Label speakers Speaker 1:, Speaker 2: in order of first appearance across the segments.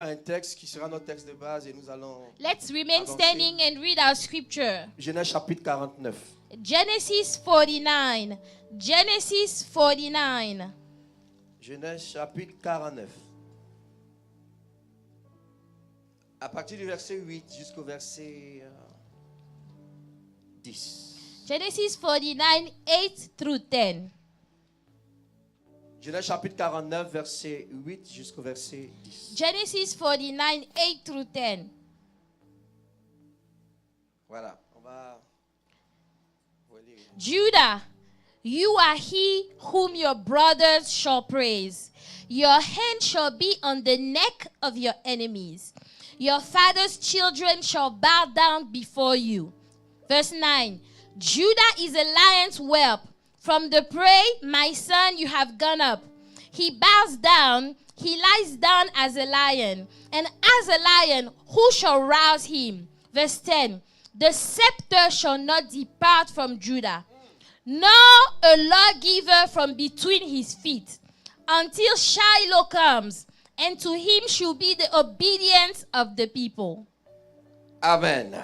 Speaker 1: Un texte qui sera notre texte de base et nous allons
Speaker 2: Let's remain
Speaker 1: avancer.
Speaker 2: standing and read our scripture.
Speaker 1: Genèse chapitre 49.
Speaker 2: Genesis 49. Genesis 49.
Speaker 1: Genèse chapitre 49. À partir du verset 8 jusqu'au verset 10.
Speaker 2: Genesis 49, 8 through 10.
Speaker 1: Genèse chapitre 49, verset 8 jusqu'au verset 10.
Speaker 2: Genesis 49, 8 through 10.
Speaker 1: Voilà, on va relire.
Speaker 2: Judah, you are he whom your brothers shall praise. Your hand shall be on the neck of your enemies. Your father's children shall bow down before you. Verse 9. Judah is a lion's whelp. From the prey, my son, you have gone up. He bows down, he lies down as a lion. And as a lion, who shall rouse him? Verse 10. The scepter shall not depart from Judah, nor a lawgiver from between his feet, until Shiloh comes, and to him shall be the obedience of the people.
Speaker 1: Amen.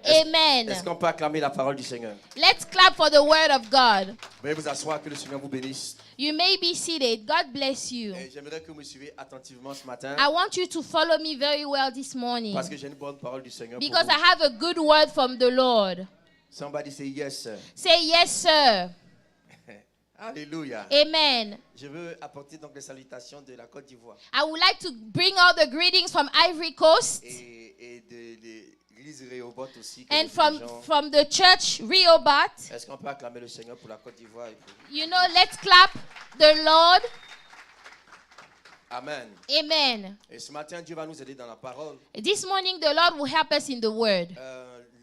Speaker 2: Amen.
Speaker 1: Est-ce qu'on peut acclamer la parole du Seigneur?
Speaker 2: Let's clap for the word of God.
Speaker 1: Veuillez vous asseoir, que le Seigneur vous bénisse.
Speaker 2: You may be seated. God bless you.
Speaker 1: Et j'aimerais que vous me suiviez attentivement ce matin
Speaker 2: I want you to follow me very well this morning,
Speaker 1: parce que j'ai une bonne parole du Seigneur pour
Speaker 2: because
Speaker 1: vous.
Speaker 2: I have a good word from the Lord.
Speaker 1: Somebody say yes, sir.
Speaker 2: Say yes, sir.
Speaker 1: Alléluia.
Speaker 2: Amen.
Speaker 1: Je veux apporter donc les salutations de la Côte d'Ivoire
Speaker 2: I would like to bring all the greetings from Ivory Coast
Speaker 1: et de l'église Rehoboth aussi. que
Speaker 2: and
Speaker 1: nous
Speaker 2: from
Speaker 1: dirigeons.
Speaker 2: the church Rehoboth.
Speaker 1: Est-ce qu'on peut acclamer le Seigneur pour la Côte d'Ivoire?
Speaker 2: You know, let's clap the Lord.
Speaker 1: Amen.
Speaker 2: Amen.
Speaker 1: Et ce matin, Dieu va nous aider dans la parole.
Speaker 2: This morning, the Lord will help us in the word.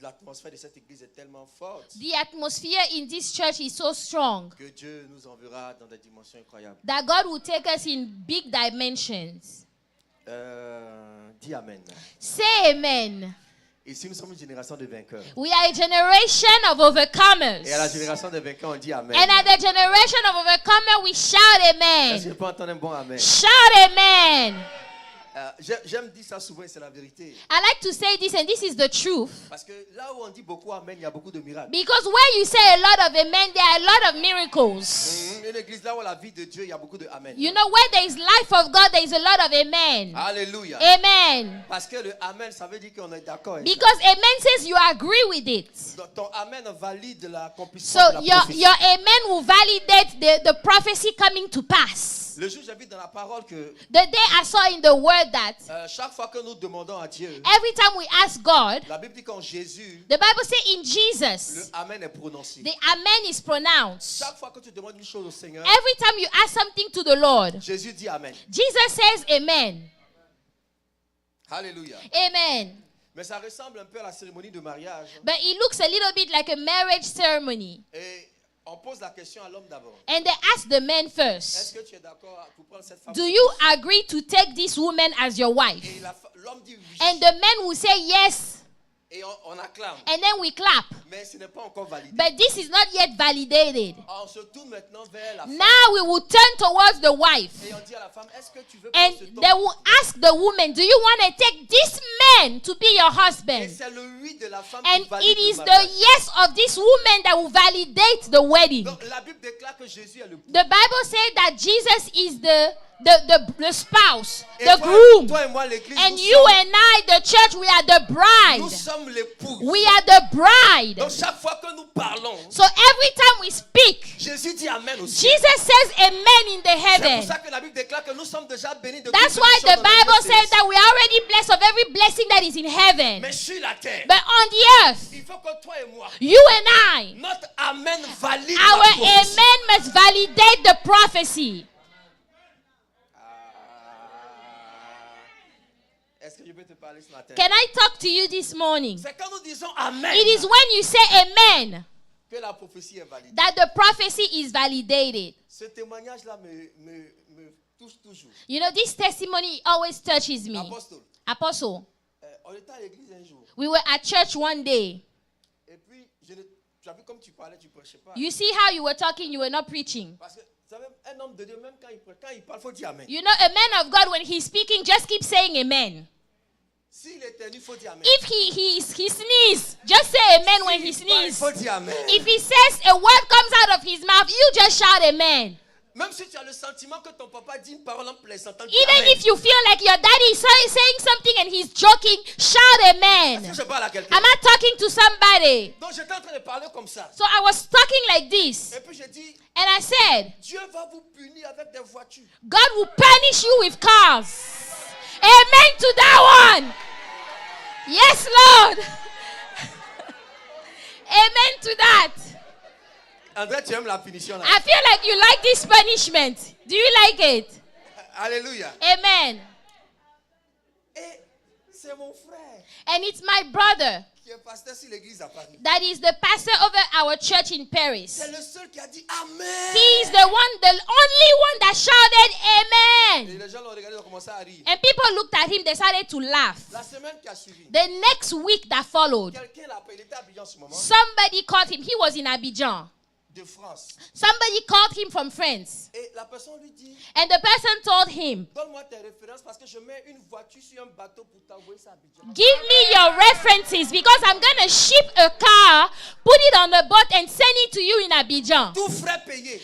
Speaker 1: L'atmosphère de cette église est tellement forte
Speaker 2: The atmosphere in this church is so strong
Speaker 1: que Dieu nous enverra dans des dimensions incroyables.
Speaker 2: that God will take us in big dimensions.
Speaker 1: Dis Amen.
Speaker 2: Say amen.
Speaker 1: Ici, nous sommes une génération de vainqueurs.
Speaker 2: We are a generation of overcomers.
Speaker 1: Et à la génération des vainqueurs, on dit Amen.
Speaker 2: And at the generation of overcomers, we shout
Speaker 1: Est-ce que je
Speaker 2: amen.
Speaker 1: peux entendre un bon Amen?
Speaker 2: Shout amen.
Speaker 1: J'aime dire ça souvent et c'est la vérité.
Speaker 2: I like to say this, and this is the truth.
Speaker 1: Parce que là où on dit beaucoup Amen, il y a beaucoup de miracles.
Speaker 2: Because where you say a lot of amen, there are a lot of miracles.
Speaker 1: Une église là où la vie de Dieu, il y a beaucoup de Amen.
Speaker 2: You know, where there is life of God, there is a lot of amen.
Speaker 1: Alléluia.
Speaker 2: Amen.
Speaker 1: Parce que le Amen, ça veut dire qu'on est d'accord. avec ça.
Speaker 2: Because amen says you agree with it.
Speaker 1: Donc, ton Amen valide l'accomplissement
Speaker 2: So
Speaker 1: de la prophétie.
Speaker 2: your amen will validate the prophecy coming to pass.
Speaker 1: Le jour, j'ai vu dans la parole que
Speaker 2: The day I saw in the word that
Speaker 1: chaque fois que nous demandons à Dieu,
Speaker 2: every time we ask God,
Speaker 1: la Bible dit qu'en Jésus,
Speaker 2: the Bible says in
Speaker 1: le
Speaker 2: Jesus,
Speaker 1: Amen est prononcé.
Speaker 2: the amen is pronounced.
Speaker 1: Chaque fois que tu demandes une chose au Seigneur,
Speaker 2: Every time you ask something to the Lord,
Speaker 1: Jésus dit Amen.
Speaker 2: Jesus says amen.
Speaker 1: Alléluia.
Speaker 2: Amen.
Speaker 1: Mais ça ressemble un peu à la cérémonie de mariage.
Speaker 2: But it looks a little bit like a marriage ceremony.
Speaker 1: Et on pose la question à l'homme d'abord.
Speaker 2: And they ask the man
Speaker 1: Est-ce
Speaker 2: first,
Speaker 1: que tu es d'accord pour prendre cette femme?
Speaker 2: do you agree to take this woman as your wife?
Speaker 1: Et l'homme dit oui.
Speaker 2: And the man will say yes.
Speaker 1: Et on acclame.
Speaker 2: And then we clap.
Speaker 1: Mais ce n'est pas encore validé.
Speaker 2: But this is not yet validated.
Speaker 1: On se tourne maintenant vers la femme.
Speaker 2: Now we will turn towards the wife.
Speaker 1: Et on dit à la femme, est-ce que tu veux
Speaker 2: And
Speaker 1: prendre ce
Speaker 2: they
Speaker 1: homme?
Speaker 2: will ask the woman, do you want to take this man to be your
Speaker 1: Et
Speaker 2: husband?
Speaker 1: c'est le oui de la femme
Speaker 2: And
Speaker 1: qui valide
Speaker 2: it
Speaker 1: le
Speaker 2: is the
Speaker 1: mariage.
Speaker 2: yes of this woman that will validate the wedding.
Speaker 1: Donc la Bible déclare que Jésus est le
Speaker 2: The Bible says that Jesus is the spouse,
Speaker 1: Et
Speaker 2: the
Speaker 1: toi,
Speaker 2: groom.
Speaker 1: toi et moi, l'église,
Speaker 2: And
Speaker 1: nous
Speaker 2: you and I, the church, we are the
Speaker 1: nous
Speaker 2: bride.
Speaker 1: sommes l'épouse.
Speaker 2: We are the bride.
Speaker 1: Donc chaque fois que nous parlons,
Speaker 2: So every time we speak,
Speaker 1: Jésus dit Amen aussi.
Speaker 2: Jesus says amen in the
Speaker 1: C'est pour
Speaker 2: heaven.
Speaker 1: ça que la Bible déclare que nous sommes déjà bénis de
Speaker 2: That's
Speaker 1: toute
Speaker 2: why
Speaker 1: bénédiction
Speaker 2: the
Speaker 1: dans les
Speaker 2: Bible
Speaker 1: cieux
Speaker 2: says
Speaker 1: célestes.
Speaker 2: that we are already blessed of every blessing that is in heaven.
Speaker 1: Mais sur la terre,
Speaker 2: But on the earth,
Speaker 1: il faut que toi et moi,
Speaker 2: you and I,
Speaker 1: notre Amen valide
Speaker 2: our
Speaker 1: la prophétie.
Speaker 2: amen must validate the prophecy.
Speaker 1: Est-ce que je peux te parler ce matin?
Speaker 2: Can I talk to you this morning?
Speaker 1: C'est quand nous disons Amen
Speaker 2: It is when you say amen
Speaker 1: que la prophétie est validée.
Speaker 2: that the prophecy is validated.
Speaker 1: Ce témoignage-là me touche toujours.
Speaker 2: You know, this testimony always touches me.
Speaker 1: Apostole,
Speaker 2: Apostle,
Speaker 1: on était à l'église un jour.
Speaker 2: we were at church one day.
Speaker 1: Et puis, tu as vu comme tu parlais, tu ne prêchais pas.
Speaker 2: You see how you were talking, you were not preaching.
Speaker 1: Parce que savez, un homme de Dieu, même quand il parle, il faut dire Amen.
Speaker 2: You know, a man of God, when he's speaking, just keep saying amen.
Speaker 1: S'il éternue, il faut dire Amen.
Speaker 2: If he sneezes, just say amen when he
Speaker 1: Il
Speaker 2: sneezes.
Speaker 1: faut dire Amen.
Speaker 2: If he says a word comes out of his mouth, you just shout amen.
Speaker 1: Même si tu as le sentiment que ton papa dit une parole en plaisantant, dis
Speaker 2: Even
Speaker 1: Amen.
Speaker 2: if you feel like your daddy is saying something and he's joking, shout
Speaker 1: Est-ce que
Speaker 2: amen.
Speaker 1: je parle à quelqu'un?
Speaker 2: Am I talking to somebody?
Speaker 1: Donc j'étais en train de parler comme ça.
Speaker 2: So I was talking like this,
Speaker 1: Et puis j'ai dit,
Speaker 2: and I said,
Speaker 1: Dieu va vous punir avec des voitures.
Speaker 2: God will punish you with cars. Amen to that one. Yes, Lord. Amen to that.
Speaker 1: André, tu aimes la punition là?
Speaker 2: I feel like you like this punishment. Do you like it?
Speaker 1: Alléluia.
Speaker 2: Amen.
Speaker 1: Et c'est mon frère
Speaker 2: And it's my brother
Speaker 1: qui est pasteur sur l'église à Paris.
Speaker 2: that is the pastor over our church in Paris.
Speaker 1: C'est le seul qui a dit Amen.
Speaker 2: He is the only one that shouted
Speaker 1: Et
Speaker 2: amen.
Speaker 1: les gens l'ont regardé, ils ont commencé à rire.
Speaker 2: And people looked at him, they started to laugh.
Speaker 1: La semaine qui a suivi,
Speaker 2: The next week that followed,
Speaker 1: quelqu'un l'a appelé, il était à Abidjan en ce moment,
Speaker 2: somebody called him. He was in Abidjan.
Speaker 1: de France.
Speaker 2: Somebody called him from France.
Speaker 1: Et la personne lui dit,
Speaker 2: And the person told him,
Speaker 1: donne-moi tes références parce que je mets une voiture sur un bateau pour t'envoyer ça à Abidjan.
Speaker 2: give me your references because I'm going to ship a car, put it on a boat and send it to you in Abidjan.
Speaker 1: Tout frais payé.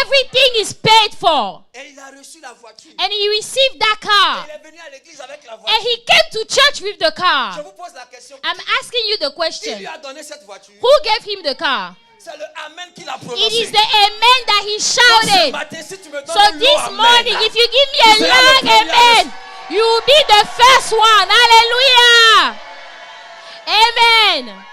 Speaker 2: Everything is paid for.
Speaker 1: Et il a reçu la voiture.
Speaker 2: And he received that
Speaker 1: Et
Speaker 2: car.
Speaker 1: il est venu à l'église avec la
Speaker 2: And
Speaker 1: voiture.
Speaker 2: he came to church with the
Speaker 1: Je
Speaker 2: car.
Speaker 1: vous pose la question.
Speaker 2: I'm asking you the
Speaker 1: Qui
Speaker 2: question.
Speaker 1: lui a donné cette voiture?
Speaker 2: Who gave him the car?
Speaker 1: C'est le Amen qu'il a
Speaker 2: It is
Speaker 1: prononcé.
Speaker 2: the amen that he
Speaker 1: Donc, ce
Speaker 2: shouted.
Speaker 1: matin, si tu me donnes
Speaker 2: So
Speaker 1: un long
Speaker 2: this
Speaker 1: Amen,
Speaker 2: morning, if you give me a
Speaker 1: Tu seras le
Speaker 2: long
Speaker 1: premier
Speaker 2: amen, you will be the first one. Hallelujah. Amen.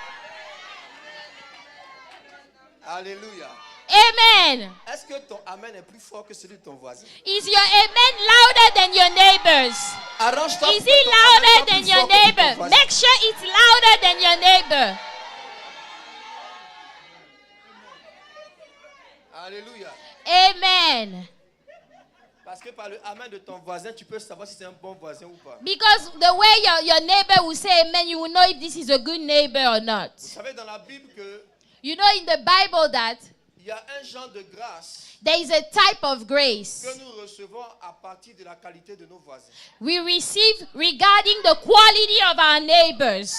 Speaker 1: Alléluia.
Speaker 2: Amen.
Speaker 1: Est-ce que ton Amen est plus fort que celui de ton voisin?
Speaker 2: Is your amen louder than your neighbor's?
Speaker 1: Arrange-toi
Speaker 2: Is
Speaker 1: pour que
Speaker 2: it
Speaker 1: ton Amen
Speaker 2: louder
Speaker 1: soit
Speaker 2: than
Speaker 1: plus
Speaker 2: your
Speaker 1: fort que ton
Speaker 2: neighbor?
Speaker 1: voisin.
Speaker 2: Make sure it's louder than your neighbor.
Speaker 1: Alléluia.
Speaker 2: Amen.
Speaker 1: Parce que par le Amen de ton voisin, tu peux savoir si c'est un bon voisin ou pas.
Speaker 2: Because the way your neighbor will say amen, you will know if this is a good neighbor or not.
Speaker 1: Vous savez dans la Bible que
Speaker 2: You know in the Bible that
Speaker 1: il y a un genre de grâce
Speaker 2: there is a type of grace
Speaker 1: que nous recevons à partir de la qualité de nos voisins.
Speaker 2: we receive regarding the quality of our neighbors.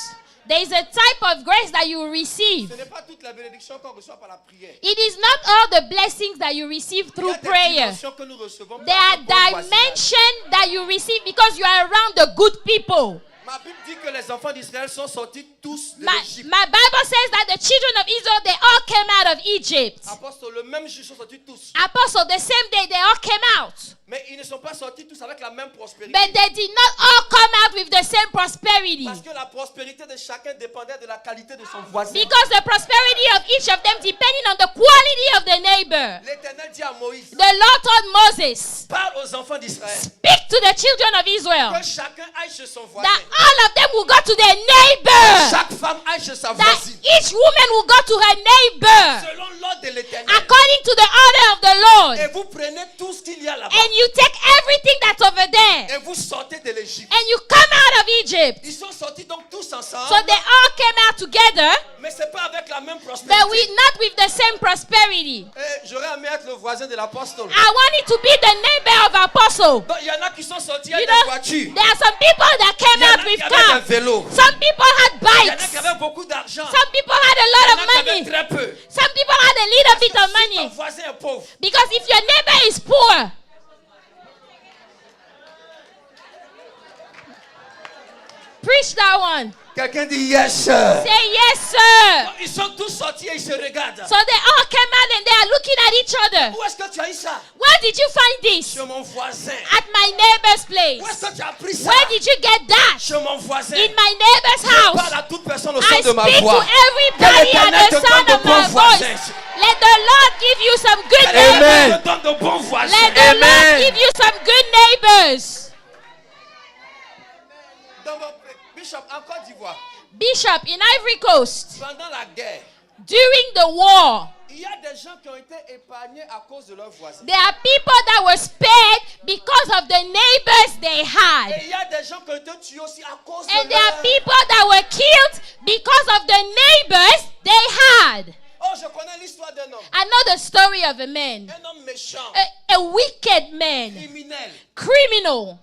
Speaker 2: There is a type of grace that you receive.
Speaker 1: Ce n'est pas toute la bénédiction qu'on reçoit par la prière.
Speaker 2: It is not all the blessings that you receive
Speaker 1: Il y
Speaker 2: through
Speaker 1: a des
Speaker 2: prayer.
Speaker 1: dimensions que nous recevons
Speaker 2: There
Speaker 1: par
Speaker 2: are
Speaker 1: un bon voisinage.
Speaker 2: dimensions that you receive because you are around the good people.
Speaker 1: Ma Bible dit que les enfants d'Israël sont sortis tous de
Speaker 2: My
Speaker 1: l'Égypte.
Speaker 2: Bible says that the children of Israel, they all came out of Egypt.
Speaker 1: Apôtres, le même jour, ils sont sortis tous.
Speaker 2: Apostle, the same day, they all came out.
Speaker 1: Mais ils ne sont pas sortis tous avec la même prospérité.
Speaker 2: But they did not all come out with the same prosperity.
Speaker 1: Parce que la prospérité de chacun dépendait de la qualité de son voisin.
Speaker 2: Because the prosperity of each of them depending on the quality of the neighbor.
Speaker 1: L'Éternel dit à Moïse,
Speaker 2: The Lord told Moses,
Speaker 1: parle aux enfants d'Israël
Speaker 2: speak to the children of Israel
Speaker 1: que chacun aille chez son voisin.
Speaker 2: that all of them will go to their neighbor.
Speaker 1: Chaque femme aille chez sa
Speaker 2: That
Speaker 1: voisine.
Speaker 2: each woman will go to her neighbor
Speaker 1: Selon l'ordre de l'Éternel.
Speaker 2: according to the order of the Lord.
Speaker 1: Et vous prenez tout ce qu'il y a là-bas.
Speaker 2: And you take everything that's over there
Speaker 1: Et vous sortez de l'Égypte.
Speaker 2: and you come out of Egypt.
Speaker 1: Ils sont sortis donc tous
Speaker 2: So
Speaker 1: ensemble.
Speaker 2: they all came out together,
Speaker 1: Mais ce n'est pas avec la même
Speaker 2: but
Speaker 1: prospérité.
Speaker 2: not with the same prosperity.
Speaker 1: Et j'aurais aimé être le voisin de l'apôtre.
Speaker 2: I want it to be the neighbor of Apostle.
Speaker 1: Donc il y en a qui sont sortis
Speaker 2: You
Speaker 1: avec des
Speaker 2: know,
Speaker 1: voitures.
Speaker 2: there are some people that
Speaker 1: Il
Speaker 2: came
Speaker 1: y en
Speaker 2: out
Speaker 1: a
Speaker 2: with
Speaker 1: qui avaient un
Speaker 2: cars.
Speaker 1: vélo.
Speaker 2: Some people had
Speaker 1: Il y en a
Speaker 2: bikes.
Speaker 1: qui avaient beaucoup d'argent.
Speaker 2: Some people had a
Speaker 1: Il y
Speaker 2: lot
Speaker 1: en
Speaker 2: of
Speaker 1: a qui avaient
Speaker 2: money.
Speaker 1: très peu.
Speaker 2: Some people had a little bit of
Speaker 1: Si ton
Speaker 2: money.
Speaker 1: voisin est pauvre,
Speaker 2: Because if your neighbor is poor, preach that one.
Speaker 1: quelqu'un dit yes sir.
Speaker 2: Say yes, sir.
Speaker 1: Ils sont tous sortis et ils se regardent.
Speaker 2: So they all came out and they are looking at each other.
Speaker 1: Où est-ce que tu as eu ça?
Speaker 2: Where did you find this?
Speaker 1: Chez mon voisin.
Speaker 2: At my neighbor's
Speaker 1: Où
Speaker 2: place.
Speaker 1: est-ce que tu as appris ça?
Speaker 2: Where did you get that?
Speaker 1: Chez mon voisin.
Speaker 2: In my neighbor's
Speaker 1: Je parle
Speaker 2: house.
Speaker 1: à toute personne au
Speaker 2: I
Speaker 1: son de ma
Speaker 2: speak to
Speaker 1: voix.
Speaker 2: everybody at
Speaker 1: l'Éternel
Speaker 2: the
Speaker 1: te
Speaker 2: sound
Speaker 1: donne
Speaker 2: of
Speaker 1: de bons
Speaker 2: my voice.
Speaker 1: voisins.
Speaker 2: Let the Lord give you some good
Speaker 1: Que
Speaker 2: neighbors.
Speaker 1: l'Éternel te donne de bons voisins.
Speaker 2: Let the Lord give you some good neighbors.
Speaker 1: Dans mon Bishop, en Côte d'Ivoire,
Speaker 2: Bishop, in Ivory Coast,
Speaker 1: pendant la guerre,
Speaker 2: during the war,
Speaker 1: il y a des gens qui ont été épargnés à cause de leurs voisins.
Speaker 2: there are people that were spared because of the neighbors they
Speaker 1: Et
Speaker 2: had.
Speaker 1: il y a des gens qui ont été tués aussi à cause de
Speaker 2: And there are
Speaker 1: leurs...
Speaker 2: people that were killed because of the neighbors they had.
Speaker 1: Oh, Oh, je connais l'histoire d'un homme.
Speaker 2: I know the story of a man,
Speaker 1: Un homme méchant,
Speaker 2: a wicked man,
Speaker 1: criminel,
Speaker 2: criminal,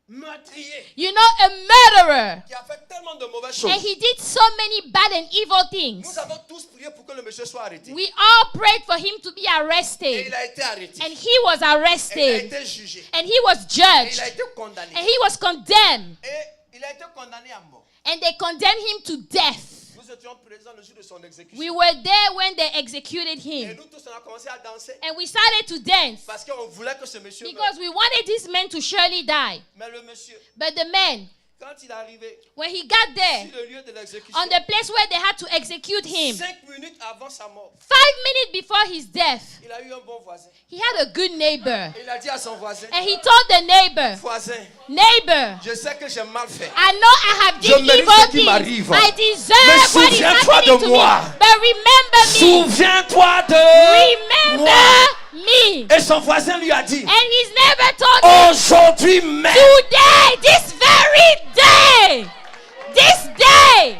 Speaker 1: meurtrier,
Speaker 2: you know, a murderer.
Speaker 1: qui a fait tellement de mauvaises
Speaker 2: And
Speaker 1: choses.
Speaker 2: he did so many bad and evil things.
Speaker 1: Nous avons tous prié pour que le monsieur soit arrêté.
Speaker 2: We all prayed for him to be
Speaker 1: Et
Speaker 2: arrested.
Speaker 1: il a été arrêté.
Speaker 2: And he was
Speaker 1: Et il a
Speaker 2: arrested.
Speaker 1: été jugé.
Speaker 2: And he was
Speaker 1: Et il a
Speaker 2: judged.
Speaker 1: été condamné.
Speaker 2: And he was condemned.
Speaker 1: Et il a été condamné à mort.
Speaker 2: And they condemned him to death.
Speaker 1: Nous étions présents le jour de son exécution.
Speaker 2: We were there when they executed
Speaker 1: Et
Speaker 2: him.
Speaker 1: nous tous, on a commencé à danser.
Speaker 2: And we started to dance
Speaker 1: Parce qu'on voulait que ce monsieur meure.
Speaker 2: because we wanted this man to surely die.
Speaker 1: Mais le monsieur,
Speaker 2: But the man,
Speaker 1: quand il est arrivé
Speaker 2: when he got there,
Speaker 1: sur le lieu de l'exécution,
Speaker 2: on the place where they had to execute him,
Speaker 1: 5 minutes avant sa mort,
Speaker 2: 5 minutes before his death,
Speaker 1: il a eu un bon voisin.
Speaker 2: he had a good neighbor.
Speaker 1: Il a dit à son voisin,
Speaker 2: And he told the neighbor,
Speaker 1: voisin,
Speaker 2: neighbor,
Speaker 1: je sais que j'ai mal fait.
Speaker 2: I know I have
Speaker 1: Je
Speaker 2: done
Speaker 1: mérite
Speaker 2: evil
Speaker 1: ce qui
Speaker 2: things.
Speaker 1: m'arrive.
Speaker 2: I
Speaker 1: Mais
Speaker 2: deserve what is
Speaker 1: souviens-toi
Speaker 2: happening
Speaker 1: de
Speaker 2: to
Speaker 1: moi.
Speaker 2: me. But remember me.
Speaker 1: Souviens-toi de moi.
Speaker 2: Remember me.
Speaker 1: Et son voisin lui a dit,
Speaker 2: And his neighbor told him,
Speaker 1: aujourd'hui même,
Speaker 2: today, this very day, this day,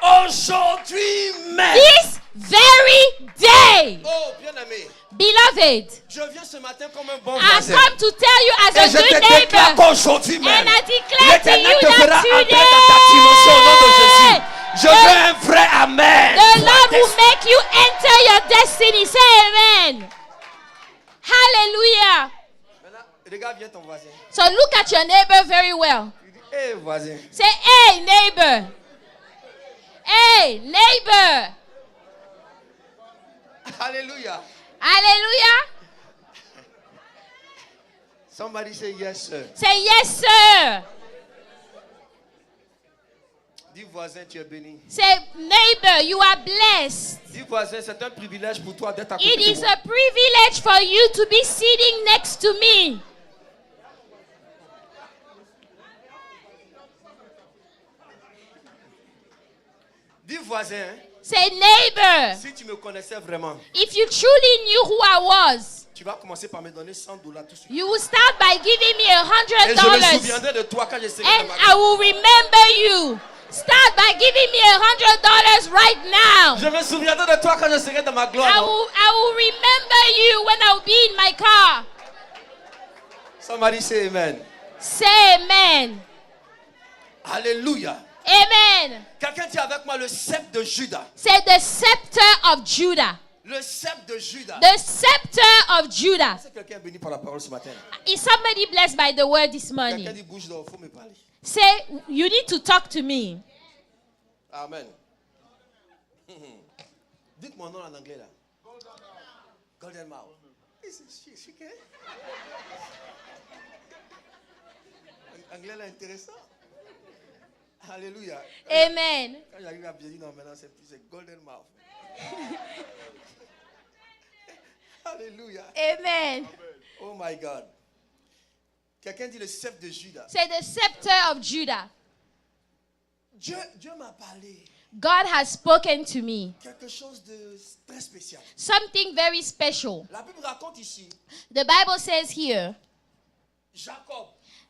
Speaker 1: aujourd'hui même.
Speaker 2: this very day,
Speaker 1: Oh, bien-aimé,
Speaker 2: beloved,
Speaker 1: je viens ce matin comme un bon
Speaker 2: I
Speaker 1: voisin.
Speaker 2: come to tell you as
Speaker 1: Et
Speaker 2: a
Speaker 1: je
Speaker 2: good
Speaker 1: te déclare
Speaker 2: neighbor,
Speaker 1: qu'aujourd'hui même,
Speaker 2: and I declare to
Speaker 1: l'Éternel
Speaker 2: you
Speaker 1: te fera
Speaker 2: that
Speaker 1: entrer dans ta dimension au nom de Jésus. Je veux un vrai amen.
Speaker 2: the Lord will make you enter your destiny. Say amen. Hallelujah.
Speaker 1: Maintenant, regarde bien ton voisin.
Speaker 2: So look at your neighbor very well.
Speaker 1: Il dit, hé voisin,
Speaker 2: Say, hey, neighbor. Hey, neighbor.
Speaker 1: alléluia.
Speaker 2: Hallelujah.
Speaker 1: Somebody say yes, sir.
Speaker 2: Say, yes, sir.
Speaker 1: Dis voisin, tu es béni.
Speaker 2: Say, neighbor, you are blessed.
Speaker 1: Dis voisin, c'est un privilège pour toi d'être à côté
Speaker 2: It
Speaker 1: de
Speaker 2: is
Speaker 1: moi.
Speaker 2: a privilege for you to be sitting next to me.
Speaker 1: Dis voisin,
Speaker 2: Say, neighbor,
Speaker 1: si tu me connaissais vraiment,
Speaker 2: if you truly knew who I was,
Speaker 1: tu vas commencer par me donner $100 tout de suite.
Speaker 2: you will start by giving me
Speaker 1: Et je me
Speaker 2: $100.
Speaker 1: souviendrai de toi quand je serai
Speaker 2: And
Speaker 1: dans ma
Speaker 2: I will remember you. Start by giving me $100 right now.
Speaker 1: Je me souviendrai de toi quand je serai dans ma gloire. non?
Speaker 2: I will remember you when I will be in my car.
Speaker 1: Somebody say amen.
Speaker 2: Say amen.
Speaker 1: Alléluia.
Speaker 2: Amen.
Speaker 1: Quelqu'un dit avec moi le sceptre de Judas.
Speaker 2: Say the scepter of Judah.
Speaker 1: Le sceptre de Judas.
Speaker 2: The scepter of Judah.
Speaker 1: Est-ce que quelqu'un est béni par la parole ce matin?
Speaker 2: Is somebody blessed by the word this
Speaker 1: Quelqu'un
Speaker 2: morning?
Speaker 1: dit bouge donc, il faut me parler.
Speaker 2: Say, you need to talk to me.
Speaker 1: Amen. Dites mon nom en anglais là. Golden Mouth. Anglais là intéressant. Alléluia.
Speaker 2: Amen.
Speaker 1: Quand j'arrive à bien dire non maintenant c'est Golden Mouth. Alléluia.
Speaker 2: Amen.
Speaker 1: Oh my God. Quelqu'un dit le sceptre de Judas.
Speaker 2: Say the scepter of Judah.
Speaker 1: Dieu m'a parlé.
Speaker 2: God has spoken to me.
Speaker 1: Quelque chose de très spécial.
Speaker 2: Something very special.
Speaker 1: La Bible raconte ici,
Speaker 2: The Bible says here,
Speaker 1: Jacob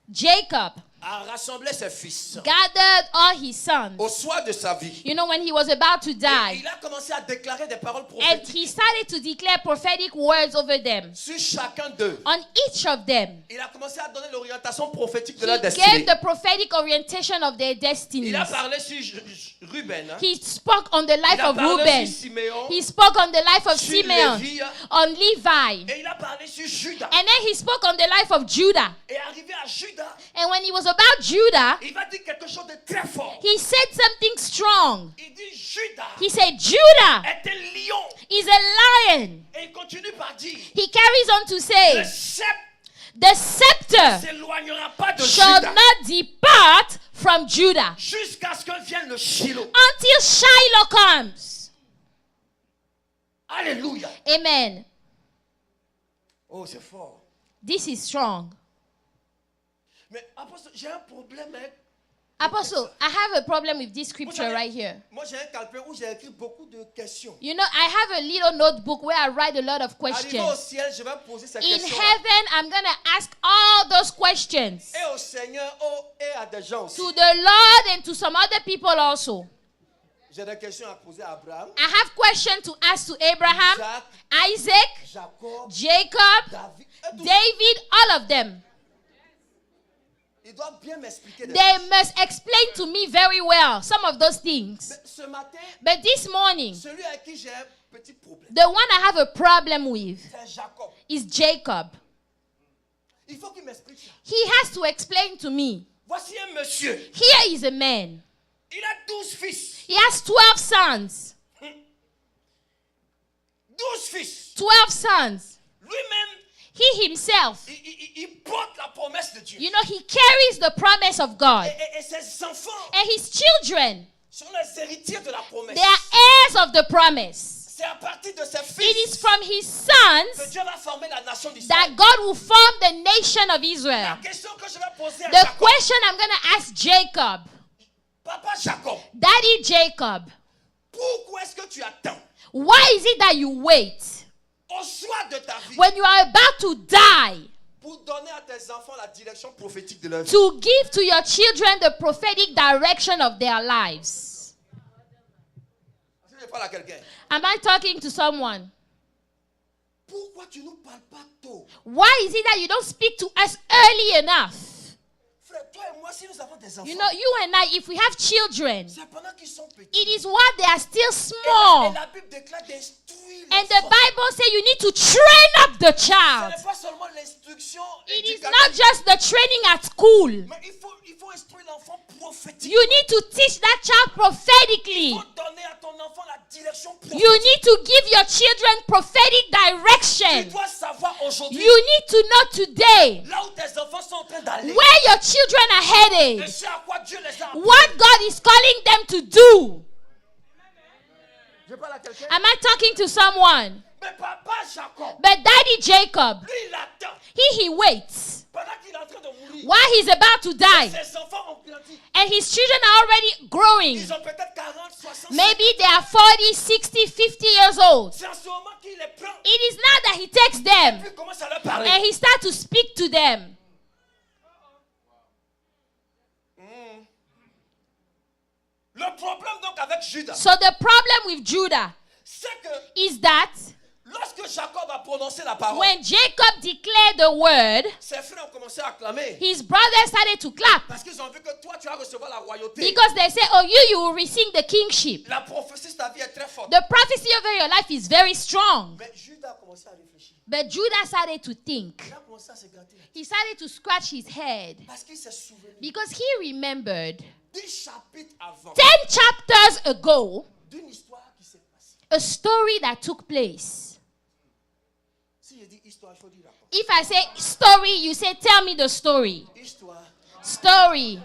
Speaker 2: Jacob
Speaker 1: a rassemblé ses fils
Speaker 2: gathered all his sons.
Speaker 1: au soir de sa vie.
Speaker 2: You know, when he was about to
Speaker 1: Et
Speaker 2: die.
Speaker 1: il a commencé à déclarer des paroles
Speaker 2: And
Speaker 1: prophétiques
Speaker 2: he started to declare prophetic words over them.
Speaker 1: sur chacun d'eux.
Speaker 2: On each of them.
Speaker 1: Il a commencé à donner l'orientation prophétique de
Speaker 2: He
Speaker 1: leur
Speaker 2: gave
Speaker 1: destinée.
Speaker 2: the prophetic orientation of their destinies.
Speaker 1: Il a parlé sur Ruben. Hein.
Speaker 2: He spoke on the life
Speaker 1: Il a
Speaker 2: of
Speaker 1: parlé
Speaker 2: Reuben.
Speaker 1: sur Siméon.
Speaker 2: He spoke on the life of
Speaker 1: Sur
Speaker 2: Simeon,
Speaker 1: Lévi.
Speaker 2: on Levi.
Speaker 1: Et il a parlé sur Judas.
Speaker 2: And then he spoke on the life of Judah.
Speaker 1: Et arrivé à Judas,
Speaker 2: And when he was about Judah,
Speaker 1: il va dire quelque chose de très fort.
Speaker 2: he said something strong.
Speaker 1: Il dit Judas
Speaker 2: He said, Judah
Speaker 1: est un lion.
Speaker 2: is a lion.
Speaker 1: Et il continue par dire
Speaker 2: He carries on to
Speaker 1: le
Speaker 2: say,
Speaker 1: sceptre
Speaker 2: the scepter
Speaker 1: ne s'éloignera pas de
Speaker 2: shall
Speaker 1: Judas
Speaker 2: not depart from Judah
Speaker 1: jusqu'à ce que vienne le Shiloh.
Speaker 2: until Shiloh comes.
Speaker 1: Alléluia.
Speaker 2: Amen.
Speaker 1: Oh, c'est fort.
Speaker 2: This is strong.
Speaker 1: Mais apostle, j'ai un problème avec
Speaker 2: Apostle, I have a problem with this scripture right here.
Speaker 1: Moi, j'ai un calepin où j'ai écrit beaucoup de questions.
Speaker 2: You know, I have a little notebook where I write a lot of
Speaker 1: Arrivé au
Speaker 2: questions.
Speaker 1: ciel, je vais poser ces
Speaker 2: In
Speaker 1: questions.
Speaker 2: heaven, I'm going to ask all those questions
Speaker 1: Et au Seigneur, et à des gens aussi.
Speaker 2: to the Lord and to some other people also.
Speaker 1: J'ai des questions à poser à Abraham,
Speaker 2: I have questions to ask to Abraham,
Speaker 1: Jacques,
Speaker 2: Isaac,
Speaker 1: Jacob,
Speaker 2: Jacob,
Speaker 1: David. Et tout.
Speaker 2: David, all of them.
Speaker 1: Il doit bien m'expliquer des
Speaker 2: They
Speaker 1: choses.
Speaker 2: must explain to me very well some of those things.
Speaker 1: Mais ce matin,
Speaker 2: But this morning,
Speaker 1: celui avec qui j'ai un petit problème,
Speaker 2: the one I have a problem with
Speaker 1: c'est Jacob.
Speaker 2: is Jacob.
Speaker 1: Il faut qu'il m'explique ça.
Speaker 2: He has to explain to me.
Speaker 1: Voici un monsieur.
Speaker 2: Here is a man.
Speaker 1: Il a 12 fils.
Speaker 2: He has 12 sons.
Speaker 1: 12 fils.
Speaker 2: 12 sons.
Speaker 1: Lui-même,
Speaker 2: He himself,
Speaker 1: il porte la promesse de Dieu.
Speaker 2: you know, he carries the promise of God.
Speaker 1: Et ses enfants
Speaker 2: And his children,
Speaker 1: sont les héritiers de la promesse.
Speaker 2: they are heirs of the promise.
Speaker 1: C'est à partir de ses
Speaker 2: It is
Speaker 1: fils
Speaker 2: from his
Speaker 1: que
Speaker 2: sons
Speaker 1: Dieu va former la nation d'Israël.
Speaker 2: that God will form the nation of Israel.
Speaker 1: La question que je vais poser à
Speaker 2: The
Speaker 1: Jacob,
Speaker 2: question I'm going to ask Jacob,
Speaker 1: Papa Jacob,
Speaker 2: Daddy Jacob,
Speaker 1: pourquoi est-ce que tu attends
Speaker 2: why is it that you wait
Speaker 1: au soir de ta vie
Speaker 2: when you are about to die
Speaker 1: pour donner à tes enfants la direction prophétique de leur vie?
Speaker 2: to give to your children the prophetic direction of their lives?
Speaker 1: Est-ce que je parle à quelqu'un?
Speaker 2: Am I talking to someone?
Speaker 1: Pourquoi tu ne nous parles pas tôt?
Speaker 2: Why is it that you don't speak to us early enough?
Speaker 1: Frère, toi et moi, si nous avons des enfants,
Speaker 2: You know, you and I, if we have children,
Speaker 1: c'est pendant qu'ils sont petits.
Speaker 2: it is while they are still
Speaker 1: Et
Speaker 2: small.
Speaker 1: la Bible déclare d'instruire
Speaker 2: And the
Speaker 1: l'enfant.
Speaker 2: Bible says you need to train up the
Speaker 1: Ce
Speaker 2: child.
Speaker 1: n'est pas seulement l'instruction
Speaker 2: It is
Speaker 1: éducative,
Speaker 2: not just the training at school.
Speaker 1: mais il faut instruire l'enfant prophétiquement.
Speaker 2: You need to teach that child prophetically.
Speaker 1: Il faut donner à ton enfant la direction prophétique.
Speaker 2: You need to give your children prophetic
Speaker 1: Tu
Speaker 2: direction.
Speaker 1: dois savoir aujourd'hui,
Speaker 2: You need to know today
Speaker 1: là où tes enfants sont en train d'aller,
Speaker 2: where your children are
Speaker 1: et
Speaker 2: headed,
Speaker 1: ce à quoi Dieu les a appelés.
Speaker 2: what God is calling them to do.
Speaker 1: Je parle à quelqu'un.
Speaker 2: Am I talking to someone?
Speaker 1: Mais papa Jacob,
Speaker 2: But Daddy Jacob,
Speaker 1: lui il attend.
Speaker 2: he waits
Speaker 1: Pendant qu'il est en train de mourir,
Speaker 2: while he's about to die.
Speaker 1: ses enfants ont grandi.
Speaker 2: And his children are already growing.
Speaker 1: Ils ont peut-être 40, 60.
Speaker 2: Maybe they are 40, 60, 50 years old.
Speaker 1: C'est en ce moment qu'il les prend.
Speaker 2: It is now that he takes them
Speaker 1: Puis il commence à leur parler.
Speaker 2: and he starts to speak to them.
Speaker 1: Le problème donc avec Judas,
Speaker 2: So the problem with Judah
Speaker 1: c'est que
Speaker 2: is that
Speaker 1: lorsque Jacob a prononcé la parole,
Speaker 2: when Jacob declared the word,
Speaker 1: ses frères ont commencé à acclamer.
Speaker 2: his brothers started to clap
Speaker 1: Parce qu'ils ont vu que toi, tu vas recevoir la royauté.
Speaker 2: because they say, oh, you will receive the kingship.
Speaker 1: La prophétie de ta vie est très forte.
Speaker 2: The prophecy over your life is very strong.
Speaker 1: Mais Judas a commencé à réfléchir.
Speaker 2: But Judah started to think.
Speaker 1: Il a commencé à se gratter.
Speaker 2: He started to scratch his head
Speaker 1: Parce qu'il s'est souvenu
Speaker 2: because he remembered
Speaker 1: 10 chapitres avant
Speaker 2: 10 chapters ago
Speaker 1: d'une histoire qui s'est passée.
Speaker 2: a story that took place.
Speaker 1: Si je dis histoire, il faut dire rapport.
Speaker 2: If I say story, you say, tell me the story.
Speaker 1: Histoire,
Speaker 2: Story.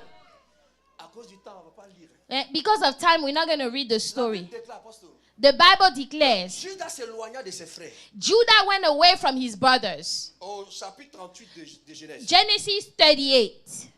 Speaker 1: à cause du temps, on ne va pas lire.
Speaker 2: Because of time, we're not going to read the
Speaker 1: La
Speaker 2: story.
Speaker 1: Bible déclare, apôtre,
Speaker 2: The Bible declares
Speaker 1: Judas s'éloigna de ses frères.
Speaker 2: Judah went away from his brothers.
Speaker 1: Au chapitre 38 de Genèse.
Speaker 2: Genesis 38.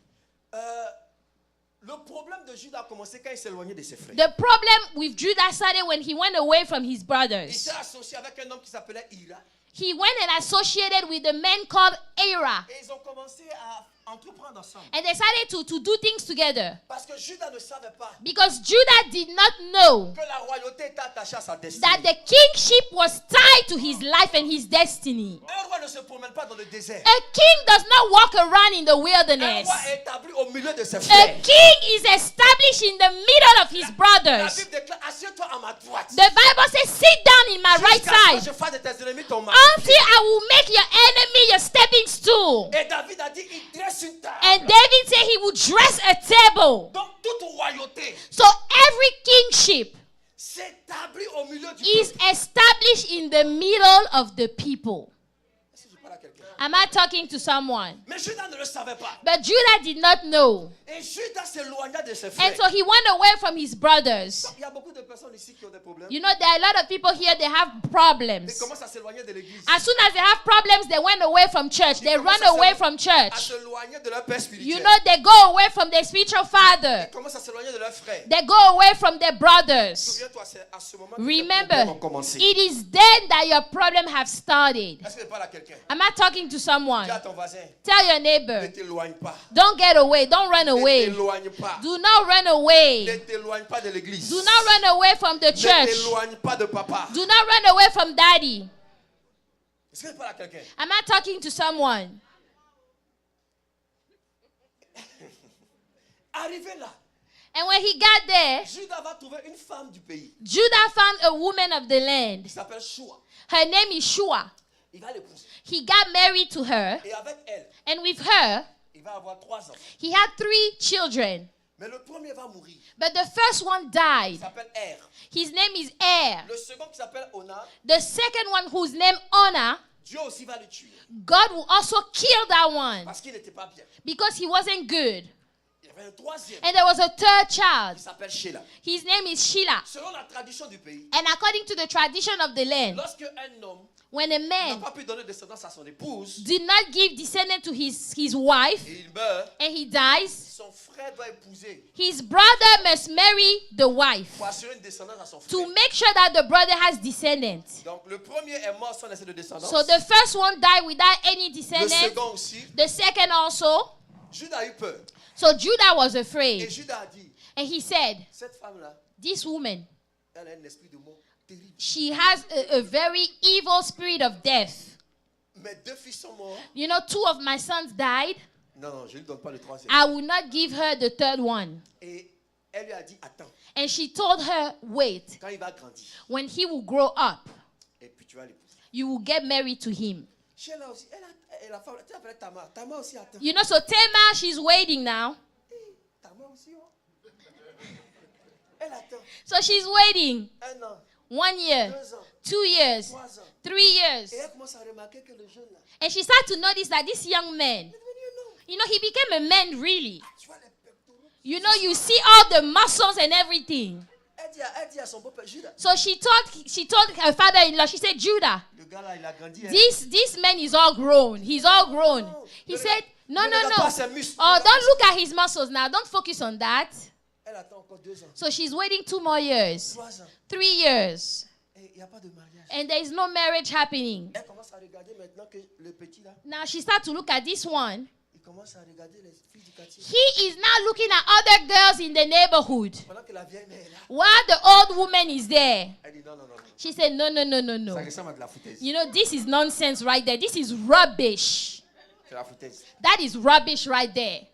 Speaker 1: Le problème de Judas a commencé quand il s'éloignait de ses frères.
Speaker 2: The problem with Judah started when he went away from his
Speaker 1: Il
Speaker 2: brothers.
Speaker 1: s'est associé avec un homme qui s'appelait Ira.
Speaker 2: He went and associated with a man called Era.
Speaker 1: Et ils ont commencé à entreprendre ensemble.
Speaker 2: And they started to do things together.
Speaker 1: Parce que Judas ne savait pas
Speaker 2: Because Judah did not know
Speaker 1: que la royauté était attachée à sa destinée.
Speaker 2: that the kingship was tied to his life and his destiny.
Speaker 1: Un roi ne se promène pas dans le désert.
Speaker 2: A king does not walk around in the
Speaker 1: Un
Speaker 2: wilderness.
Speaker 1: roi est établi au milieu de ses
Speaker 2: A
Speaker 1: frères.
Speaker 2: king is established in the middle of his
Speaker 1: La
Speaker 2: brothers.
Speaker 1: Bible déclare, assieds-toi à ma droite.
Speaker 2: The Bible says, sit down in my right
Speaker 1: Jusqu'à ce que
Speaker 2: side
Speaker 1: je fasse de tes ennemis ton marché.
Speaker 2: until I will make your enemy your stepping stool.
Speaker 1: Et David a dit, il dresse une table.
Speaker 2: And David said he would dress a table.
Speaker 1: Donc toute royauté
Speaker 2: So every kingship
Speaker 1: s'établit au milieu du
Speaker 2: is
Speaker 1: peuple.
Speaker 2: established in the middle of the people.
Speaker 1: Est-ce que je parle à quelqu'un?
Speaker 2: Am I talking to someone?
Speaker 1: Mais Judas ne le savait pas.
Speaker 2: But Judah did not know.
Speaker 1: Et Judas s'éloigna de ses
Speaker 2: And
Speaker 1: frères.
Speaker 2: so he went away from his brothers.
Speaker 1: Il y a beaucoup de personnes ici qui ont des problèmes.
Speaker 2: You know, there are a lot of people here, they have
Speaker 1: Ils
Speaker 2: problems.
Speaker 1: commencent à s'éloigner de l'église.
Speaker 2: As soon as they have problems, they went away from church. They run away from
Speaker 1: À
Speaker 2: church.
Speaker 1: s'éloigner s'éloigner de leur père
Speaker 2: You
Speaker 1: spirituel.
Speaker 2: know, they go away from their spiritual father.
Speaker 1: Ils commencent à s'éloigner de leurs frères.
Speaker 2: They go away from their brothers.
Speaker 1: Souviens-toi, c'est à ce moment que tes
Speaker 2: Remember,
Speaker 1: problèmes ont commencé.
Speaker 2: it is then that your problem have started.
Speaker 1: Est-ce que je parle à quelqu'un?
Speaker 2: Am I talking to someone?
Speaker 1: Dis à ton voisin,
Speaker 2: Tell your
Speaker 1: ne
Speaker 2: neighbor,
Speaker 1: t'éloigne pas.
Speaker 2: don't get away, don't run
Speaker 1: Ne
Speaker 2: away.
Speaker 1: t'éloigne pas.
Speaker 2: Do not run
Speaker 1: Ne
Speaker 2: away.
Speaker 1: t'éloigne pas de l'église.
Speaker 2: Do not run away from the
Speaker 1: Ne
Speaker 2: church.
Speaker 1: t'éloigne pas de papa.
Speaker 2: Do not run away from daddy.
Speaker 1: Est-ce que je parle à quelqu'un?
Speaker 2: Am I talking to someone?
Speaker 1: Arrivé là,
Speaker 2: And when he got there,
Speaker 1: Judas va trouver une femme du pays.
Speaker 2: Judah found a woman of the land.
Speaker 1: Il s'appelle Shua.
Speaker 2: Her name is Shua.
Speaker 1: Il va l'épouser.
Speaker 2: He got married to her,
Speaker 1: Et avec elle,
Speaker 2: and with her,
Speaker 1: il va avoir 3 enfants.
Speaker 2: he had 3 children.
Speaker 1: Mais le premier va mourir.
Speaker 2: But the first one
Speaker 1: Il
Speaker 2: died.
Speaker 1: s'appelle Er.
Speaker 2: His name is Er.
Speaker 1: Le second qui s'appelle Ona,
Speaker 2: The second one, whose name Honor,
Speaker 1: Dieu aussi va le tuer.
Speaker 2: God will also kill that one
Speaker 1: Parce qu'il n'était pas bien.
Speaker 2: because he wasn't good.
Speaker 1: Il y avait un troisième.
Speaker 2: And there was a third
Speaker 1: Il
Speaker 2: child.
Speaker 1: s'appelle Sheila.
Speaker 2: His name is Sheila.
Speaker 1: Selon la tradition du pays,
Speaker 2: And according to the tradition of the land,
Speaker 1: lorsque un homme
Speaker 2: when a
Speaker 1: n'a
Speaker 2: man
Speaker 1: pas pu donner descendance à son épouse
Speaker 2: did not give descendant to his wife
Speaker 1: et il meurt,
Speaker 2: and he dies,
Speaker 1: son frère doit épouser
Speaker 2: his brother must marry the wife
Speaker 1: pour assurer une descendance à son frère.
Speaker 2: to make sure that the brother has descendants.
Speaker 1: Donc le premier est mort sans laisser de descendance.
Speaker 2: So the first one died without any
Speaker 1: Le
Speaker 2: descendants.
Speaker 1: second aussi.
Speaker 2: The second also.
Speaker 1: Judas a eu peur.
Speaker 2: So Judah was
Speaker 1: Et
Speaker 2: afraid.
Speaker 1: Judas a dit,
Speaker 2: And he said,
Speaker 1: cette femme-là,
Speaker 2: this woman,
Speaker 1: elle a un esprit de mort terrible.
Speaker 2: she has a very evil spirit of death.
Speaker 1: Mes 2 fils sont morts.
Speaker 2: You know, 2 of my sons died.
Speaker 1: Non, non, je ne lui donne pas le troisième.
Speaker 2: I will not give her the third one.
Speaker 1: Et elle lui a dit, attends,
Speaker 2: And she told her, wait,
Speaker 1: quand il va grandir,
Speaker 2: when he will grow up,
Speaker 1: et puis tu vas l'épouser.
Speaker 2: you will get married to him.
Speaker 1: Sheila aussi, elle a femme, tu appelles Tamar. Tamar aussi attend.
Speaker 2: You know, so Tamar, she's waiting now.
Speaker 1: Tamar aussi, oh. Elle attend.
Speaker 2: So she's waiting
Speaker 1: 1 an,
Speaker 2: 1 year,
Speaker 1: 2 ans,
Speaker 2: 2 years,
Speaker 1: 3 ans.
Speaker 2: 3 years.
Speaker 1: Et elle commence à remarquer que le jeune là,
Speaker 2: And she started to notice that this young man,
Speaker 1: il est devenu un homme.
Speaker 2: you know, he became a man really.
Speaker 1: Tu vois les pectoraux.
Speaker 2: You know, you see all the muscles and everything.
Speaker 1: Elle dit à son beau-père, Judas,
Speaker 2: So she told her father-in-law, she said, Judah,
Speaker 1: le gars là, il a grandi. Hein.
Speaker 2: this man is all grown. He's all grown. He said, no.
Speaker 1: Pas ses muscles.
Speaker 2: Oh, don't look at his muscles now. Don't focus on that.
Speaker 1: Elle attend encore 2 ans,
Speaker 2: So she's waiting 2 more years,
Speaker 1: 3 ans.
Speaker 2: 3 years,
Speaker 1: Et il n'y a pas de mariage.
Speaker 2: and there is no marriage happening.
Speaker 1: Elle commence à regarder maintenant que le petit là,
Speaker 2: Now she starts to look at this one.
Speaker 1: il commence à regarder les filles du quartier.
Speaker 2: He is now looking at other girls in the neighborhood
Speaker 1: Pendant que la vieille mère est là,
Speaker 2: while the old woman is there.
Speaker 1: elle dit non.
Speaker 2: She said, no.
Speaker 1: Ça ressemble à de la foutaise.
Speaker 2: You know, this is nonsense right there. This is rubbish.
Speaker 1: C'est la foutaise.
Speaker 2: That is rubbish right there.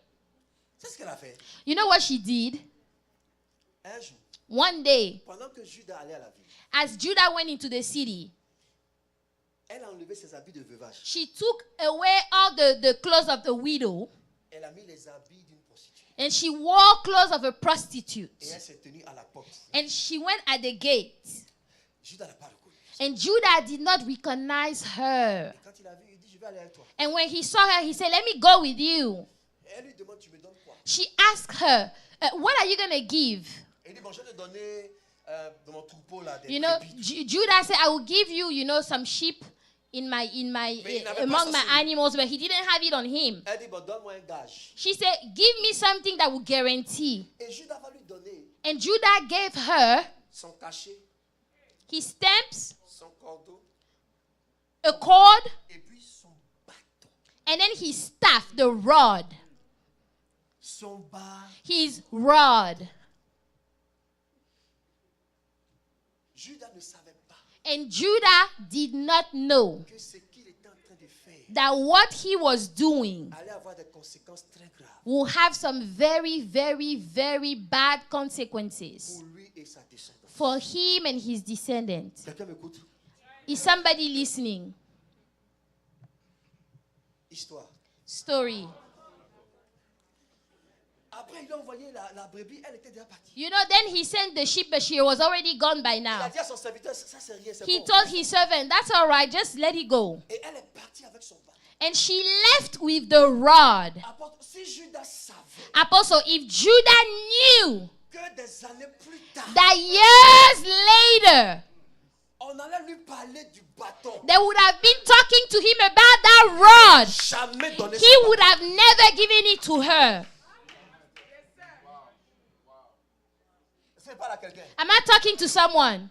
Speaker 1: C'est ce qu'elle a fait.
Speaker 2: You know what she did?
Speaker 1: Un jour,
Speaker 2: One day,
Speaker 1: pendant que Judas allait à la ville,
Speaker 2: as Judah went into the city,
Speaker 1: elle a enlevé ses habits de veuvage.
Speaker 2: she took away all the clothes of the widow
Speaker 1: Elle a mis les habits d'une prostituée.
Speaker 2: and she wore clothes of a prostitute.
Speaker 1: Et elle s'est tenue à la porte.
Speaker 2: And she went at the gate.
Speaker 1: Judas n'a pas reconnu.
Speaker 2: And Judah did not recognize her.
Speaker 1: Et quand il a vu, il dit, je vais aller avec toi.
Speaker 2: And when he saw her, he said, let me go with you.
Speaker 1: Et elle lui demande, tu me donnes quoi?
Speaker 2: She asked her, what are you going to give?
Speaker 1: Et il dit, bon, je vais te donner dans mon troupeau là, des
Speaker 2: You know,
Speaker 1: brebis.
Speaker 2: Judah said, I will give you, some sheep
Speaker 1: Mais il n'avait pas
Speaker 2: among
Speaker 1: ça
Speaker 2: my
Speaker 1: sur lui.
Speaker 2: animals, but he didn't have it on him.
Speaker 1: Elle dit, bon, donne-moi un gage.
Speaker 2: She said, give me something that will guarantee.
Speaker 1: Et Judas va lui donner
Speaker 2: And Judah gave her
Speaker 1: son cachet,
Speaker 2: his stamps,
Speaker 1: son cordeau,
Speaker 2: a cord,
Speaker 1: et puis son bâton.
Speaker 2: and then his staff, the rod.
Speaker 1: Son bas.
Speaker 2: His rod.
Speaker 1: Judas ne savait pas
Speaker 2: And Judah did not know
Speaker 1: que ce qu'il était en train de faire
Speaker 2: that what he was doing
Speaker 1: allait avoir des conséquences très graves
Speaker 2: will have some very, very, very bad consequences
Speaker 1: pour lui et sa descendance.
Speaker 2: for him and his descendants.
Speaker 1: Quelqu'un m'écoute?
Speaker 2: Is somebody listening?
Speaker 1: Histoire.
Speaker 2: Story.
Speaker 1: Après, il a envoyé la brebis, elle était déjà partie.
Speaker 2: You know, then he sent the sheep, but she was already gone by
Speaker 1: Il a
Speaker 2: now.
Speaker 1: dit à son serviteur, ça c'est rien, c'est
Speaker 2: He
Speaker 1: bon.
Speaker 2: told his servant, that's all right, just let it go.
Speaker 1: Et elle est partie avec son bâton.
Speaker 2: And she left with the rod.
Speaker 1: Apôtre, si Judas savait
Speaker 2: Apostle, if Judah knew
Speaker 1: que des années plus tard,
Speaker 2: that years later,
Speaker 1: On allait lui parler du bâton.
Speaker 2: They would have been talking to him about that rod.
Speaker 1: Jamais donné
Speaker 2: He would have never given it to her.
Speaker 1: C'est pas là quelqu'un.
Speaker 2: Am I talking to someone?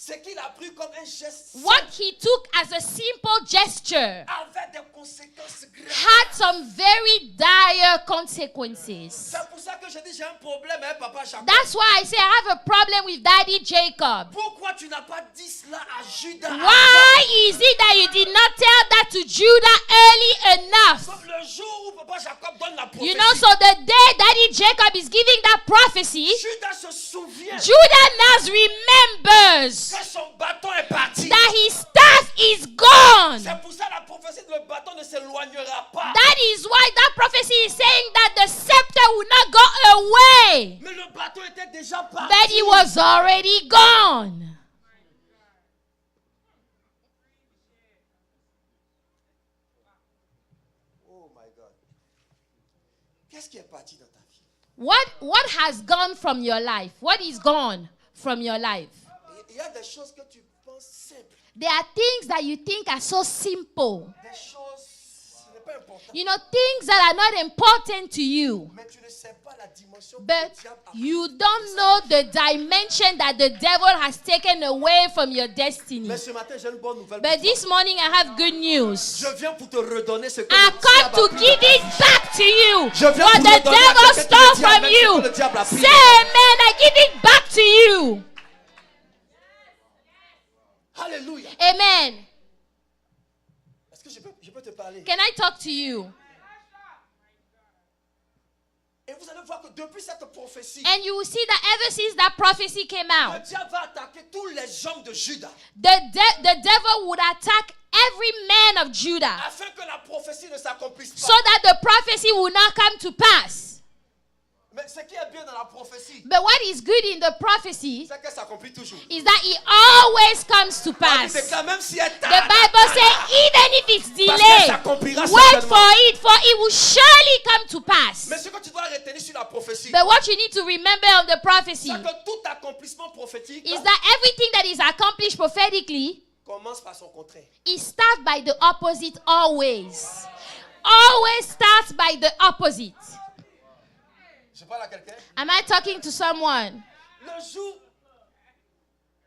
Speaker 1: Ce qu'il a pris comme un geste
Speaker 2: What he took as a simple gesture
Speaker 1: avait des conséquences graves.
Speaker 2: had some very dire consequences.
Speaker 1: C'est pour ça que je dis j'ai un problème avec papa Jacob.
Speaker 2: That's why I say I have a problem with Daddy Jacob.
Speaker 1: Pourquoi tu n'as pas dit cela à Judas?
Speaker 2: Why is it that you did not tell that to Judah early enough?
Speaker 1: Comme le jour où papa Jacob donne la prophétie.
Speaker 2: You know, so the day Daddy Jacob is giving that prophecy,
Speaker 1: Judas se souvient
Speaker 2: Judah now remembers
Speaker 1: que son bâton est parti.
Speaker 2: that his staff is gone.
Speaker 1: C'est pour ça la prophétie de le bâton ne s'éloignera pas.
Speaker 2: That is why that prophecy is saying that the scepter will not go away.
Speaker 1: Mais le bâton était déjà parti.
Speaker 2: But he was already gone.
Speaker 1: Oh my God. Qu'est-ce qui est parti dans ta vie?
Speaker 2: What has gone from your life? What is gone from your life?
Speaker 1: Il y a des choses que tu penses simples.
Speaker 2: There are things that you think are so simple.
Speaker 1: Des choses, ce n'est pas important.
Speaker 2: You know, things that are not important to you.
Speaker 1: Mais tu ne sais pas la dimension que
Speaker 2: But
Speaker 1: le diable a.
Speaker 2: you don't know the dimension that the devil has taken away from your destiny.
Speaker 1: Mais ce matin, j'ai une bonne nouvelle.
Speaker 2: But this morning I have good news.
Speaker 1: Je viens pour te redonner ce que
Speaker 2: I
Speaker 1: le diable
Speaker 2: come
Speaker 1: a
Speaker 2: to
Speaker 1: pris
Speaker 2: give
Speaker 1: de ta
Speaker 2: it
Speaker 1: vie.
Speaker 2: back to you.
Speaker 1: Je viens
Speaker 2: What
Speaker 1: pour
Speaker 2: the
Speaker 1: redonner à
Speaker 2: devil
Speaker 1: quelqu'un qui
Speaker 2: stole
Speaker 1: me dit
Speaker 2: from
Speaker 1: amen, ce
Speaker 2: you.
Speaker 1: que le diable a pris de
Speaker 2: Say
Speaker 1: ta vie.
Speaker 2: amen. I give it back to you.
Speaker 1: Alléluia.
Speaker 2: Amen.
Speaker 1: Est-ce que je peux te parler?
Speaker 2: Can I talk to you?
Speaker 1: Et vous allez voir que depuis cette prophétie,
Speaker 2: And you will see that ever since that prophecy came
Speaker 1: le
Speaker 2: out,
Speaker 1: diable va attaquer tous les hommes de Juda
Speaker 2: the devil would attack every man of Judah
Speaker 1: afin que la prophétie ne s'accomplisse pas.
Speaker 2: so that the prophecy will not come to pass.
Speaker 1: Mais ce qui est bien dans la prophétie,
Speaker 2: But what is good in the prophecy
Speaker 1: c'est qu'elle s'accomplit toujours.
Speaker 2: is that it always comes to
Speaker 1: C'est
Speaker 2: pass.
Speaker 1: quand même si elle
Speaker 2: The
Speaker 1: tarde,
Speaker 2: Bible says even if it's
Speaker 1: parce qu'elle
Speaker 2: delayed,
Speaker 1: s'accomplira
Speaker 2: wait
Speaker 1: certainement.
Speaker 2: for it will surely come to pass.
Speaker 1: Mais ce que tu dois retenir sur la prophétie,
Speaker 2: But what you need to remember of the prophecy
Speaker 1: c'est que tout accomplissement prophétique
Speaker 2: is that everything that is accomplished prophetically,
Speaker 1: commence par son contraire.
Speaker 2: it starts by the opposite always. Always starts by the opposite.
Speaker 1: Je parle à quelqu'un.
Speaker 2: Am I talking to someone?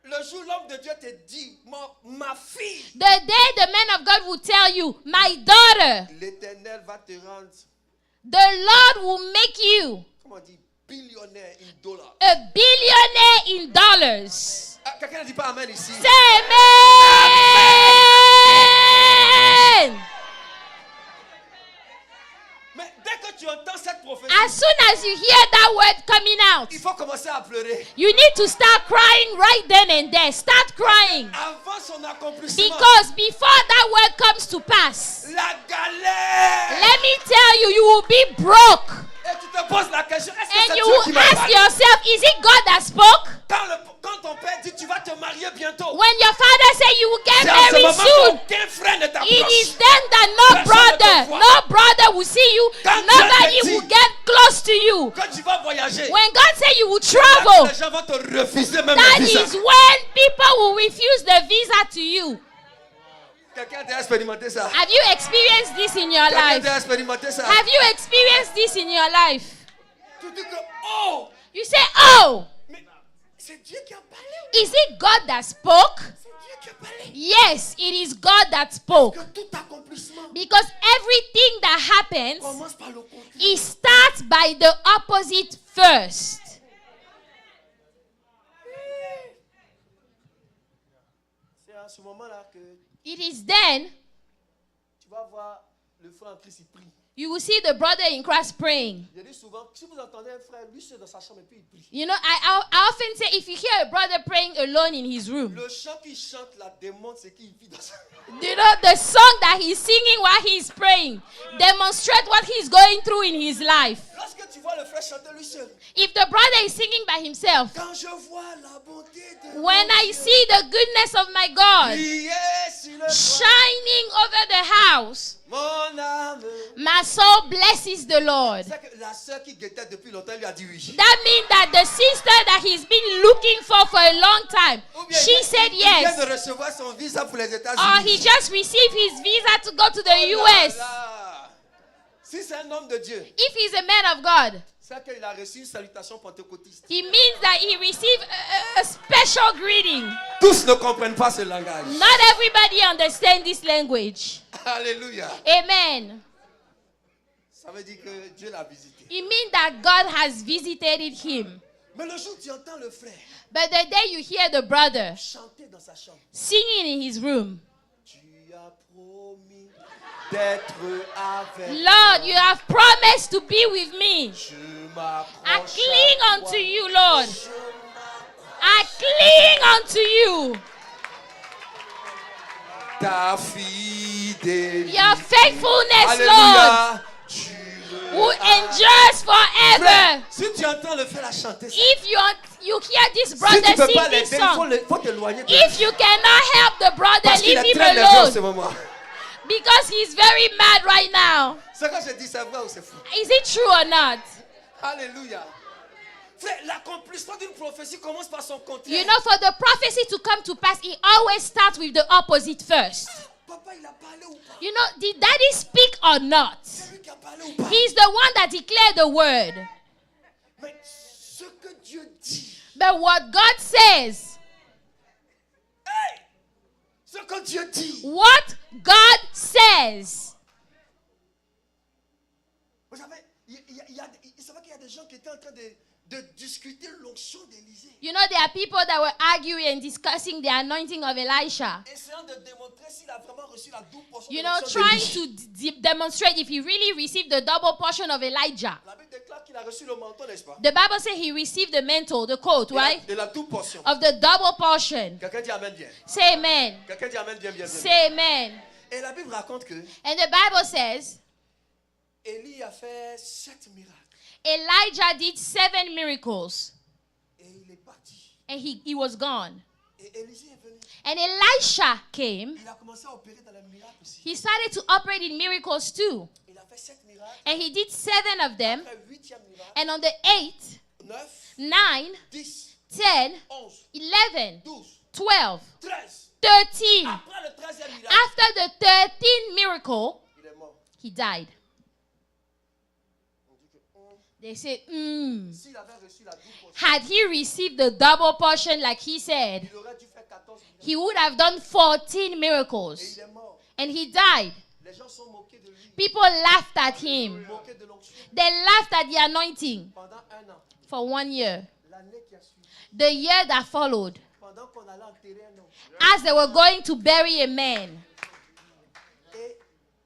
Speaker 1: Le jour l'homme de Dieu te dit, ma fille,
Speaker 2: The day the man of God will tell you, my daughter,
Speaker 1: l'Éternel va te rendre,
Speaker 2: the Lord will make you
Speaker 1: comment on dit, billionnaire in dollars.
Speaker 2: a billionaire in dollars.
Speaker 1: Ah, quelqu'un ne dit pas amen ici.
Speaker 2: Say amen.
Speaker 1: Mais dès que tu entends cette prophétie,
Speaker 2: As soon as you hear that word coming out,
Speaker 1: il faut commencer à pleurer.
Speaker 2: you need to start crying right then and there. Start crying.
Speaker 1: Avant son accomplissement,
Speaker 2: Because before that word comes to pass,
Speaker 1: la galère.
Speaker 2: let me tell you, you will be broke.
Speaker 1: Et tu te poses la question, est-ce que
Speaker 2: And
Speaker 1: c'est
Speaker 2: you
Speaker 1: Dieu qui
Speaker 2: will
Speaker 1: m'a
Speaker 2: ask
Speaker 1: parlé?
Speaker 2: yourself, is it God that spoke?
Speaker 1: Quand ton père dit tu vas te marier bientôt,
Speaker 2: When your father said you will get
Speaker 1: c'est en ce
Speaker 2: married
Speaker 1: moment
Speaker 2: soon,
Speaker 1: qu'aucun frère ne
Speaker 2: it
Speaker 1: t'approche.
Speaker 2: is then that no brother will see you.
Speaker 1: Quand
Speaker 2: Nobody
Speaker 1: Dieu te dit
Speaker 2: will get close to you.
Speaker 1: Quand tu vas voyager,
Speaker 2: When God said you will travel,
Speaker 1: les gens vont te refuser même
Speaker 2: that
Speaker 1: le visa.
Speaker 2: is when people will refuse the visa to you.
Speaker 1: Quelqu'un a déjà expérimenté ça?
Speaker 2: Have you experienced this in your
Speaker 1: Quelqu'un a
Speaker 2: life?
Speaker 1: déjà expérimenté ça?
Speaker 2: Have you experienced this in your life?
Speaker 1: Tu dis que, oh,
Speaker 2: You say, oh,
Speaker 1: mais c'est Dieu qui a parlé.
Speaker 2: is it God that spoke?
Speaker 1: C'est Dieu qui a parlé.
Speaker 2: Yes, it is God that spoke.
Speaker 1: Que tout accomplissement
Speaker 2: Because everything that happens,
Speaker 1: commence par le contraire.
Speaker 2: it starts by the opposite first.
Speaker 1: C'est à ce moment-là que
Speaker 2: It is then
Speaker 1: tu vas voir le frère en Christ, il prie.
Speaker 2: you will see the brother in Christ praying.
Speaker 1: Je dis souvent, si vous entendez un frère, lui seul dans sa chambre et puis il prie.
Speaker 2: You know, I often say if you hear a brother praying alone in his room,
Speaker 1: Le chant qu'il chante là démontre ce qu'il vit dans sa
Speaker 2: you know, the song that he's singing while he's praying demonstrate what he's going through in his life.
Speaker 1: Lorsque tu vois le frère chanter lui seul,
Speaker 2: If the brother is singing by himself,
Speaker 1: quand je vois la bonté de
Speaker 2: when
Speaker 1: mon
Speaker 2: I
Speaker 1: Dieu
Speaker 2: see the goodness of my God
Speaker 1: briller sur le toit,
Speaker 2: shining over the house,
Speaker 1: mon âme
Speaker 2: My soul blesses the Lord.
Speaker 1: C'est que la sœur qui guettait depuis longtemps lui a dit oui.
Speaker 2: That means that the sister that he's been looking for a long time,
Speaker 1: Ou bien
Speaker 2: she said
Speaker 1: il vient
Speaker 2: yes.
Speaker 1: de recevoir son visa pour les
Speaker 2: Or
Speaker 1: États-Unis.
Speaker 2: he just received his visa to go to the
Speaker 1: Oh là
Speaker 2: US.
Speaker 1: là. Si c'est un homme de Dieu,
Speaker 2: If he's a man of God,
Speaker 1: c'est qu'il a reçu une salutation pentecôtiste.
Speaker 2: he means that he received a special greeting.
Speaker 1: Tous ne comprennent pas ce langage.
Speaker 2: Not everybody understands this language.
Speaker 1: Alléluia.
Speaker 2: Amen.
Speaker 1: Ça veut dire que Dieu l'a visité.
Speaker 2: It means that God has visited him.
Speaker 1: Mais le jour où tu entends le frère
Speaker 2: But the day you hear the brother
Speaker 1: chanter dans sa chambre,
Speaker 2: singing in his room,
Speaker 1: tu as promis d'être avec
Speaker 2: Lord, you have promised to be with me.
Speaker 1: Je
Speaker 2: I
Speaker 1: m'accroche
Speaker 2: cling
Speaker 1: à
Speaker 2: unto
Speaker 1: toi.
Speaker 2: you, Lord.
Speaker 1: Je m'accroche
Speaker 2: I cling unto you.
Speaker 1: ta fidélité.
Speaker 2: Your faithfulness, Lord,
Speaker 1: Alléluia. Tu
Speaker 2: who
Speaker 1: me
Speaker 2: endures
Speaker 1: Frère,
Speaker 2: forever.
Speaker 1: si tu entends le frère chanter, ça,
Speaker 2: If you hear this
Speaker 1: si
Speaker 2: brother
Speaker 1: tu ne peux
Speaker 2: sing
Speaker 1: pas
Speaker 2: this
Speaker 1: l'aider, il
Speaker 2: song,
Speaker 1: faut t'éloigner de
Speaker 2: if you cannot help the brother,
Speaker 1: parce qu'il
Speaker 2: leave
Speaker 1: est
Speaker 2: him
Speaker 1: très nerveux en ce
Speaker 2: alone.
Speaker 1: moment.
Speaker 2: Because he's very mad right now.
Speaker 1: Ce que je dis, c'est vrai ou c'est faux?
Speaker 2: Is it true or not?
Speaker 1: Alléluia. Frère, l'accomplissement d'une prophétie commence par son contraire.
Speaker 2: You know, for the prophecy to come to pass, it always starts with the opposite first.
Speaker 1: Papa, il a parlé ou pas?
Speaker 2: You know, did daddy speak or not?
Speaker 1: C'est lui qui a parlé ou pas?
Speaker 2: He's the one that declared the word.
Speaker 1: Mais ce que Dieu dit,
Speaker 2: But what God says,
Speaker 1: hey, ce que Dieu dit,
Speaker 2: what God says.
Speaker 1: vous savez, il savait qu'il y a des gens qui étaient en train de discuter l'onction d'Élisée.
Speaker 2: You know, there are people that were arguing and discussing the anointing of Elisha.
Speaker 1: Essayant de démontrer s'il a vraiment reçu la double portion
Speaker 2: You
Speaker 1: de
Speaker 2: know,
Speaker 1: l'onction
Speaker 2: trying
Speaker 1: d'Élie.
Speaker 2: to demonstrate if he really received the double portion of Elijah.
Speaker 1: La Bible déclare qu'il a reçu le manteau, n'est-ce pas?
Speaker 2: The Bible says he received the mantle, the coat, right?
Speaker 1: De la double portion.
Speaker 2: Of the double portion.
Speaker 1: Quelqu'un dit amen bien.
Speaker 2: Say amen.
Speaker 1: Quelqu'un dit amen bien, bien, bien.
Speaker 2: Say amen.
Speaker 1: Et la Bible raconte que
Speaker 2: And the Bible says
Speaker 1: Élie a fait 7 miracles.
Speaker 2: Elijah did 7 miracles
Speaker 1: Et il est parti.
Speaker 2: and he was gone.
Speaker 1: Et Élisée est venu.
Speaker 2: And Elisha came.
Speaker 1: Il a commencé à opérer dans les miracles aussi.
Speaker 2: He started to operate in miracles too.
Speaker 1: Il a fait 7 miracles.
Speaker 2: And he did 7 of them.
Speaker 1: Après 8e miracle,
Speaker 2: And on the 8th,
Speaker 1: 9,
Speaker 2: 9,
Speaker 1: 10,
Speaker 2: 10,
Speaker 1: 11,
Speaker 2: 11,
Speaker 1: 12,
Speaker 2: 12,
Speaker 1: 13.
Speaker 2: 13.
Speaker 1: Après le 13e miracle,
Speaker 2: After the 13th miracle,
Speaker 1: il est mort.
Speaker 2: he died.
Speaker 1: On dit que
Speaker 2: They said,
Speaker 1: s'il avait reçu la double portion,
Speaker 2: had he received the double portion like he said,
Speaker 1: il aurait dû faire 14 miracles.
Speaker 2: he would have done 14
Speaker 1: Et
Speaker 2: miracles.
Speaker 1: il est mort.
Speaker 2: And he died.
Speaker 1: Les gens sont moqués de lui.
Speaker 2: People laughed at him.
Speaker 1: Moqués de l'onction
Speaker 2: They laughed at the anointing
Speaker 1: pendant 1 an.
Speaker 2: for 1 year.
Speaker 1: L'année qui a suivi.
Speaker 2: The year that followed,
Speaker 1: Pendant qu'on allait enterrer un homme.
Speaker 2: as they were going to bury a man,
Speaker 1: Et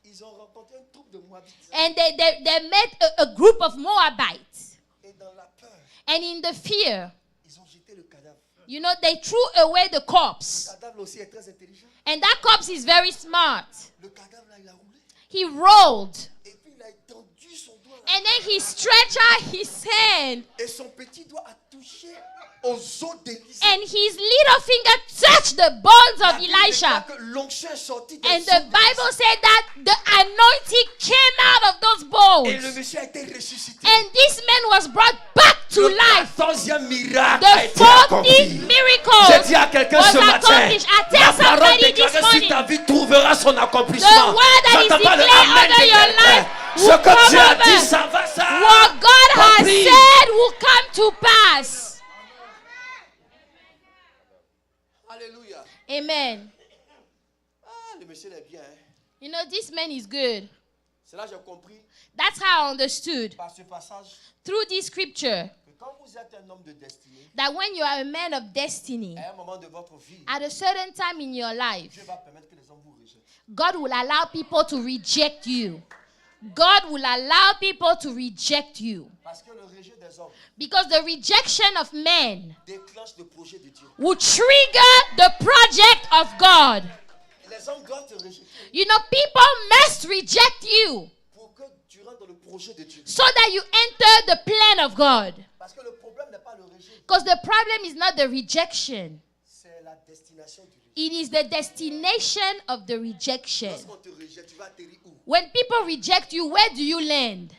Speaker 1: ils ont rencontré une troupe de Moabites.
Speaker 2: and they met a group of Moabites.
Speaker 1: Et dans la peur,
Speaker 2: And in the fear,
Speaker 1: ils ont jeté le cadavre.
Speaker 2: you know, they threw away the corpse.
Speaker 1: Le cadavre aussi est très intelligent.
Speaker 2: And that corpse is very smart.
Speaker 1: Le cadavre là, il a roulé.
Speaker 2: He rolled.
Speaker 1: Et puis il a étendu son doigt là.
Speaker 2: And then he stretched out his hand.
Speaker 1: Et son petit doigt a touché aux os d'Élisée.
Speaker 2: And his little finger touched the bones
Speaker 1: La
Speaker 2: of
Speaker 1: Bible
Speaker 2: Elisha.
Speaker 1: déclare que l'onction est sortie des
Speaker 2: And
Speaker 1: os
Speaker 2: the
Speaker 1: d'Élisée.
Speaker 2: Bible said that the anointing came out of those
Speaker 1: Et le
Speaker 2: bones.
Speaker 1: monsieur a été ressuscité.
Speaker 2: And this man was brought back to
Speaker 1: Le
Speaker 2: life.
Speaker 1: 14e miracle a
Speaker 2: The
Speaker 1: été accompli.
Speaker 2: 14th
Speaker 1: J'ai
Speaker 2: miracle
Speaker 1: dit à quelqu'un
Speaker 2: was
Speaker 1: ce matin,
Speaker 2: accomplished. I tell
Speaker 1: la parole
Speaker 2: somebody
Speaker 1: déclare
Speaker 2: this
Speaker 1: que si ta
Speaker 2: morning,
Speaker 1: vie trouvera son
Speaker 2: the
Speaker 1: accomplissement.
Speaker 2: word that is
Speaker 1: J'entends pas le
Speaker 2: declared
Speaker 1: amen
Speaker 2: over
Speaker 1: de
Speaker 2: your
Speaker 1: quelqu'un.
Speaker 2: life
Speaker 1: Ce
Speaker 2: will
Speaker 1: que Dieu a
Speaker 2: come
Speaker 1: dit,
Speaker 2: over.
Speaker 1: ça va, ça.
Speaker 2: What God has
Speaker 1: Accompli.
Speaker 2: said will come to pass.
Speaker 1: Alléluia.
Speaker 2: Amen.
Speaker 1: Ah, le monsieur est bien. Hein?
Speaker 2: You know, this man is good.
Speaker 1: C'est là que j'ai compris
Speaker 2: That's how I understood
Speaker 1: par ce passage
Speaker 2: through this scripture
Speaker 1: que quand vous êtes un homme de destinée,
Speaker 2: that when you are a man of destiny,
Speaker 1: à un moment de votre vie,
Speaker 2: at a certain time in your life,
Speaker 1: Dieu va permettre que les hommes vous rejettent.
Speaker 2: God will allow people to reject you. God will allow people to reject you.
Speaker 1: Parce que le rejet des hommes
Speaker 2: Because the rejection of men
Speaker 1: déclenche le projet de Dieu.
Speaker 2: will trigger the project of God.
Speaker 1: Les hommes doivent te rejeter
Speaker 2: You know, people must reject you
Speaker 1: pour que tu rentres dans le projet de Dieu.
Speaker 2: so that you enter the plan of God.
Speaker 1: Parce que le problème n'est pas le rejet,
Speaker 2: Because the problem is not the rejection.
Speaker 1: c'est la destination du rejet.
Speaker 2: It is the destination of the rejection.
Speaker 1: Lorsqu'on te rejette, tu vas atterrir où?
Speaker 2: When people reject you, where do you land?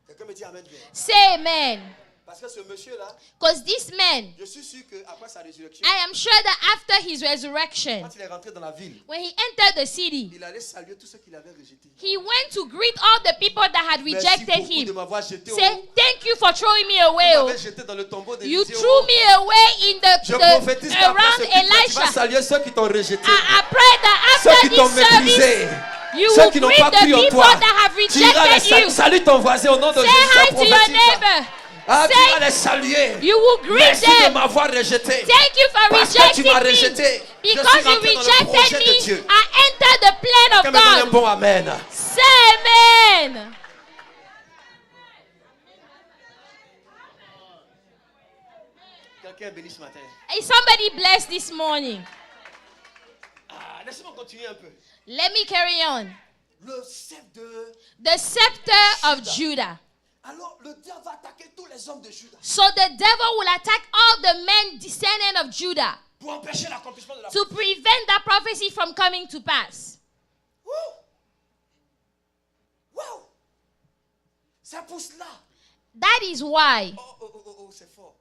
Speaker 1: Quelqu'un me dit amen.
Speaker 2: Say amen.
Speaker 1: Parce que ce monsieur-là,
Speaker 2: Because this man,
Speaker 1: je suis sûr qu'après sa résurrection,
Speaker 2: I am sure that after his resurrection,
Speaker 1: quand il est rentré dans la ville,
Speaker 2: when he entered the city,
Speaker 1: il allait saluer tous ceux qui l'avaient rejeté.
Speaker 2: he went to greet all the people that had
Speaker 1: Merci
Speaker 2: rejected
Speaker 1: beaucoup de
Speaker 2: him.
Speaker 1: m'avoir jeté
Speaker 2: Say, thank you for throwing me away.
Speaker 1: Vous
Speaker 2: Oh.
Speaker 1: m'avez jeté dans le tombeau de
Speaker 2: You
Speaker 1: Élisée,
Speaker 2: threw me away in
Speaker 1: Je prophétise qu'après
Speaker 2: around
Speaker 1: ce culte, tu vas
Speaker 2: Elisha.
Speaker 1: saluer ceux qui t'ont rejeté.
Speaker 2: I pray that
Speaker 1: Ceux
Speaker 2: after
Speaker 1: qui t'ont
Speaker 2: this service,
Speaker 1: méprisé.
Speaker 2: you
Speaker 1: Ceux
Speaker 2: will
Speaker 1: qui n'ont
Speaker 2: greet
Speaker 1: pas
Speaker 2: the
Speaker 1: cru en
Speaker 2: people
Speaker 1: toi.
Speaker 2: that have
Speaker 1: Tu iras les
Speaker 2: rejected you.
Speaker 1: saluer ton voisin au nom de
Speaker 2: Say
Speaker 1: Jésus.
Speaker 2: hi to your
Speaker 1: prophétise.
Speaker 2: neighbor.
Speaker 1: Ah, tu
Speaker 2: Say-
Speaker 1: vas les saluer.
Speaker 2: You will greet
Speaker 1: Merci de
Speaker 2: them.
Speaker 1: m'avoir rejeté.
Speaker 2: Thank you for
Speaker 1: Parce que tu
Speaker 2: rejecting
Speaker 1: m'as
Speaker 2: me.
Speaker 1: rejeté. Je suis
Speaker 2: Because you
Speaker 1: rentré dans le
Speaker 2: rejected
Speaker 1: projet de
Speaker 2: me,
Speaker 1: Dieu.
Speaker 2: I entered the plan
Speaker 1: Quand
Speaker 2: of
Speaker 1: même donne un
Speaker 2: God.
Speaker 1: bon amen.
Speaker 2: Say amen.
Speaker 1: Quelqu'un est béni ce matin.
Speaker 2: Is somebody blessed this morning?
Speaker 1: Ah, laissez-moi continuer un peu.
Speaker 2: Let me carry on.
Speaker 1: Le sceptre de...
Speaker 2: The scepter of Judah.
Speaker 1: Alors, le diable va attaquer tous les hommes de Juda
Speaker 2: So the devil will attack all the men descendant of Judah
Speaker 1: pour empêcher l'accomplissement de la
Speaker 2: to prevent that prophecy from coming to pass.
Speaker 1: Wouh! Wow! C'est pour cela.
Speaker 2: That is why,
Speaker 1: Oh, c'est fort.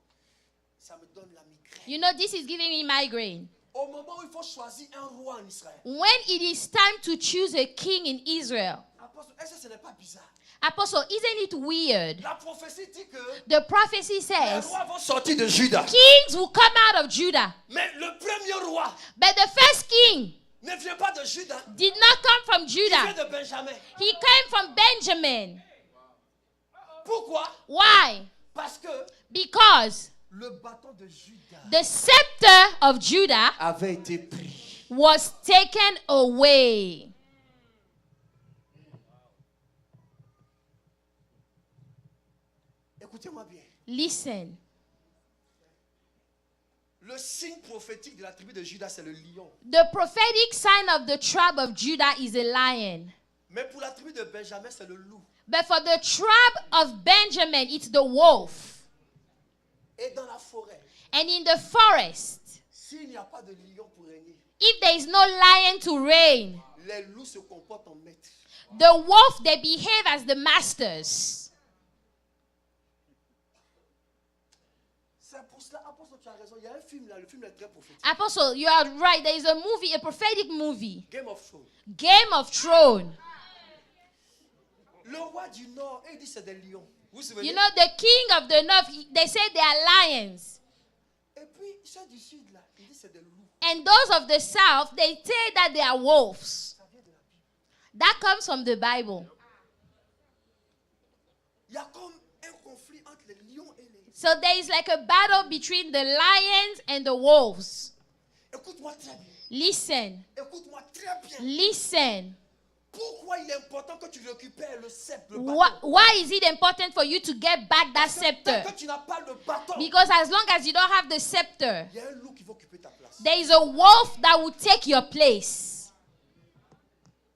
Speaker 1: Ça me donne la migraine.
Speaker 2: you know, this is giving me migraine.
Speaker 1: Au moment où il faut choisir un roi en Israël.
Speaker 2: When it is time to choose a king in Israel,
Speaker 1: Apostle, est-ce que ce n'est pas bizarre?
Speaker 2: Apostle, isn't it weird?
Speaker 1: La prophétie dit que
Speaker 2: The prophecy
Speaker 1: les
Speaker 2: says
Speaker 1: rois vont sortir de Juda.
Speaker 2: kings will come out of Judah.
Speaker 1: Mais le premier roi
Speaker 2: But the first king
Speaker 1: ne vient pas de Juda.
Speaker 2: did not come from
Speaker 1: Il vient
Speaker 2: Judah.
Speaker 1: de Benjamin.
Speaker 2: He came from Benjamin.
Speaker 1: Pourquoi?
Speaker 2: Why?
Speaker 1: Parce que
Speaker 2: Because
Speaker 1: le bâton de Juda
Speaker 2: the scepter of Judah
Speaker 1: avait été pris.
Speaker 2: was taken away.
Speaker 1: Écoutez-moi bien.
Speaker 2: Listen.
Speaker 1: Le signe prophétique de la tribu de Juda, c'est le lion.
Speaker 2: The prophetic sign of the tribe of Judah is a lion.
Speaker 1: Mais pour la tribu de Benjamin, c'est le loup.
Speaker 2: But for the tribe of Benjamin, it's the wolf.
Speaker 1: Et dans la forêt,
Speaker 2: And in the forest,
Speaker 1: s'il n'y a pas de lion pour régner,
Speaker 2: if there is no lion to reign,
Speaker 1: les loups se comportent en maîtres.
Speaker 2: the wolf, they behave as the masters.
Speaker 1: C'est pour cela, apôtre, tu as raison. Il y a un film là, le film est très prophétique.
Speaker 2: Apostle, you are right. There is a movie, a prophetic movie,
Speaker 1: Game of Thrones.
Speaker 2: Game of Thrones.
Speaker 1: Le roi du Nord, il dit c'est des lions. Vous vous souvenez?
Speaker 2: You know, the king of the north, they say they are lions.
Speaker 1: Et puis, ceux du Sud là, il dit c'est des loups.
Speaker 2: And those of the south, they say that they are wolves.
Speaker 1: Ça vient de la Bible.
Speaker 2: That comes from the Bible.
Speaker 1: Il y a comme un conflit entre les lions et les...
Speaker 2: So there is like a battle between the lions and the wolves.
Speaker 1: Écoute-moi très bien.
Speaker 2: Listen,
Speaker 1: Écoute-moi très bien.
Speaker 2: listen.
Speaker 1: Pourquoi il est important que tu récupères le sceptre, le bâton?
Speaker 2: Why is it important for you to get back that scepter?
Speaker 1: Tant que tu n'as pas le bâton,
Speaker 2: Because as long as you don't have the scepter,
Speaker 1: il y a un loup qui va occuper ta place.
Speaker 2: there is a wolf that will take your place.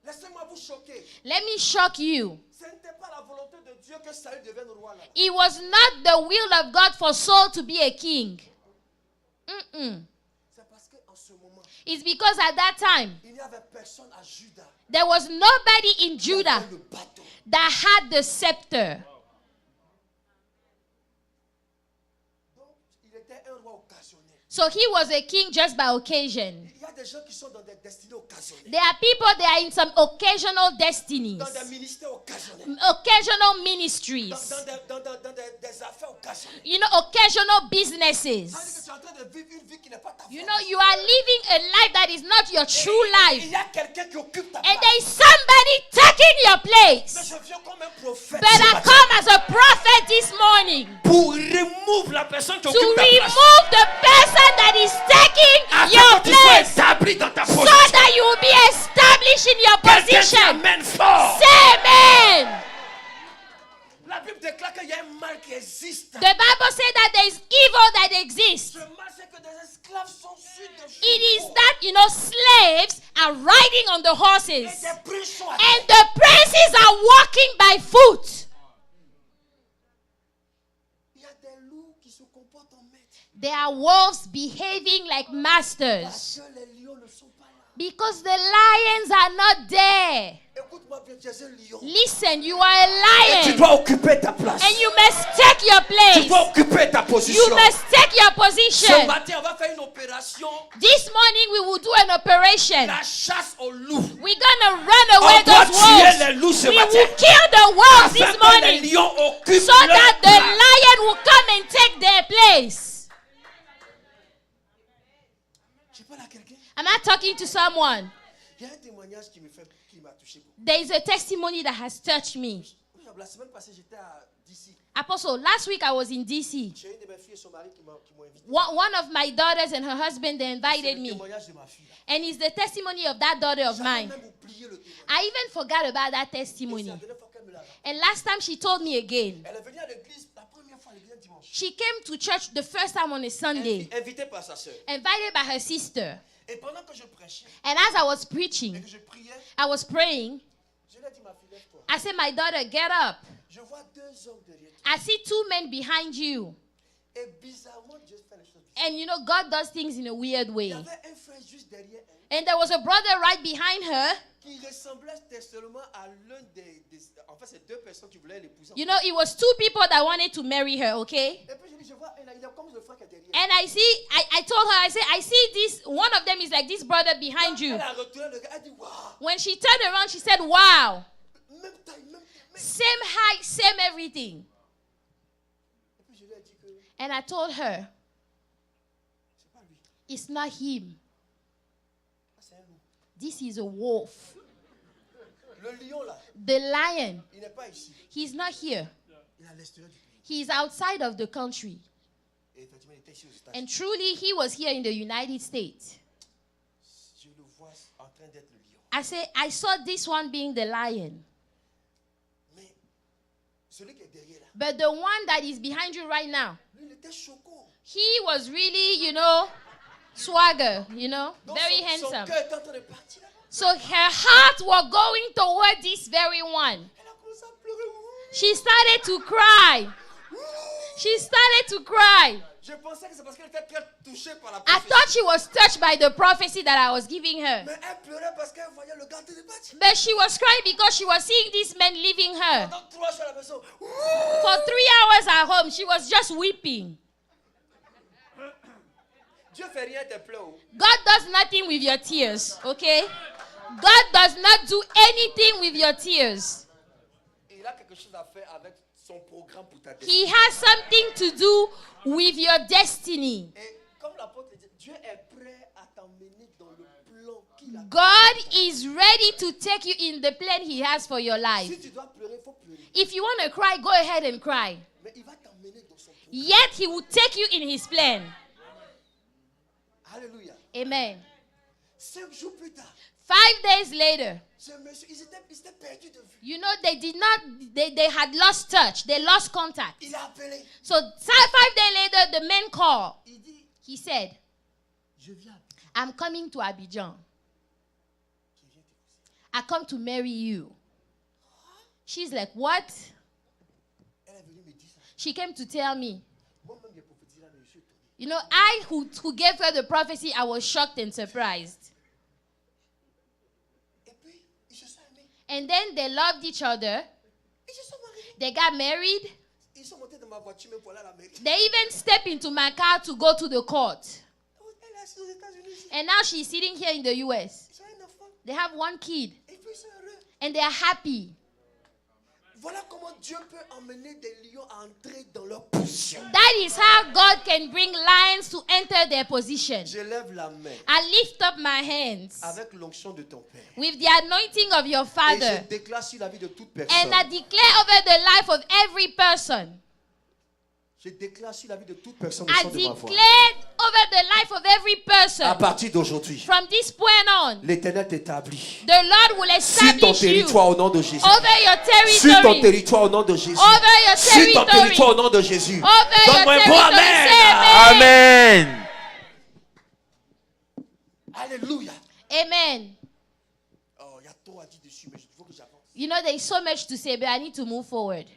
Speaker 1: Laissez-moi vous choquer.
Speaker 2: Let me shock you.
Speaker 1: Ce n'était pas la volonté de Dieu que Saül devienne roi là.
Speaker 2: It was not the will of God for Saul to be a king.
Speaker 1: C'est parce qu'en ce moment,
Speaker 2: It's because at that time,
Speaker 1: il n'y avait personne à Juda
Speaker 2: there was nobody in
Speaker 1: qui
Speaker 2: Judah
Speaker 1: avait le bâton.
Speaker 2: that had the scepter.
Speaker 1: Donc, il était un roi occasionnel.
Speaker 2: So he was a king just by occasion.
Speaker 1: Il y a des gens qui sont dans des destinées occasionnelles.
Speaker 2: There are people that are in some occasional destinies,
Speaker 1: Dans des ministères occasionnels.
Speaker 2: occasional ministries,
Speaker 1: Dans des affaires occasionnelles.
Speaker 2: you know, occasional
Speaker 1: Ça veut dire
Speaker 2: businesses.
Speaker 1: que tu es en train de vivre une vie qui n'est pas ta vie.
Speaker 2: You know, you are living a life that is not your true
Speaker 1: Il
Speaker 2: life.
Speaker 1: y a quelqu'un qui occupe ta
Speaker 2: And
Speaker 1: place.
Speaker 2: there is somebody taking your
Speaker 1: Mais
Speaker 2: place.
Speaker 1: je viens comme un prophète
Speaker 2: But
Speaker 1: ce
Speaker 2: I
Speaker 1: matin
Speaker 2: come as a prophet this morning
Speaker 1: pour remove la personne qui
Speaker 2: to
Speaker 1: occupe ta place.
Speaker 2: remove the person that is taking
Speaker 1: Afin
Speaker 2: your
Speaker 1: que tu sois
Speaker 2: place
Speaker 1: établi dans ta
Speaker 2: so
Speaker 1: position.
Speaker 2: that you will be established in your
Speaker 1: Quelqu'un dit
Speaker 2: position.
Speaker 1: amen fort.
Speaker 2: Say amen.
Speaker 1: La Bible déclare qu'il y a un mal qui existe.
Speaker 2: The Bible says that there is evil that exists.
Speaker 1: Ce mal, c'est que des esclaves sont sur des
Speaker 2: It is
Speaker 1: chevaux.
Speaker 2: that, you know, slaves are riding on the
Speaker 1: Et
Speaker 2: horses
Speaker 1: des princes sont à
Speaker 2: and the princes are walking by foot.
Speaker 1: Il y a des loups qui se comportent en maître.
Speaker 2: There are wolves behaving like
Speaker 1: Parce
Speaker 2: masters
Speaker 1: que les lions ne sont pas là.
Speaker 2: Because the lions are not there.
Speaker 1: Écoute-moi bien, tu es un lion.
Speaker 2: Listen, you are a
Speaker 1: Et tu
Speaker 2: lion.
Speaker 1: dois occuper ta place.
Speaker 2: And you must take your
Speaker 1: Tu
Speaker 2: place.
Speaker 1: dois occuper ta
Speaker 2: You
Speaker 1: position.
Speaker 2: must take your
Speaker 1: Ce
Speaker 2: position.
Speaker 1: matin, on va faire une opération.
Speaker 2: This morning we will do an operation.
Speaker 1: La chasse aux loups.
Speaker 2: We're gonna run away
Speaker 1: On doit
Speaker 2: those
Speaker 1: tuer
Speaker 2: wolves.
Speaker 1: les loups ce
Speaker 2: We
Speaker 1: matin.
Speaker 2: will kill the wolves
Speaker 1: Afin
Speaker 2: this
Speaker 1: que les
Speaker 2: morning
Speaker 1: lions occupent
Speaker 2: so
Speaker 1: leur
Speaker 2: that the
Speaker 1: place.
Speaker 2: lion will come and take their place.
Speaker 1: Je parle à quelqu'un.
Speaker 2: Am I talking to someone?
Speaker 1: Il y a un témoignage qui m'a touché beaucoup.
Speaker 2: There is a testimony that has touched me.
Speaker 1: La semaine passée, j'étais à DC.
Speaker 2: Apostle, last week I was in DC.
Speaker 1: J'ai une de mes filles et son mari qui m'ont invité.
Speaker 2: One of my daughters and her husband, they
Speaker 1: C'est
Speaker 2: invited
Speaker 1: le
Speaker 2: me.
Speaker 1: témoignage de ma fille.
Speaker 2: And it's the testimony of that daughter of
Speaker 1: J'avais
Speaker 2: mine.
Speaker 1: même oublié le témoignage.
Speaker 2: I even forgot about that
Speaker 1: Et c'est
Speaker 2: testimony.
Speaker 1: la dernière fois qu'elle me l'a rappelé.
Speaker 2: And last time she told me again.
Speaker 1: Elle est venue à l'église la première fois, l'église dimanche.
Speaker 2: She came to church the first time on a Sunday,
Speaker 1: Invitée par sa sœur.
Speaker 2: invited by her sister.
Speaker 1: Et pendant que je prêchais
Speaker 2: And as I was
Speaker 1: et
Speaker 2: preaching,
Speaker 1: que je priais,
Speaker 2: I was praying.
Speaker 1: je lui ai dit, ma fille, lève-toi.
Speaker 2: I said, my daughter, get up.
Speaker 1: Je vois deux hommes derrière toi.
Speaker 2: I see two men behind you.
Speaker 1: Et bizarrement, Dieu fait les choses bizarres.
Speaker 2: And you know, God does things in a weird
Speaker 1: Il
Speaker 2: way.
Speaker 1: y avait un frère juste derrière elle
Speaker 2: And there was a brother right behind her.
Speaker 1: qui ressemblait tellement à l'un des... En fait, c'est deux personnes qui voulaient l'épouser.
Speaker 2: You know, it was two people that wanted to marry her, okay?
Speaker 1: Et puis je dis, je vois, il est comme le frère qui est derrière.
Speaker 2: And I told her, I said, I see this, one of them is like this brother behind you.
Speaker 1: Elle a retourné le gars, elle a dit, waouh,
Speaker 2: When she turned around, she said, wow,
Speaker 1: même taille, même...
Speaker 2: same height, same everything.
Speaker 1: Et puis je lui ai dit que
Speaker 2: And I told her,
Speaker 1: c'est pas lui,
Speaker 2: it's not him.
Speaker 1: c'est un loup.
Speaker 2: This is a wolf.
Speaker 1: Le lion là,
Speaker 2: The lion,
Speaker 1: il n'est pas ici.
Speaker 2: he's not here.
Speaker 1: Il est à l'extérieur du pays.
Speaker 2: He's outside of the country.
Speaker 1: Et effectivement, il était ici aux États-Unis.
Speaker 2: And truly, he was here in the United States.
Speaker 1: Je le vois en train d'être le lion.
Speaker 2: I said, I saw this one being the lion.
Speaker 1: Mais celui qui est derrière là,
Speaker 2: But the one that is behind you right now,
Speaker 1: lui, il était choquant.
Speaker 2: he was really, you know, swagger, you know,
Speaker 1: Donc,
Speaker 2: very
Speaker 1: son
Speaker 2: handsome.
Speaker 1: cœur est en train de partir.
Speaker 2: So her heart was going toward this very one.
Speaker 1: Elle a commencé à pleurer.
Speaker 2: She started to cry. She started to cry.
Speaker 1: Je pensais que c'est parce qu'elle était très touchée par la
Speaker 2: I
Speaker 1: prophétie.
Speaker 2: thought she was touched by the prophecy that I was giving her.
Speaker 1: Mais elle pleurait parce qu'elle voyait le gars en train de partir.
Speaker 2: But she was crying because she was seeing this man leaving her.
Speaker 1: Pendant 3 jours à la maison.
Speaker 2: For 3 hours at home, she was just weeping.
Speaker 1: Dieu fait rien tes pleurs.
Speaker 2: God does nothing with your tears, okay? God does not do anything with your tears.
Speaker 1: Il a quelque chose à faire avec son programme pour ta
Speaker 2: He
Speaker 1: destinée.
Speaker 2: has something to do with your destiny.
Speaker 1: Et comme l'apôtre dit, Dieu est prêt à t'emmener dans le plan qu'il a.
Speaker 2: God is ready to take you in the plan He has for your life.
Speaker 1: Si tu dois pleurer, il faut pleurer.
Speaker 2: If you want to cry, go ahead and cry.
Speaker 1: Mais il va t'emmener dans son plan.
Speaker 2: Yet He will take you in His plan.
Speaker 1: Alléluia.
Speaker 2: Amen.
Speaker 1: 5 jours plus tard,
Speaker 2: 5 days later,
Speaker 1: ce monsieur, ils étaient perdus de vue.
Speaker 2: you know, they had lost touch. They lost contact.
Speaker 1: Il a appelé.
Speaker 2: So 5 days later, the man called.
Speaker 1: Il dit,
Speaker 2: He said,
Speaker 1: je viens.
Speaker 2: I'm coming to Abidjan.
Speaker 1: Je viens t'épouser.
Speaker 2: I come to marry you. She's like, what?
Speaker 1: Elle est venue me dire ça.
Speaker 2: She came to tell me.
Speaker 1: Moi-même, j'ai prophétisé là, mais je suis étonné.
Speaker 2: You know, I who gave her the prophecy, I was shocked and surprised.
Speaker 1: Et puis, ils se sont aimés.
Speaker 2: And then they loved each other.
Speaker 1: Ils se sont mariés.
Speaker 2: They got married.
Speaker 1: Ils sont montés dans ma voiture même pour aller à la mairie.
Speaker 2: They even stepped into my car to go to the court.
Speaker 1: Elle est assise aux États-Unis ici.
Speaker 2: And now she's sitting here in the US.
Speaker 1: Ils ont un enfant.
Speaker 2: They have one kid.
Speaker 1: Et puis ils sont heureux.
Speaker 2: And they are happy.
Speaker 1: Voilà comment Dieu peut emmener des lions à entrer dans leur position.
Speaker 2: That is how God can bring lions to enter their position.
Speaker 1: Je lève la main
Speaker 2: I lift up my hands
Speaker 1: avec l'onction de ton Père.
Speaker 2: with the anointing of your
Speaker 1: Et
Speaker 2: Father.
Speaker 1: je déclare sur la vie de toute
Speaker 2: And
Speaker 1: personne.
Speaker 2: I declare over the life of every person.
Speaker 1: Je déclare sur la vie de toute personne au
Speaker 2: I
Speaker 1: son de ma voix.
Speaker 2: declare over the life of every
Speaker 1: À
Speaker 2: person.
Speaker 1: partir d'aujourd'hui,
Speaker 2: From this point on,
Speaker 1: l'Éternel t'établit
Speaker 2: the Lord will
Speaker 1: sur ton
Speaker 2: establish you
Speaker 1: territoire au nom de Jésus.
Speaker 2: over your
Speaker 1: Sur ton
Speaker 2: territory.
Speaker 1: territoire au nom de Jésus.
Speaker 2: Over your
Speaker 1: Sur ton
Speaker 2: territory.
Speaker 1: territoire au nom de Jésus.
Speaker 2: Over your
Speaker 1: Donne-moi un bon
Speaker 2: territory.
Speaker 1: amen.
Speaker 2: Say
Speaker 3: Amen.
Speaker 1: Alléluia.
Speaker 2: Amen.
Speaker 1: Oh, il y a trop à dire dessus, mais il faut que j'avance.
Speaker 2: You know, there is so much to say, but I need to move forward.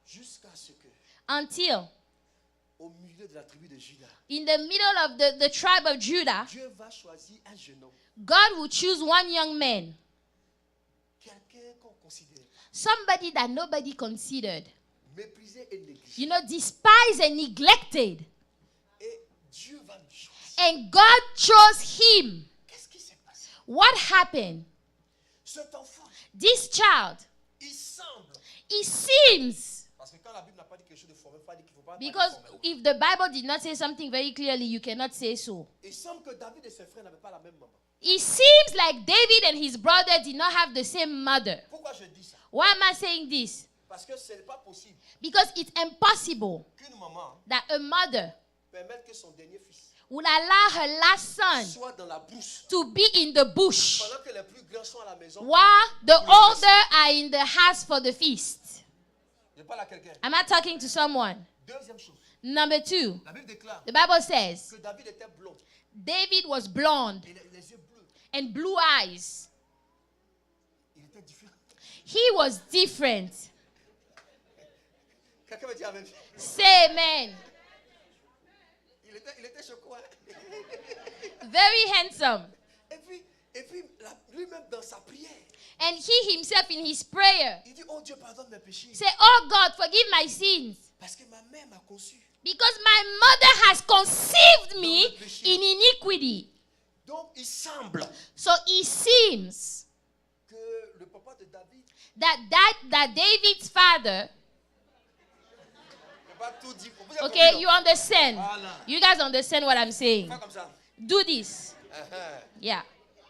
Speaker 1: Jusqu'à ce que
Speaker 2: Until,
Speaker 1: la porte de Dieu, Dieu est prêt à t'emmener dans le plan qu'il a.
Speaker 2: until,
Speaker 1: Jusqu'à ce que la porte de Dieu, Dieu est prêt à t'emmener dans le plan qu'il a.
Speaker 2: until
Speaker 1: au milieu de la tribu de Juda,
Speaker 2: in the middle of the tribe of Judah,
Speaker 1: Dieu va choisir un jeune homme,
Speaker 2: God will choose one young man,
Speaker 1: quelqu'un qu'on considère
Speaker 2: somebody that nobody considered,
Speaker 1: méprisé et négligé.
Speaker 2: you know, despised and neglected.
Speaker 1: Et Dieu va le choisir.
Speaker 2: And God chose him.
Speaker 1: Qu'est-ce qui s'est passé?
Speaker 2: What happened?
Speaker 1: Cet enfant,
Speaker 2: This child,
Speaker 1: il semble.
Speaker 2: it seems,
Speaker 1: Parce que quand la Bible n'a pas dit quelque chose de formel, il faut pas dire qu'il faut pas.
Speaker 2: because
Speaker 1: parler formel.
Speaker 2: if the Bible did not say something very clearly, you cannot say so.
Speaker 1: Il semble que David et ses frères n'avaient pas la même maman.
Speaker 2: It seems like David and his brother did not have the same mother.
Speaker 1: Pourquoi je dis ça?
Speaker 2: Why am I saying this?
Speaker 1: Parce que ce n'est pas possible
Speaker 2: Because it's impossible
Speaker 1: qu'une maman
Speaker 2: that a mother
Speaker 1: permette que son dernier fils
Speaker 2: would allow her last son
Speaker 1: soit dans la brousse
Speaker 2: to be in the bush
Speaker 1: pendant que les plus grands sont à la maison.
Speaker 2: while the older are in the house for the feast.
Speaker 1: Je parle à quelqu'un.
Speaker 2: Am I talking to someone?
Speaker 1: Deuxième chose,
Speaker 2: Number 2,
Speaker 1: la Bible déclare
Speaker 2: the Bible says
Speaker 1: que David était blond
Speaker 2: David was blonde
Speaker 1: et les yeux bleus.
Speaker 2: and blue eyes.
Speaker 1: Il était différent.
Speaker 2: He was different.
Speaker 1: Quelqu'un me dit amen.
Speaker 2: Say amen.
Speaker 1: Il était choquant.
Speaker 2: Very handsome.
Speaker 1: Et puis lui-même dans sa prière,
Speaker 2: And he himself in his prayer
Speaker 1: il dit, oh Dieu, pardonne mes péchés.
Speaker 2: say, "Oh God, forgive my sins,
Speaker 1: Parce que ma mère m'a conçu.
Speaker 2: because my mother has conceived me in iniquity."
Speaker 1: Donc il semble
Speaker 2: So it seems
Speaker 1: que le papa de David,
Speaker 2: that David's father,
Speaker 1: je ne vais pas tout dire. Vous avez
Speaker 2: okay,
Speaker 1: compris,
Speaker 2: you
Speaker 1: non?
Speaker 2: understand.
Speaker 1: Voilà.
Speaker 2: You guys understand what I'm saying.
Speaker 1: Fais comme ça.
Speaker 2: Do this. Yeah.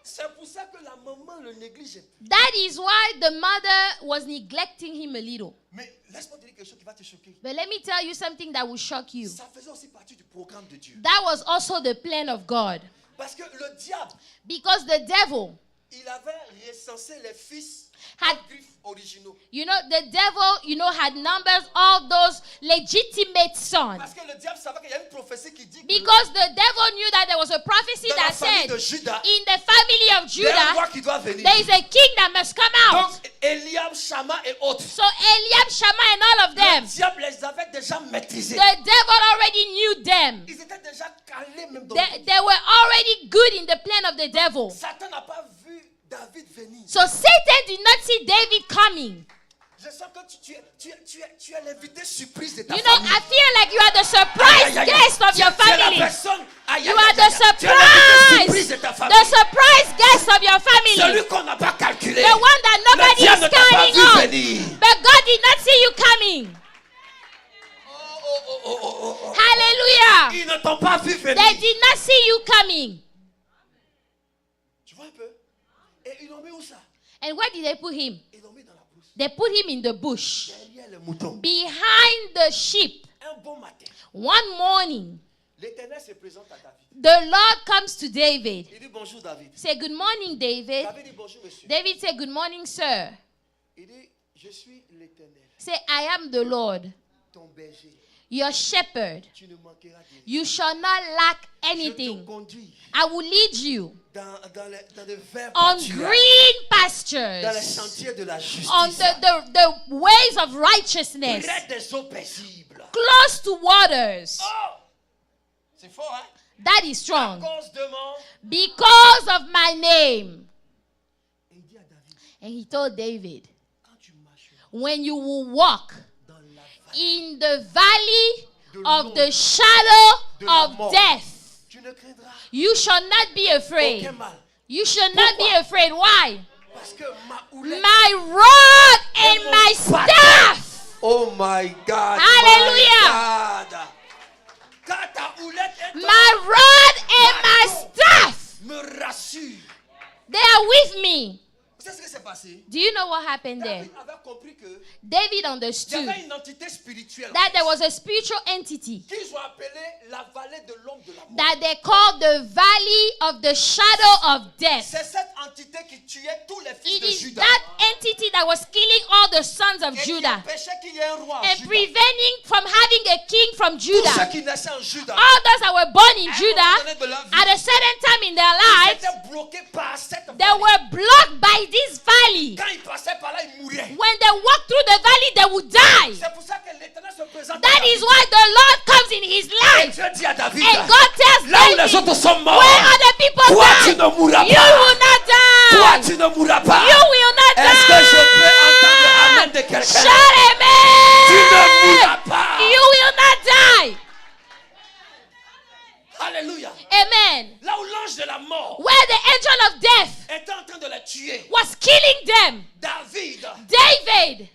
Speaker 1: C'est pour ça que la maman le néglige.
Speaker 2: That is why the mother was neglecting him a little.
Speaker 1: Mais laisse-moi te dire quelque chose qui va te choquer.
Speaker 2: But let me tell you something that will shock you.
Speaker 1: Ça faisait aussi partie du programme de Dieu.
Speaker 2: That was also the plan of God.
Speaker 1: Parce que le diable,
Speaker 2: Because the devil
Speaker 1: il avait recensé les fils
Speaker 2: Had-
Speaker 1: griffes originaux.
Speaker 2: you know, the devil, you know, had numbers all those legitimate sons.
Speaker 1: Parce que le diable savait qu'il y a une prophétie qui dit que
Speaker 2: Because the devil knew that there was a prophecy
Speaker 1: dans la
Speaker 2: that
Speaker 1: famille
Speaker 2: said,
Speaker 1: de Judas,
Speaker 2: in the family of
Speaker 1: il y a un
Speaker 2: Judah,
Speaker 1: roi qui doit venir.
Speaker 2: there is a king that must come out.
Speaker 1: Donc, Eliab, Shama et autres.
Speaker 2: So Eliab, Shammah, and all of
Speaker 1: Le
Speaker 2: them,
Speaker 1: diable les avait déjà maîtrisés.
Speaker 2: the devil already knew them.
Speaker 1: Ils étaient déjà calés même dans
Speaker 2: They were already good in the plan of the devil.
Speaker 1: Satan n'a pas vu David venir.
Speaker 2: So Satan did not see David coming.
Speaker 1: Je sens que tu es l'invité surprise de ta
Speaker 2: You know,
Speaker 1: famille.
Speaker 2: I feel like you are the surprise guest of your
Speaker 1: Tu es la
Speaker 2: family.
Speaker 1: personne.
Speaker 2: You are the
Speaker 1: Tu es l'invité surprise de
Speaker 2: surprise.
Speaker 1: ta famille.
Speaker 2: The surprise guest of your family.
Speaker 1: Celui qu'on n'a pas calculé.
Speaker 2: The one that
Speaker 1: Le
Speaker 2: nobody
Speaker 1: diable ne
Speaker 2: is
Speaker 1: t'a pas
Speaker 2: counting
Speaker 1: vu
Speaker 2: on.
Speaker 1: venir.
Speaker 2: But God did not see you coming.
Speaker 1: Oh.
Speaker 2: Hallelujah.
Speaker 1: Ils ne t'ont pas vu venir.
Speaker 2: They did not see you coming.
Speaker 1: Tu vois un peu? Et ils l'ont mis où ça?
Speaker 2: And where did they put him?
Speaker 1: Ils l'ont mis dans la brousse.
Speaker 2: They put him in the bush,
Speaker 1: Derrière les moutons.
Speaker 2: behind the sheep.
Speaker 1: Un bon matin,
Speaker 2: One morning,
Speaker 1: l'Éternel se présente à David.
Speaker 2: the Lord comes to David.
Speaker 1: Il dit bonjour David.
Speaker 2: Say, "Good morning, David."
Speaker 1: David dit bonjour monsieur.
Speaker 2: David said, "Good morning, sir."
Speaker 1: Il dit je suis l'Éternel,
Speaker 2: Say, "I am the Lord,
Speaker 1: ton berger.
Speaker 2: your shepherd.
Speaker 1: Tu ne manqueras de rien.
Speaker 2: You shall not lack
Speaker 1: Je te
Speaker 2: anything.
Speaker 1: conduis
Speaker 2: I will lead you
Speaker 1: dans des verts
Speaker 2: on
Speaker 1: pâturages,
Speaker 2: green
Speaker 1: dans les
Speaker 2: pastures,
Speaker 1: sentiers de la justice,
Speaker 2: on the ways of righteousness,
Speaker 1: près des eaux paisibles.
Speaker 2: close to waters."
Speaker 1: Oh, c'est fort, hein?
Speaker 2: That is
Speaker 1: À
Speaker 2: strong.
Speaker 1: cause de mon...
Speaker 2: Because of my name.
Speaker 1: Et il dit à David,
Speaker 2: And he told David,
Speaker 1: quand tu marcheras
Speaker 2: when you will walk
Speaker 1: dans la vallée
Speaker 2: in the valley
Speaker 1: de
Speaker 2: of
Speaker 1: l'ombre
Speaker 2: the shadow
Speaker 1: de la
Speaker 2: of
Speaker 1: mort,
Speaker 2: death,
Speaker 1: tu ne craindras
Speaker 2: you shall not be afraid.
Speaker 1: aucun mal.
Speaker 2: You should not be
Speaker 1: Pourquoi?
Speaker 2: afraid. Why?
Speaker 1: Parce que ma houlette...
Speaker 2: My rod and
Speaker 1: mon
Speaker 2: my
Speaker 1: bâton.
Speaker 2: staff.
Speaker 1: Oh my God.
Speaker 2: Hallelujah.
Speaker 1: My God. Quand ta houlette est
Speaker 2: My rod and my staff.
Speaker 1: me rassure.
Speaker 2: They are with me.
Speaker 1: Vous savez ce qui s'est passé?
Speaker 2: Do you know what happened there?
Speaker 1: David avait compris que
Speaker 2: David
Speaker 1: il y
Speaker 2: understood
Speaker 1: avait une entité spirituelle
Speaker 2: that there was a spiritual entity
Speaker 1: qu'ils ont appelée la vallée de l'ombre de la mort.
Speaker 2: that they called the valley of the shadow of death.
Speaker 1: C'est cette entité qui tuait tous les fils
Speaker 2: It
Speaker 1: de
Speaker 2: is
Speaker 1: Judas
Speaker 2: that entity that was killing all the sons of
Speaker 1: et qui
Speaker 2: Judah
Speaker 1: empêchait qu'il y ait un roi en
Speaker 2: and
Speaker 1: Juda.
Speaker 2: preventing from having a king from
Speaker 1: Tous ceux
Speaker 2: Judah.
Speaker 1: qui naissaient en Juda,
Speaker 2: All those that were born in
Speaker 1: à un
Speaker 2: Judah,
Speaker 1: moment donné de leur vie,
Speaker 2: at a certain time in their
Speaker 1: ils
Speaker 2: lives,
Speaker 1: étaient bloqués par cette
Speaker 2: they
Speaker 1: vallée.
Speaker 2: were blocked by this valley.
Speaker 1: Quand ils passaient par là, ils mouraient.
Speaker 2: When they walk through the valley, they would die.
Speaker 1: C'est pour ça que l'Éternel se présente. à
Speaker 2: That
Speaker 1: David.
Speaker 2: is why the Lord comes in his
Speaker 1: Et
Speaker 2: life.
Speaker 1: Dieu dit à David,
Speaker 2: And God tells
Speaker 1: là où les
Speaker 2: David,
Speaker 1: autres sont morts,
Speaker 2: where other people
Speaker 1: toi tu
Speaker 2: die,
Speaker 1: ne mourras
Speaker 2: you
Speaker 1: pas.
Speaker 2: will not
Speaker 1: Toi
Speaker 2: die.
Speaker 1: tu ne mourras pas.
Speaker 2: You will not
Speaker 1: Est-ce que je peux entendre
Speaker 2: die.
Speaker 1: amen de quelqu'un?
Speaker 2: Shout
Speaker 1: Tu ne
Speaker 2: amen.
Speaker 1: mourras pas.
Speaker 2: You will not die.
Speaker 1: Alléluia.
Speaker 2: Amen.
Speaker 1: Là où l'ange de la mort
Speaker 2: Where the angel of death
Speaker 1: était en train de les tuer,
Speaker 2: was killing them,
Speaker 1: David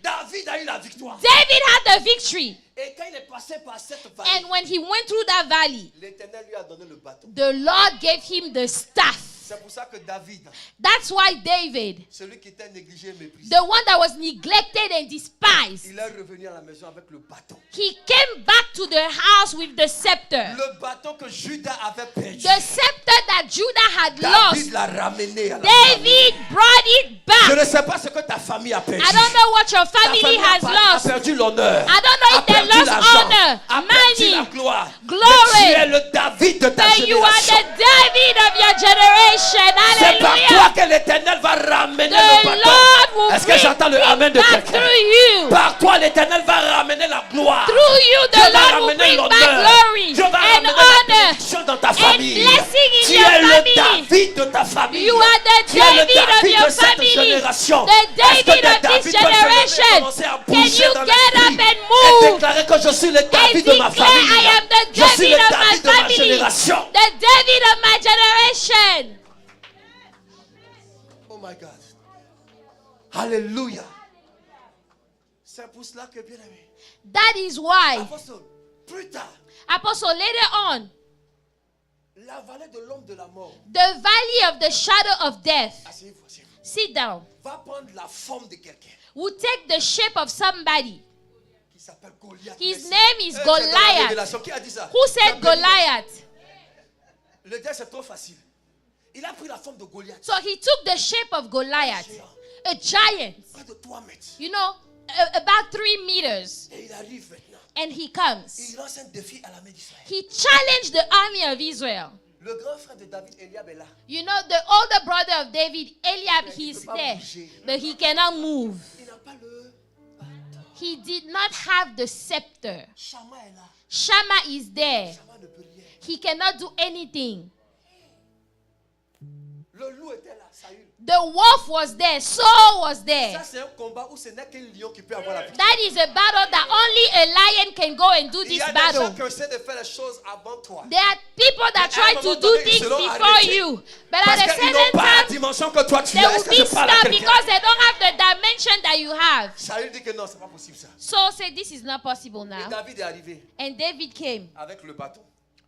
Speaker 2: David
Speaker 1: a eu la victoire.
Speaker 2: had the victory.
Speaker 1: Et quand il est passé par cette vallée,
Speaker 2: And when he went through that valley,
Speaker 1: l'Éternel lui a donné le bâton.
Speaker 2: the Lord gave him the staff.
Speaker 1: C'est pour ça que David,
Speaker 2: That's why David,
Speaker 1: celui qui était négligé et méprisé,
Speaker 2: the one that was neglected and despised,
Speaker 1: il est revenu à la maison avec le bâton.
Speaker 2: he came back to the house with the scepter.
Speaker 1: Le bâton que Judas avait perdu,
Speaker 2: The scepter that Judah had
Speaker 1: David
Speaker 2: lost,
Speaker 1: l'a ramené à la famille.
Speaker 2: David brought it
Speaker 1: Je
Speaker 2: back.
Speaker 1: ne sais pas ce que ta famille a perdu.
Speaker 2: I don't know what your
Speaker 1: Ta
Speaker 2: family has
Speaker 1: a
Speaker 2: lost.
Speaker 1: perdu l'honneur.
Speaker 2: I don't know
Speaker 1: A
Speaker 2: if they
Speaker 1: perdu
Speaker 2: lost
Speaker 1: l'argent.
Speaker 2: honor,
Speaker 1: A perdu la
Speaker 2: money,
Speaker 1: gloire.
Speaker 2: glory.
Speaker 1: Mais tu es le David de ta
Speaker 2: But you are
Speaker 1: génération.
Speaker 2: the David of your generation.
Speaker 1: C'est par toi
Speaker 2: Hallelujah.
Speaker 1: que l'Éternel va ramener
Speaker 2: The
Speaker 1: le bâton.
Speaker 2: Lord will
Speaker 1: Est-ce que j'entends le amen
Speaker 2: bring
Speaker 1: de
Speaker 2: back
Speaker 1: quelqu'un?
Speaker 2: through you.
Speaker 1: Par toi, l'Éternel va ramener la gloire.
Speaker 2: Through you, the
Speaker 1: Dieu va
Speaker 2: Lord will
Speaker 1: ramener
Speaker 2: bring back
Speaker 1: l'honneur.
Speaker 2: glory
Speaker 1: Dieu va
Speaker 2: and
Speaker 1: ramener la
Speaker 2: honor
Speaker 1: bénédiction dans ta
Speaker 2: and
Speaker 1: famille.
Speaker 2: blessing in
Speaker 1: Tu
Speaker 2: your
Speaker 1: es le
Speaker 2: family.
Speaker 1: David de ta famille.
Speaker 2: You are the
Speaker 1: Tu es le
Speaker 2: David of
Speaker 1: David
Speaker 2: your
Speaker 1: de cette
Speaker 2: family.
Speaker 1: génération.
Speaker 2: The
Speaker 1: Est-ce que
Speaker 2: David
Speaker 1: des
Speaker 2: of
Speaker 1: David
Speaker 2: this
Speaker 1: peuvent se lever et
Speaker 2: generation.
Speaker 1: commencer à
Speaker 2: Can
Speaker 1: bouger
Speaker 2: you
Speaker 1: dans
Speaker 2: get up
Speaker 1: l'esprit
Speaker 2: and
Speaker 1: et
Speaker 2: move?
Speaker 1: déclarer que je suis le
Speaker 2: And
Speaker 1: David de ma
Speaker 2: declare
Speaker 1: famille.
Speaker 2: I am the
Speaker 1: Je suis
Speaker 2: David
Speaker 1: le
Speaker 2: of my
Speaker 1: David de ma
Speaker 2: family.
Speaker 1: génération.
Speaker 2: The David of my generation.
Speaker 1: Oh my God. Alléluia. C'est pour cela que, bien aimé,
Speaker 2: That is why,
Speaker 1: apôtre, plus tard,
Speaker 2: Apostle, later on,
Speaker 1: la vallée de l'homme de la mort,
Speaker 2: the valley of the shadow of death,
Speaker 1: asseyez-vous, asseyez-vous,
Speaker 2: sit down,
Speaker 1: va prendre la forme de quelqu'un
Speaker 2: will take the shape of somebody.
Speaker 1: qui s'appelle Goliath.
Speaker 2: His
Speaker 1: Mais
Speaker 2: name is
Speaker 1: c'est dans la
Speaker 2: Goliath.
Speaker 1: révélation. Qui a dit ça?
Speaker 2: Who said Goliath?
Speaker 1: Le diable, c'est trop facile. Il a pris la forme de Goliath.
Speaker 2: So he took the shape of Goliath, a giant,
Speaker 1: Près de 3 mètres.
Speaker 2: you know, about 3 meters.
Speaker 1: Et il arrive maintenant.
Speaker 2: And he comes.
Speaker 1: Il lance un défi à l'armée d'Israël.
Speaker 2: He challenged the army of Israel.
Speaker 1: Le grand frère de David, Eliab, est là.
Speaker 2: You know, the older brother of David, Eliab, he's there, but he cannot move.
Speaker 1: Il n'a pas le bâton.
Speaker 2: He did not have the scepter.
Speaker 1: Shammah est là.
Speaker 2: Shammah is there.
Speaker 1: Shammah ne peut rien.
Speaker 2: He cannot do anything.
Speaker 1: Le loup était là, Saül.
Speaker 2: The wolf was there. Saul was there.
Speaker 1: Ça, c'est un combat où ce n'est qu'un lion qui peut avoir la victoire.
Speaker 2: That is a battle that only a lion can go and do
Speaker 1: Il y
Speaker 2: this
Speaker 1: a des gens
Speaker 2: battle.
Speaker 1: qui essaient de faire les choses avant toi.
Speaker 2: There are people that
Speaker 1: Mais à un
Speaker 2: try to
Speaker 1: moment
Speaker 2: do
Speaker 1: donné, ils
Speaker 2: things
Speaker 1: seront
Speaker 2: before
Speaker 1: arrêtés.
Speaker 2: you. But at
Speaker 1: Parce
Speaker 2: a
Speaker 1: qu'ils n'ont
Speaker 2: certain
Speaker 1: pas la
Speaker 2: time,
Speaker 1: dimension que toi tu
Speaker 2: they
Speaker 1: as.
Speaker 2: will
Speaker 1: Est-ce que
Speaker 2: be
Speaker 1: je parle à
Speaker 2: stopped
Speaker 1: quelqu'un?
Speaker 2: because they don't have the dimension that you have.
Speaker 1: Saül dit que non, c'est pas possible ça.
Speaker 2: Saul said, this is not possible
Speaker 1: Et
Speaker 2: now.
Speaker 1: David est arrivé
Speaker 2: And David came
Speaker 1: avec le bâton.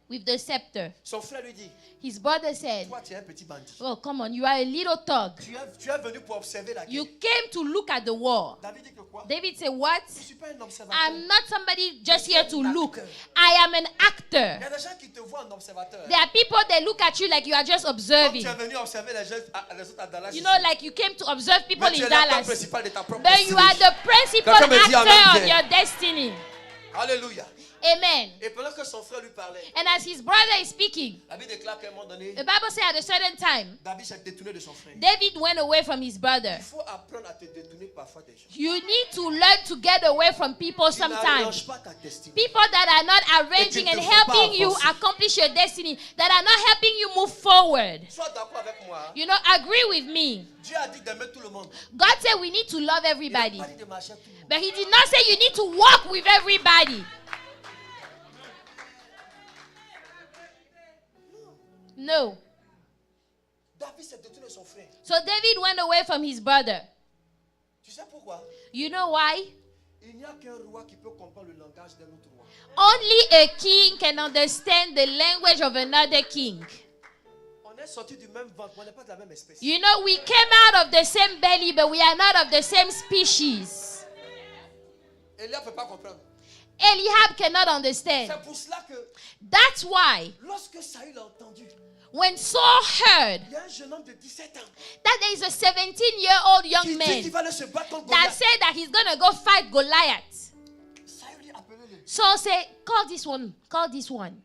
Speaker 2: with the scepter.
Speaker 1: Son frère lui dit,
Speaker 2: His brother said,
Speaker 1: toi tu es un petit bandit.
Speaker 2: oh, come on, you are a little thug.
Speaker 1: Tu es venu pour observer la guerre.
Speaker 2: You came to look at the war.
Speaker 1: David dit que quoi?
Speaker 2: David said, what?
Speaker 1: Je ne suis pas un observateur.
Speaker 2: I'm not somebody just here to look. I am an
Speaker 1: Il
Speaker 2: actor.
Speaker 1: y a des gens qui te voient en observateur.
Speaker 2: There are people that look at you like you are just
Speaker 1: Comme
Speaker 2: observing.
Speaker 1: tu es venu observer les autres à Dallas.
Speaker 2: You know, like you came to observe people
Speaker 1: Mais tu
Speaker 2: in
Speaker 1: es l'acteur
Speaker 2: Dallas.
Speaker 1: principal de ta propre
Speaker 2: But you
Speaker 1: destinée.
Speaker 2: are the principal
Speaker 1: Quelqu'un me dit
Speaker 2: actor
Speaker 1: amen,
Speaker 2: of
Speaker 1: bien.
Speaker 2: your destiny.
Speaker 1: Alléluia.
Speaker 2: Amen.
Speaker 1: Et pendant que son frère lui parlait,
Speaker 2: And as his brother is speaking,
Speaker 1: la Bible déclare qu'à un moment donné,
Speaker 2: the Bible said at a certain time,
Speaker 1: David s'est détourné de son frère.
Speaker 2: David went away from his brother.
Speaker 1: Il faut apprendre à te détourner parfois des gens.
Speaker 2: You need to learn to get away from people
Speaker 1: Tu n'arranges
Speaker 2: sometimes.
Speaker 1: pas ta destinée.
Speaker 2: People that are not arranging and helping you accomplish your destiny, that are not helping you move forward.
Speaker 1: Sois d'accord avec moi.
Speaker 2: You know, agree with me.
Speaker 1: Dieu a dit d'aimer tout le monde.
Speaker 2: God said we need to love
Speaker 1: Il n'a
Speaker 2: everybody.
Speaker 1: pas dit de marcher à tout le monde.
Speaker 2: But he did not say you need to walk with everybody. No.
Speaker 1: David s'est détourné de son frère.
Speaker 2: So David went away from his brother.
Speaker 1: Tu sais pourquoi?
Speaker 2: You know why?
Speaker 1: Il n'y a qu'un roi qui peut comprendre le langage d'un autre roi.
Speaker 2: Only a king can understand the language of another king.
Speaker 1: On est sortis du même ventre, mais on n'est pas de la même espèce.
Speaker 2: You know, we came out of the same belly, but we are not of the same species.
Speaker 1: Eliab ne peut pas comprendre.
Speaker 2: Eliab cannot understand.
Speaker 1: C'est pour cela que
Speaker 2: That's why
Speaker 1: lorsque Saül a entendu,
Speaker 2: when Saul heard
Speaker 1: il y a un jeune homme de 17 ans
Speaker 2: that there is a 17-year-old
Speaker 1: qui
Speaker 2: young
Speaker 1: dit
Speaker 2: man
Speaker 1: qu'il va aller se battre contre
Speaker 2: that
Speaker 1: Goliath.
Speaker 2: said that he's going to go fight Goliath.
Speaker 1: Saül dit appelez-le.
Speaker 2: Saul said, call this one, call this one.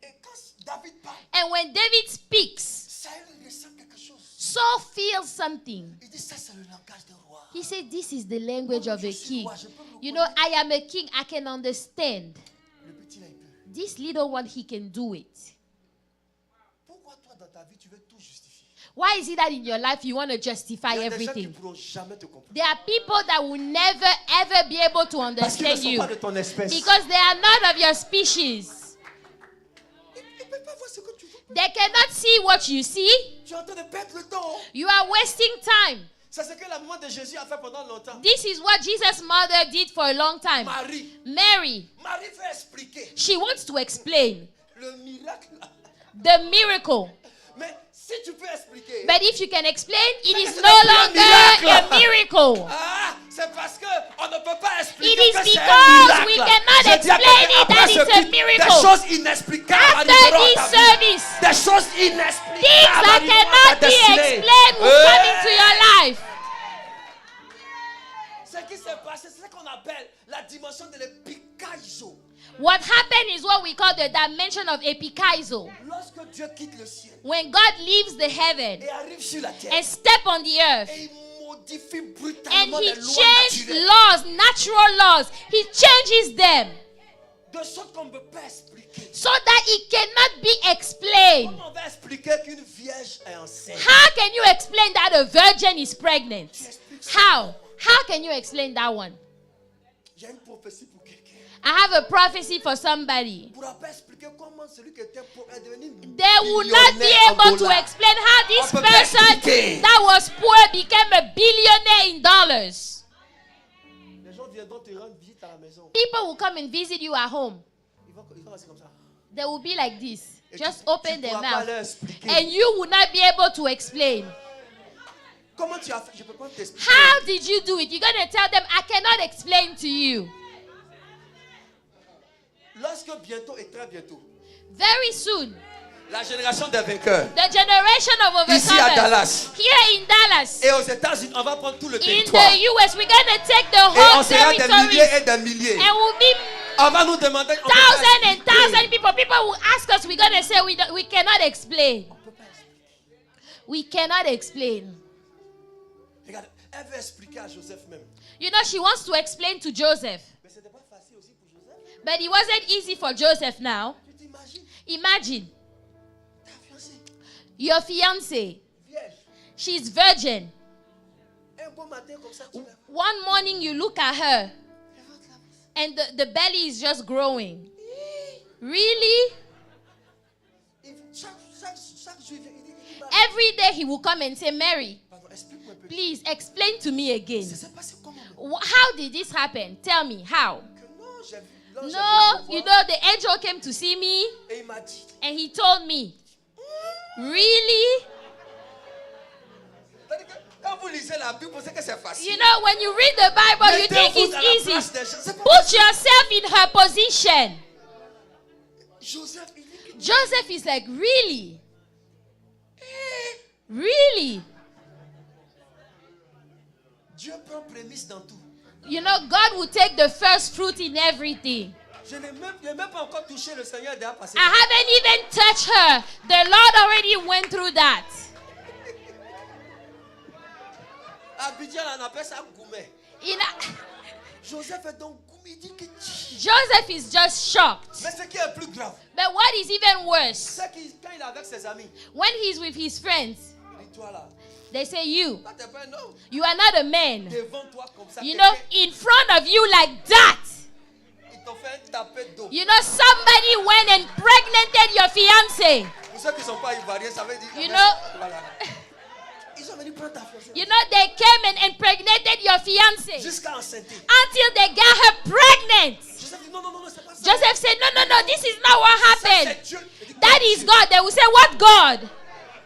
Speaker 1: Et quand David parle,
Speaker 2: And when David speaks,
Speaker 1: Saül ressent quelque chose.
Speaker 2: Saul feels something.
Speaker 1: Il dit ça c'est le langage d'un roi.
Speaker 2: He said, this is the language of a
Speaker 1: Je suis
Speaker 2: king.
Speaker 1: roi, je peux le
Speaker 2: You know,
Speaker 1: connaître.
Speaker 2: I am a king, I can understand.
Speaker 1: Le petit là il peut.
Speaker 2: This little one, he can do it.
Speaker 1: Pourquoi toi, dans ta vie, tu veux tout justifier?
Speaker 2: Why is it that in your life you want to justify
Speaker 1: Il y a des gens qui ne
Speaker 2: everything?
Speaker 1: pourront jamais te comprendre.
Speaker 2: There are people that will never ever be able to
Speaker 1: Parce qu'ils ne
Speaker 2: understand
Speaker 1: sont
Speaker 2: you
Speaker 1: pas de ton espèce.
Speaker 2: because they are not of your species.
Speaker 1: Ils ne peuvent pas voir ce que tu veux.
Speaker 2: They cannot see what you see.
Speaker 1: Tu es en train de perdre le temps.
Speaker 2: You are wasting time.
Speaker 1: C'est ce que la maman de Jésus a fait pendant longtemps.
Speaker 2: This is what Jesus' mother did for a long time.
Speaker 1: Marie.
Speaker 2: Mary,
Speaker 1: Marie veut expliquer
Speaker 2: she wants to explain
Speaker 1: le miracle.
Speaker 2: the miracle.
Speaker 1: Mais si tu peux expliquer.
Speaker 2: But if you can explain, it
Speaker 1: Mais
Speaker 2: is
Speaker 1: ce
Speaker 2: no
Speaker 1: n'est plus un
Speaker 2: longer
Speaker 1: miracle.
Speaker 2: a miracle.
Speaker 1: Ah, c'est parce qu'on ne peut pas expliquer
Speaker 2: It is
Speaker 1: que c'est un
Speaker 2: because we
Speaker 1: miracle.
Speaker 2: cannot
Speaker 1: Je dis à
Speaker 2: explain
Speaker 1: quelqu'un,
Speaker 2: it
Speaker 1: après
Speaker 2: that
Speaker 1: ce
Speaker 2: it's a
Speaker 1: culte,
Speaker 2: miracle.
Speaker 1: des choses inexplicables
Speaker 2: After
Speaker 1: arriveront
Speaker 2: this
Speaker 1: à ta vie.
Speaker 2: service,
Speaker 1: Des choses
Speaker 2: things
Speaker 1: inexplicables
Speaker 2: that
Speaker 1: arriveront à
Speaker 2: cannot
Speaker 1: ta
Speaker 2: be
Speaker 1: destinée.
Speaker 2: explained will come into your life.
Speaker 1: Ce qui s'est passé, c'est ce qu'on appelle la dimension de l'épikaizo.
Speaker 2: What happened is what we call the dimension of epikaizo.
Speaker 1: Lorsque Dieu quitte le ciel
Speaker 2: When God leaves the heaven
Speaker 1: et arrive sur la terre
Speaker 2: and step on the earth,
Speaker 1: et il modifie
Speaker 2: and
Speaker 1: brutalement
Speaker 2: he
Speaker 1: les lois
Speaker 2: changed
Speaker 1: naturelles
Speaker 2: laws, natural laws, he changes them
Speaker 1: de sorte qu'on ne peut pas expliquer.
Speaker 2: so that it cannot be explained.
Speaker 1: Comment on va expliquer qu'une vierge est enceinte?
Speaker 2: How can you explain that a virgin is pregnant? How? How can you explain that one?
Speaker 1: Il y a une prophétie pour quelqu'un.
Speaker 2: I have a prophecy for somebody.
Speaker 1: On ne pourra pas expliquer comment celui qui était pauvre est devenu
Speaker 2: They will not be
Speaker 1: millionnaire en
Speaker 2: able to
Speaker 1: dollars.
Speaker 2: explain how this
Speaker 1: On peut pas
Speaker 2: person
Speaker 1: expliquer.
Speaker 2: that was poor became a billionaire in dollars.
Speaker 1: Les gens viendront te rendre visite à la maison.
Speaker 2: People will come and visit you at home.
Speaker 1: Ils vont rester comme ça.
Speaker 2: They will be like this.
Speaker 1: Et
Speaker 2: Just
Speaker 1: tu
Speaker 2: open their
Speaker 1: pourras pas
Speaker 2: mouth.
Speaker 1: leur expliquer.
Speaker 2: And you will not be able to explain.
Speaker 1: Comment tu as fait? Je ne peux pas t'expliquer.
Speaker 2: How did you do it? You're going to tell them, I cannot explain to you.
Speaker 1: Lorsque bientôt et très bientôt,
Speaker 2: Very soon,
Speaker 1: la génération des vainqueurs,
Speaker 2: the generation of
Speaker 1: ici à
Speaker 2: overcomers
Speaker 1: Dallas
Speaker 2: here in Dallas,
Speaker 1: et aux États-Unis, on va prendre tout le
Speaker 2: in
Speaker 1: territoire.
Speaker 2: the US, we're going to take the
Speaker 1: Et on
Speaker 2: whole
Speaker 1: sera des
Speaker 2: territories
Speaker 1: milliers et des milliers.
Speaker 2: and we'll be
Speaker 1: On va nous demander. On peut pas
Speaker 2: thousand and
Speaker 1: expliquer.
Speaker 2: thousand people. People will ask us, we're going to say we cannot explain.
Speaker 1: On peut pas expliquer.
Speaker 2: We cannot explain.
Speaker 1: Regarde, elle veut expliquer à Joseph même.
Speaker 2: You know, she wants to explain to Joseph.
Speaker 1: Mais ce n'était pas facile aussi pour Joseph.
Speaker 2: But it wasn't easy for Joseph now.
Speaker 1: Tu t'imagines,
Speaker 2: Imagine,
Speaker 1: ta fiancée,
Speaker 2: your fiancée,
Speaker 1: vierge,
Speaker 2: she's virgin.
Speaker 1: un beau matin comme ça, tu la
Speaker 2: One morning you look at her
Speaker 1: elle rentre là.
Speaker 2: and the belly is just growing. Really?
Speaker 1: Chaque jour, il dit,
Speaker 2: Every day he will come and say, Mary,
Speaker 1: pardon, explique-moi un peu.
Speaker 2: please explain to me again.
Speaker 1: Ça s'est passé comment?
Speaker 2: How did this happen? Tell me, how?
Speaker 1: Que non, j'ai vu. Non, j'ai
Speaker 2: No,
Speaker 1: vu
Speaker 2: you
Speaker 1: le voir.
Speaker 2: know, the angel came to see me
Speaker 1: Et il m'a dit.
Speaker 2: and he told me, really?
Speaker 1: C'est-à-dire que quand vous lisez la Bible, vous pensez que c'est facile.
Speaker 2: You know, when you read the Bible, you think
Speaker 1: Mettez-vous à la
Speaker 2: it's
Speaker 1: place
Speaker 2: easy.
Speaker 1: des gens. C'est pas
Speaker 2: Put
Speaker 1: facile.
Speaker 2: yourself in her position.
Speaker 1: Joseph, il dit que
Speaker 2: Joseph is like, really? Really?
Speaker 1: Dieu prend prémisse dans tout.
Speaker 2: You know, God will take the first fruit in everything.
Speaker 1: Je n'ai même pas encore touché le Seigneur déjà passé.
Speaker 2: I haven't even touched her. The Lord already went through that.
Speaker 1: Abidjan, on appelle ça gourmet.
Speaker 2: You know,
Speaker 1: Joseph est donc gourmet. Il dit que
Speaker 2: Joseph is just shocked.
Speaker 1: mais ce qui est plus grave,
Speaker 2: But what is even worse,
Speaker 1: c'est que quand il est avec ses amis,
Speaker 2: when he's with his friends,
Speaker 1: il dit toi là,
Speaker 2: they say, you
Speaker 1: toi t'es pas un homme.
Speaker 2: are not a man.
Speaker 1: Devant toi comme ça,
Speaker 2: You know, in front of you like that.
Speaker 1: ils t'ont fait un tapet d'eau.
Speaker 2: You know, somebody went and impregnated your fiancé.
Speaker 1: Pour ceux qui ne sont pas ivoiriens, ça veut dire.
Speaker 2: You know-
Speaker 1: Voilà. Ils ont venu prendre ta fiancée.
Speaker 2: You know, they came and impregnated your fiancé
Speaker 1: Jusqu'à enceinte.
Speaker 2: until they got her pregnant.
Speaker 1: Joseph dit non, non, non, c'est pas ça.
Speaker 2: Joseph said, no, this is not what
Speaker 1: Ça,
Speaker 2: happened.
Speaker 1: c'est Dieu. Il dit,
Speaker 2: That is God. They will say, what God?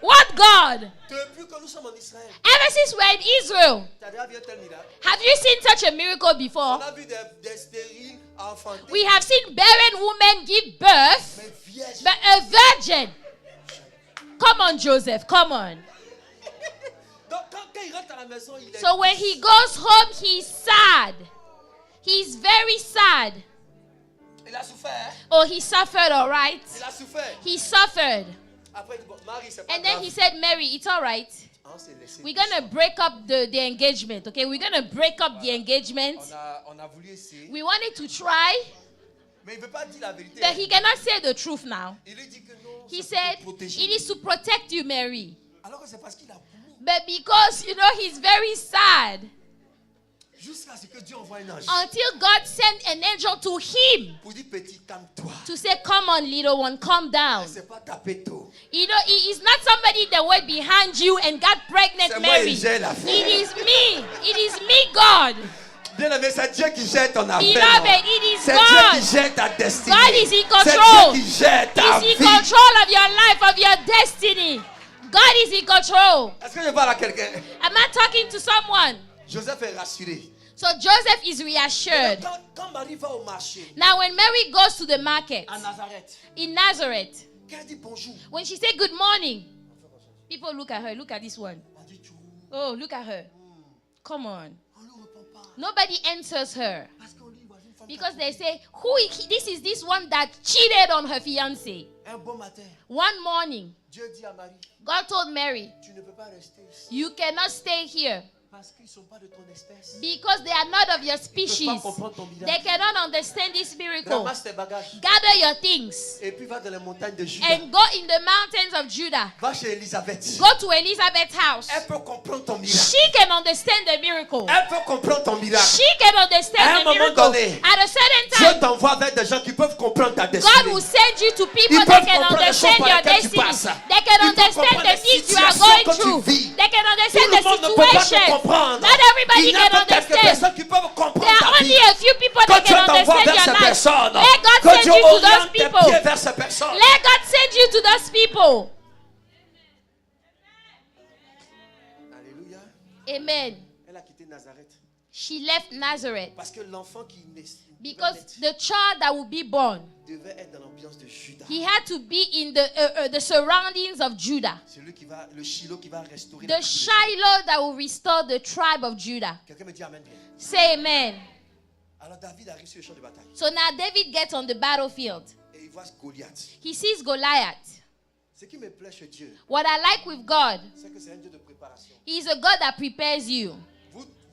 Speaker 2: What God?
Speaker 1: Depuis que nous sommes en Israël,
Speaker 2: Ever since we're in Israel,
Speaker 1: tu as déjà vu un tel miracle.
Speaker 2: have you seen such a miracle
Speaker 1: On
Speaker 2: before?
Speaker 1: a vu des stériles enfantés.
Speaker 2: We have seen barren women give birth,
Speaker 1: Mais vierges.
Speaker 2: but a virgin. Come on, Joseph, come on.
Speaker 1: Donc quand il rentre à la maison, il est.
Speaker 2: So when he goes home, he's sad. He's very sad.
Speaker 1: Il a souffert. Hein?
Speaker 2: Oh, he suffered, all right.
Speaker 1: Il a souffert.
Speaker 2: He suffered.
Speaker 1: Après, il dit bon, Marie, c'est pas
Speaker 2: And then
Speaker 1: grave.
Speaker 2: he said, Mary, it's all right.
Speaker 1: On s'est laissé.
Speaker 2: We're going to break up the engagement, okay? We're going to break up the engagement.
Speaker 1: On a voulu essayer.
Speaker 2: We wanted to try,
Speaker 1: Mais il ne veut pas dire la vérité.
Speaker 2: But he cannot say the truth now.
Speaker 1: Il lui dit que non,
Speaker 2: He
Speaker 1: c'est pour
Speaker 2: said,
Speaker 1: te protéger.
Speaker 2: it is to protect you, Mary.
Speaker 1: Alors que c'est parce qu'il a voulu.
Speaker 2: But because, he's very sad.
Speaker 1: Jusqu'à ce que Dieu envoie un ange.
Speaker 2: Until God sent an angel to him
Speaker 1: Pour dire, petit, calme-toi.
Speaker 2: to say, come on, little one, calm down.
Speaker 1: C'est pas taper tôt.
Speaker 2: He is not somebody that went behind you and got pregnant,
Speaker 1: C'est moi
Speaker 2: Mary.
Speaker 1: qui gère l'affaire.
Speaker 2: It is me. It is me, God.
Speaker 1: Bien aimé, c'est Dieu qui gère ton affaire.
Speaker 2: Beloved, it is
Speaker 1: C'est Dieu
Speaker 2: God.
Speaker 1: qui gère ta destinée.
Speaker 2: God is in
Speaker 1: C'est
Speaker 2: control.
Speaker 1: Dieu qui gère ta
Speaker 2: He's in
Speaker 1: vie.
Speaker 2: control of your life, of your destiny. God is in control.
Speaker 1: Est-ce que je parle à quelqu'un?
Speaker 2: Am I talking to someone?
Speaker 1: Joseph est rassuré.
Speaker 2: So Joseph is reassured.
Speaker 1: Quand Marie va au marché,
Speaker 2: Now, when Mary goes to the market
Speaker 1: à Nazareth,
Speaker 2: in Nazareth,
Speaker 1: quand elle dit bonjour,
Speaker 2: when she said good morning, people look at her. Look at this one.
Speaker 1: on dit tchou.
Speaker 2: Oh, look at her. Come on.
Speaker 1: On ne répond pas.
Speaker 2: Nobody answers her
Speaker 1: Parce qu'on lui voit une femme.
Speaker 2: because they say, this is this one that cheated on her fiancé.
Speaker 1: Un bon matin,
Speaker 2: One morning,
Speaker 1: Dieu dit à Marie,
Speaker 2: God told Mary,
Speaker 1: tu ne peux pas rester ici.
Speaker 2: you cannot stay here
Speaker 1: Parce qu'ils ne sont pas de ton espèce.
Speaker 2: because they are not of your
Speaker 1: Ils ne
Speaker 2: species.
Speaker 1: peuvent pas comprendre ton
Speaker 2: They
Speaker 1: miracle.
Speaker 2: cannot understand this miracle.
Speaker 1: Ramasse tes bagages.
Speaker 2: Gather your things
Speaker 1: Et puis va dans les montagnes de Juda.
Speaker 2: and go in the mountains of Judah.
Speaker 1: Va chez Elisabeth.
Speaker 2: Go to Elizabeth's house.
Speaker 1: Elle peut comprendre ton miracle.
Speaker 2: She can understand the miracle.
Speaker 1: Elle peut comprendre ton miracle.
Speaker 2: She can understand
Speaker 1: À un
Speaker 2: the
Speaker 1: moment
Speaker 2: miracle.
Speaker 1: donné,
Speaker 2: At a certain
Speaker 1: Dieu
Speaker 2: time,
Speaker 1: t'envoie vers des gens qui peuvent comprendre ta
Speaker 2: God
Speaker 1: destinée.
Speaker 2: will send you to people
Speaker 1: Ils
Speaker 2: that
Speaker 1: peuvent
Speaker 2: can
Speaker 1: comprendre les
Speaker 2: understand
Speaker 1: choses par
Speaker 2: your
Speaker 1: lesquelles tu
Speaker 2: destiny.
Speaker 1: passes.
Speaker 2: They can
Speaker 1: Ils peuvent
Speaker 2: understand
Speaker 1: comprendre
Speaker 2: the
Speaker 1: les
Speaker 2: things you are
Speaker 1: situations
Speaker 2: going
Speaker 1: que tu
Speaker 2: through.
Speaker 1: vis.
Speaker 2: They can
Speaker 1: Tout
Speaker 2: understand
Speaker 1: le
Speaker 2: the
Speaker 1: monde ne peut pas te
Speaker 2: situation.
Speaker 1: comprendre.
Speaker 2: Not everybody
Speaker 1: Il n'y a
Speaker 2: can
Speaker 1: que quelques
Speaker 2: understand.
Speaker 1: personnes qui peuvent comprendre
Speaker 2: There
Speaker 1: ta
Speaker 2: are only
Speaker 1: vie.
Speaker 2: a few people
Speaker 1: Que
Speaker 2: that
Speaker 1: Dieu
Speaker 2: can
Speaker 1: t'envoie
Speaker 2: understand
Speaker 1: vers
Speaker 2: your
Speaker 1: ces
Speaker 2: life.
Speaker 1: personnes.
Speaker 2: Let God
Speaker 1: Que
Speaker 2: send
Speaker 1: Dieu
Speaker 2: you to those
Speaker 1: oriente tes
Speaker 2: people.
Speaker 1: pieds vers ces personnes.
Speaker 2: Let God send you to those people.
Speaker 1: Alléluia.
Speaker 2: Amen.
Speaker 1: Elle a quitté Nazareth.
Speaker 2: She left Nazareth
Speaker 1: Parce que l'enfant qui
Speaker 2: because the child that would be born,
Speaker 1: devait être dans l'ambiance de Juda.
Speaker 2: he had to be in the surroundings of Judah.
Speaker 1: C'est lui qui va, le Shiloh qui va restaurer
Speaker 2: The Shiloh that will restore the tribe of Judah.
Speaker 1: Quelqu'un me dit amen.
Speaker 2: Say amen.
Speaker 1: Alors David arrive sur le champ de bataille
Speaker 2: So now David gets on the battlefield.
Speaker 1: et il voit Goliath.
Speaker 2: He sees Goliath.
Speaker 1: Ce qui me plaît chez Dieu,
Speaker 2: What I like with God,
Speaker 1: c'est que c'est un Dieu de préparation.
Speaker 2: He's a God that prepares you.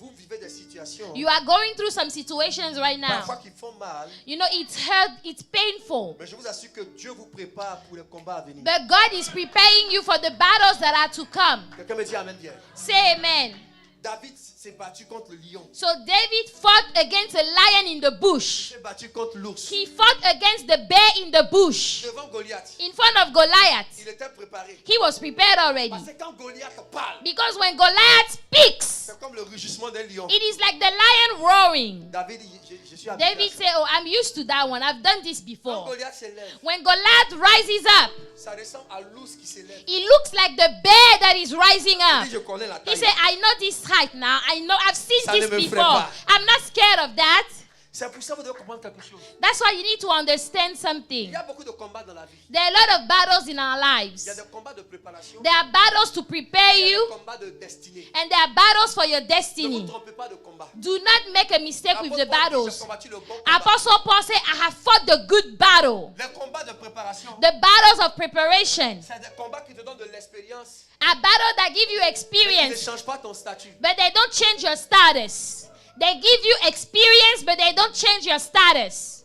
Speaker 1: Vous vivez des situations
Speaker 2: You are going through some situations right
Speaker 1: parfois
Speaker 2: now.
Speaker 1: qui font mal,
Speaker 2: It's hurt, it's painful.
Speaker 1: mais je vous assure que Dieu vous prépare pour les combats à venir.
Speaker 2: But God is preparing you for the battles that are to come.
Speaker 1: Quelqu'un me dit amen bien.
Speaker 2: Say amen.
Speaker 1: David s'est battu contre le lion.
Speaker 2: So David fought against a lion in the
Speaker 1: Il
Speaker 2: bush.
Speaker 1: s'est battu contre l'ours.
Speaker 2: He fought against the bear in the bush.
Speaker 1: Devant Goliath,
Speaker 2: In front of Goliath.
Speaker 1: il était préparé.
Speaker 2: He was prepared already.
Speaker 1: Parce que quand Goliath parle,
Speaker 2: Because when Goliath speaks,
Speaker 1: c'est comme le rugissement d'un lion.
Speaker 2: it is like the lion roaring.
Speaker 1: David dit, je suis habitué à
Speaker 2: David
Speaker 1: ça.
Speaker 2: said, oh, I'm used to that one. I've done this
Speaker 1: Quand
Speaker 2: before.
Speaker 1: Goliath s'élève,
Speaker 2: When Goliath rises up,
Speaker 1: ça ressemble à l'ours qui s'élève.
Speaker 2: it looks like the bear that is rising
Speaker 1: Il
Speaker 2: up.
Speaker 1: dit, je connais la
Speaker 2: He
Speaker 1: taille.
Speaker 2: said, I know this height now. I've seen
Speaker 1: Ça ne
Speaker 2: this
Speaker 1: me
Speaker 2: before.
Speaker 1: ferait pas.
Speaker 2: I'm not scared of that.
Speaker 1: C'est pour ça que vous devez comprendre quelque chose.
Speaker 2: That's why you need to understand
Speaker 1: Il
Speaker 2: something.
Speaker 1: y a beaucoup de combats dans la vie.
Speaker 2: There are a lot of battles in our
Speaker 1: Il y a
Speaker 2: lives.
Speaker 1: des combats de préparation.
Speaker 2: There are battles to prepare
Speaker 1: Il y a
Speaker 2: you,
Speaker 1: des combats de destinée.
Speaker 2: and there are battles for your
Speaker 1: Ne vous
Speaker 2: destiny.
Speaker 1: trompez pas de combat.
Speaker 2: Do not make a mistake with the
Speaker 1: L'apôtre Paul dit, j'ai
Speaker 2: battles.
Speaker 1: combattu le bon combat.
Speaker 2: Apostle Paul said, I have fought the good battle.
Speaker 1: Les combats de préparation,
Speaker 2: The battles of preparation
Speaker 1: c'est des combats qui te donnent de l'expérience.
Speaker 2: are battles that give you
Speaker 1: Mais qui ne
Speaker 2: experience,
Speaker 1: changent pas ton statut.
Speaker 2: but they don't change your status. They give you experience, but they don't change your status.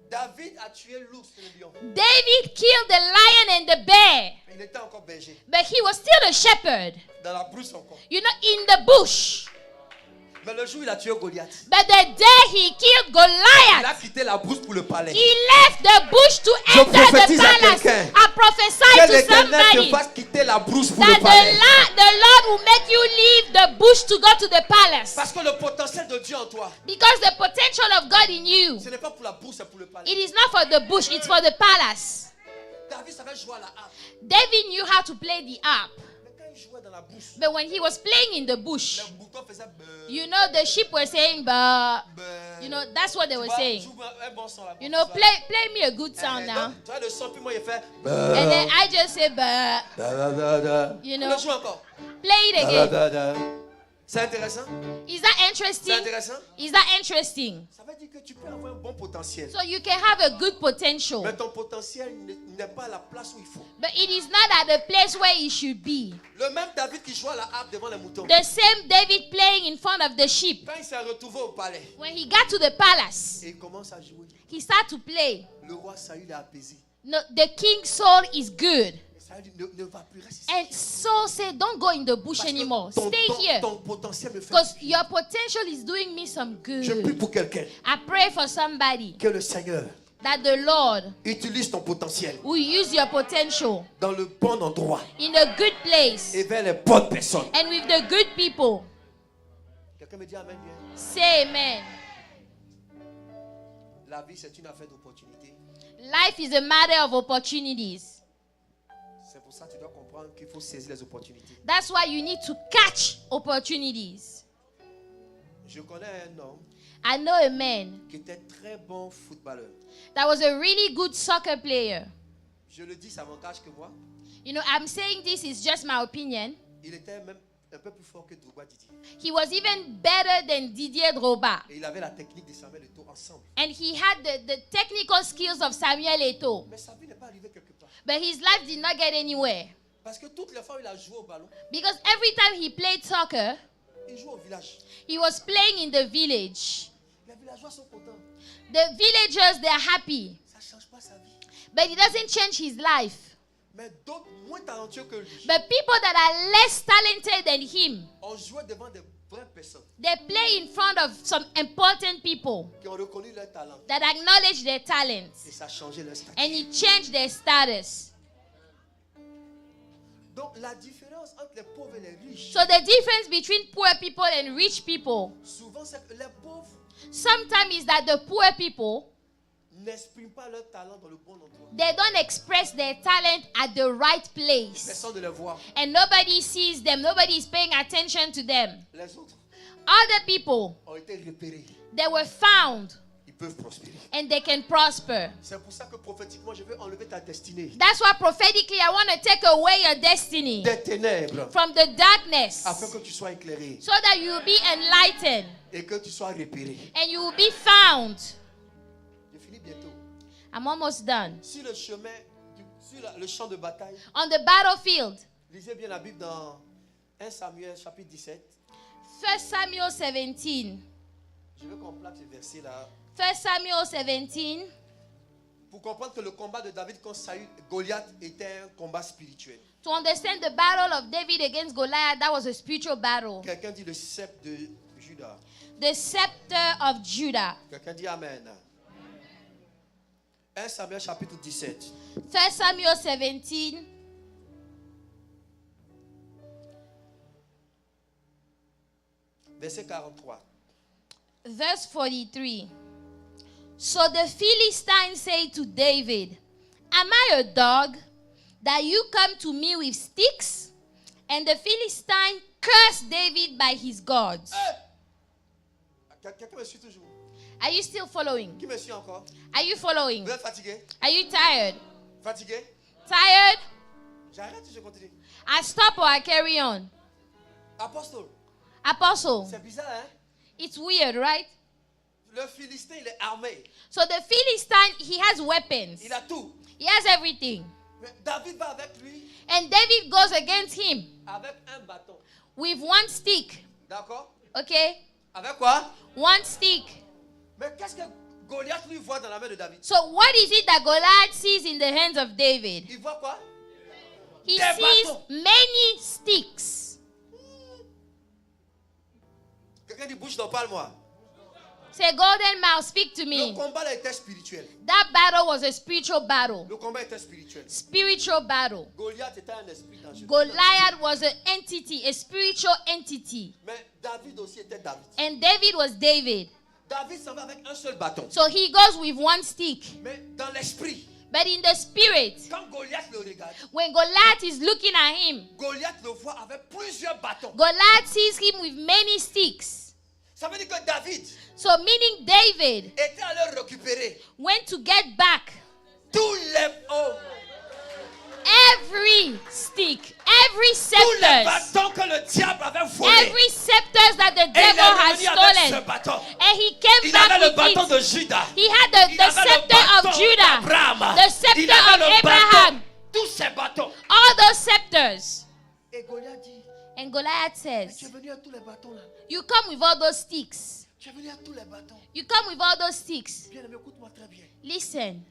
Speaker 1: David a tué l'ours et le lion.
Speaker 2: David killed the lion and the bear,
Speaker 1: Mais il était encore berger.
Speaker 2: but he was still a shepherd,
Speaker 1: Dans la brousse encore.
Speaker 2: in the bush.
Speaker 1: Mais le jour où il a tué Goliath,
Speaker 2: But the day he killed
Speaker 1: il
Speaker 2: Goliath,
Speaker 1: a quitté la brousse pour le palais.
Speaker 2: he left the bush to
Speaker 1: Je
Speaker 2: enter the
Speaker 1: prophétise à
Speaker 2: palace.
Speaker 1: quelqu'un.
Speaker 2: I prophesy
Speaker 1: Que
Speaker 2: to
Speaker 1: l'Éternel te
Speaker 2: somebody
Speaker 1: fasse quitter la brousse pour
Speaker 2: that
Speaker 1: le palais.
Speaker 2: the Lord will make you leave the bush to go to the palace.
Speaker 1: Parce que le potentiel de Dieu en toi,
Speaker 2: Because the potential of God in you,
Speaker 1: ce n'est pas pour la brousse, c'est pour le palais.
Speaker 2: it is not for the bush, it's for the palace.
Speaker 1: David savait jouer à la harpe.
Speaker 2: David knew how to play the harp.
Speaker 1: Mais quand il jouait dans la brousse,
Speaker 2: But when he was playing in the bush,
Speaker 1: les boutons faisaient
Speaker 2: the sheep were saying, but, that's what they were saying.
Speaker 1: Joue un bon son là.
Speaker 2: Play me a good sound now.
Speaker 1: Tu vois le son, puis moi il fait.
Speaker 2: And then I just say, but,
Speaker 1: On le joue encore.
Speaker 2: play it again.
Speaker 1: C'est intéressant?
Speaker 2: Is that
Speaker 1: C'est
Speaker 2: interesting?
Speaker 1: intéressant?
Speaker 2: Is that interesting?
Speaker 1: Ça veut dire que tu peux avoir un bon potentiel.
Speaker 2: So you can have a good potential,
Speaker 1: Mais ton potentiel n'est pas à la place où il faut.
Speaker 2: but it is not at the place where it should be.
Speaker 1: Le même David qui jouait à la harpe devant les moutons.
Speaker 2: The same David playing in front of the sheep.
Speaker 1: Quand il s'est retrouvé au palais,
Speaker 2: When he got to the palace,
Speaker 1: et il commence à jouer,
Speaker 2: he started to play.
Speaker 1: le roi Saül est apaisé.
Speaker 2: No, the king's soul is good.
Speaker 1: Et Saül dit, ne va plus rester.
Speaker 2: And Saul said, don't go in the bush
Speaker 1: Parce que
Speaker 2: anymore. Stay here.
Speaker 1: ton potentiel me fait.
Speaker 2: Because your potential is doing me some
Speaker 1: Je prie
Speaker 2: good.
Speaker 1: pour quelqu'un.
Speaker 2: I pray for somebody
Speaker 1: Que le Seigneur
Speaker 2: that the Lord
Speaker 1: utilise ton potentiel
Speaker 2: will use your potential
Speaker 1: dans le bon endroit
Speaker 2: in a good place
Speaker 1: et vers les bonnes personnes.
Speaker 2: and with the good people.
Speaker 1: Quelqu'un me dit Amen bien.
Speaker 2: Say amen.
Speaker 1: La vie, c'est une affaire d'opportunité.
Speaker 2: Life is a matter of opportunities.
Speaker 1: C'est pour ça que tu dois comprendre qu'il faut saisir les opportunités.
Speaker 2: That's why you need to catch opportunities.
Speaker 1: Je connais un homme
Speaker 2: I know a man
Speaker 1: qui était très bon footballeur.
Speaker 2: that was a really good soccer player.
Speaker 1: Je le dis, ça m'engage que moi.
Speaker 2: You know, I'm saying this is just my opinion.
Speaker 1: Il était même un peu plus fort que Drogba Didier.
Speaker 2: He was even better than Didier Drogba.
Speaker 1: Et il avait la technique de Samuel Eto'o ensemble.
Speaker 2: And he had the technical skills of Samuel Eto'o.
Speaker 1: Mais sa vie n'est pas arrivée quelque part.
Speaker 2: But his life did not get anywhere.
Speaker 1: Parce que toutes les fois où il a joué au ballon,
Speaker 2: Because every time he played soccer,
Speaker 1: il joue au village.
Speaker 2: he was playing in the village.
Speaker 1: Les villageois sont contents.
Speaker 2: The villagers, they're happy.
Speaker 1: Ça ne change pas sa vie.
Speaker 2: But it doesn't change his life.
Speaker 1: Mais d'autres moins talentueux que lui
Speaker 2: But people that are less talented than him,
Speaker 1: ont joué devant de vraies personnes
Speaker 2: they play in front of some important people
Speaker 1: qui ont reconnu leur talent.
Speaker 2: that acknowledge their talents.
Speaker 1: Et ça a changé leur statut.
Speaker 2: And it changed their status.
Speaker 1: Donc la différence entre les pauvres et les riches,
Speaker 2: So the difference between poor people and rich people
Speaker 1: souvent c'est que les pauvres
Speaker 2: sometimes is that the poor people,
Speaker 1: n'expriment pas leur talent dans le bon endroit.
Speaker 2: they don't express their talent at the right place.
Speaker 1: Personne ne les voit.
Speaker 2: And nobody sees them. Nobody is paying attention to them.
Speaker 1: Les autres
Speaker 2: Other people,
Speaker 1: ont été repérés.
Speaker 2: they were found
Speaker 1: Ils peuvent prospérer.
Speaker 2: and they can prosper.
Speaker 1: C'est pour ça que prophétiquement, je vais enlever ta destinée
Speaker 2: That's why prophetically I want to take away your destiny
Speaker 1: des ténèbres
Speaker 2: from the darkness
Speaker 1: afin que tu sois éclairé
Speaker 2: so that you will be enlightened
Speaker 1: et que tu sois repéré.
Speaker 2: and you will be found.
Speaker 1: Je finis bientôt.
Speaker 2: I'm almost done.
Speaker 1: Sur le chemin, sur le champ de bataille,
Speaker 2: On the battlefield,
Speaker 1: lisez bien la Bible dans 1 Samuel chapitre 17.
Speaker 2: 1 Samuel 17.
Speaker 1: Je veux qu'on plaque ce verset là
Speaker 2: 1 Samuel 17.
Speaker 1: pour comprendre que le combat de David contre Saül, Goliath était un combat spirituel.
Speaker 2: To understand the battle of David against Goliath, that was a spiritual battle.
Speaker 1: Quelqu'un dit le sceptre de Juda.
Speaker 2: The scepter of Judah.
Speaker 1: Quelqu'un dit Amen. 1 Samuel chapitre 17.
Speaker 2: 1 Samuel 17.
Speaker 1: Verset 43.
Speaker 2: Verse 43. So the Philistines say to David, am I a dog that you come to me with sticks? And the Philistine cursed David by his gods.
Speaker 1: Quelqu'un me suit toujours?
Speaker 2: Are you still following?
Speaker 1: Qui me suit encore?
Speaker 2: Are you following?
Speaker 1: Vous êtes fatigué?
Speaker 2: Are you tired?
Speaker 1: Fatigué?
Speaker 2: Tired?
Speaker 1: J'arrête ou je continue?
Speaker 2: I stop or I carry on?
Speaker 1: Apostole,
Speaker 2: Apostle,
Speaker 1: c'est bizarre, hein?
Speaker 2: it's weird, right?
Speaker 1: Le Philistin, il est armé.
Speaker 2: So the Philistine, he has weapons.
Speaker 1: Il a tout.
Speaker 2: He has everything.
Speaker 1: Mais David va avec lui
Speaker 2: And David goes against him
Speaker 1: avec un bâton.
Speaker 2: with one stick.
Speaker 1: D'accord?
Speaker 2: Okay?
Speaker 1: Avec quoi?
Speaker 2: One stick.
Speaker 1: Mais qu'est-ce que Goliath lui voit dans la main de David?
Speaker 2: So what is it that Goliath sees in the hands of David?
Speaker 1: Il voit quoi?
Speaker 2: He
Speaker 1: Des
Speaker 2: sees
Speaker 1: bâtons.
Speaker 2: many sticks.
Speaker 1: Quelqu'un dit bouge donc, parle-moi.
Speaker 2: Say, golden mouth, speak to
Speaker 1: Le
Speaker 2: me.
Speaker 1: combat là était spirituel.
Speaker 2: That battle was a spiritual battle.
Speaker 1: Le combat était spirituel.
Speaker 2: Spiritual battle.
Speaker 1: Goliath était un esprit dangereux.
Speaker 2: Goliath was an entity, a spiritual entity.
Speaker 1: Mais David aussi était David.
Speaker 2: And David was David.
Speaker 1: David s'en va avec un seul bâton.
Speaker 2: So he goes with one stick.
Speaker 1: Mais dans l'esprit,
Speaker 2: But in the spirit,
Speaker 1: quand Goliath le regarde,
Speaker 2: when Goliath is looking at him,
Speaker 1: Goliath le voit avec plusieurs bâtons.
Speaker 2: Goliath sees him with many sticks.
Speaker 1: Ça veut dire que David
Speaker 2: So meaning David
Speaker 1: était allé récupérer
Speaker 2: went to get back
Speaker 1: tous les hommes,
Speaker 2: every stick, every
Speaker 1: Tous les
Speaker 2: scepter,
Speaker 1: bâtons que le diable avait volés.
Speaker 2: every scepter that the
Speaker 1: Et il
Speaker 2: devil
Speaker 1: est
Speaker 2: has
Speaker 1: revenu avec ce
Speaker 2: stolen,
Speaker 1: bâton.
Speaker 2: and he came
Speaker 1: Il
Speaker 2: back
Speaker 1: avait le
Speaker 2: with
Speaker 1: bâton
Speaker 2: it.
Speaker 1: de Judas.
Speaker 2: He had
Speaker 1: Il
Speaker 2: the
Speaker 1: avait le
Speaker 2: scepter of
Speaker 1: bâton
Speaker 2: Judah,
Speaker 1: d'Abraham.
Speaker 2: the
Speaker 1: Il
Speaker 2: scepter
Speaker 1: avait
Speaker 2: of
Speaker 1: le bâton.
Speaker 2: Abraham,
Speaker 1: Tous ces bâtons.
Speaker 2: all those scepters.
Speaker 1: Et Goliath dit,
Speaker 2: And Goliath
Speaker 1: tu
Speaker 2: says,
Speaker 1: es venu à tous les bâtons là.
Speaker 2: you come with all those sticks.
Speaker 1: Tu es venu à tous les bâtons.
Speaker 2: You come with all those sticks.
Speaker 1: Bien aimé, écoute-moi très bien.
Speaker 2: Listen,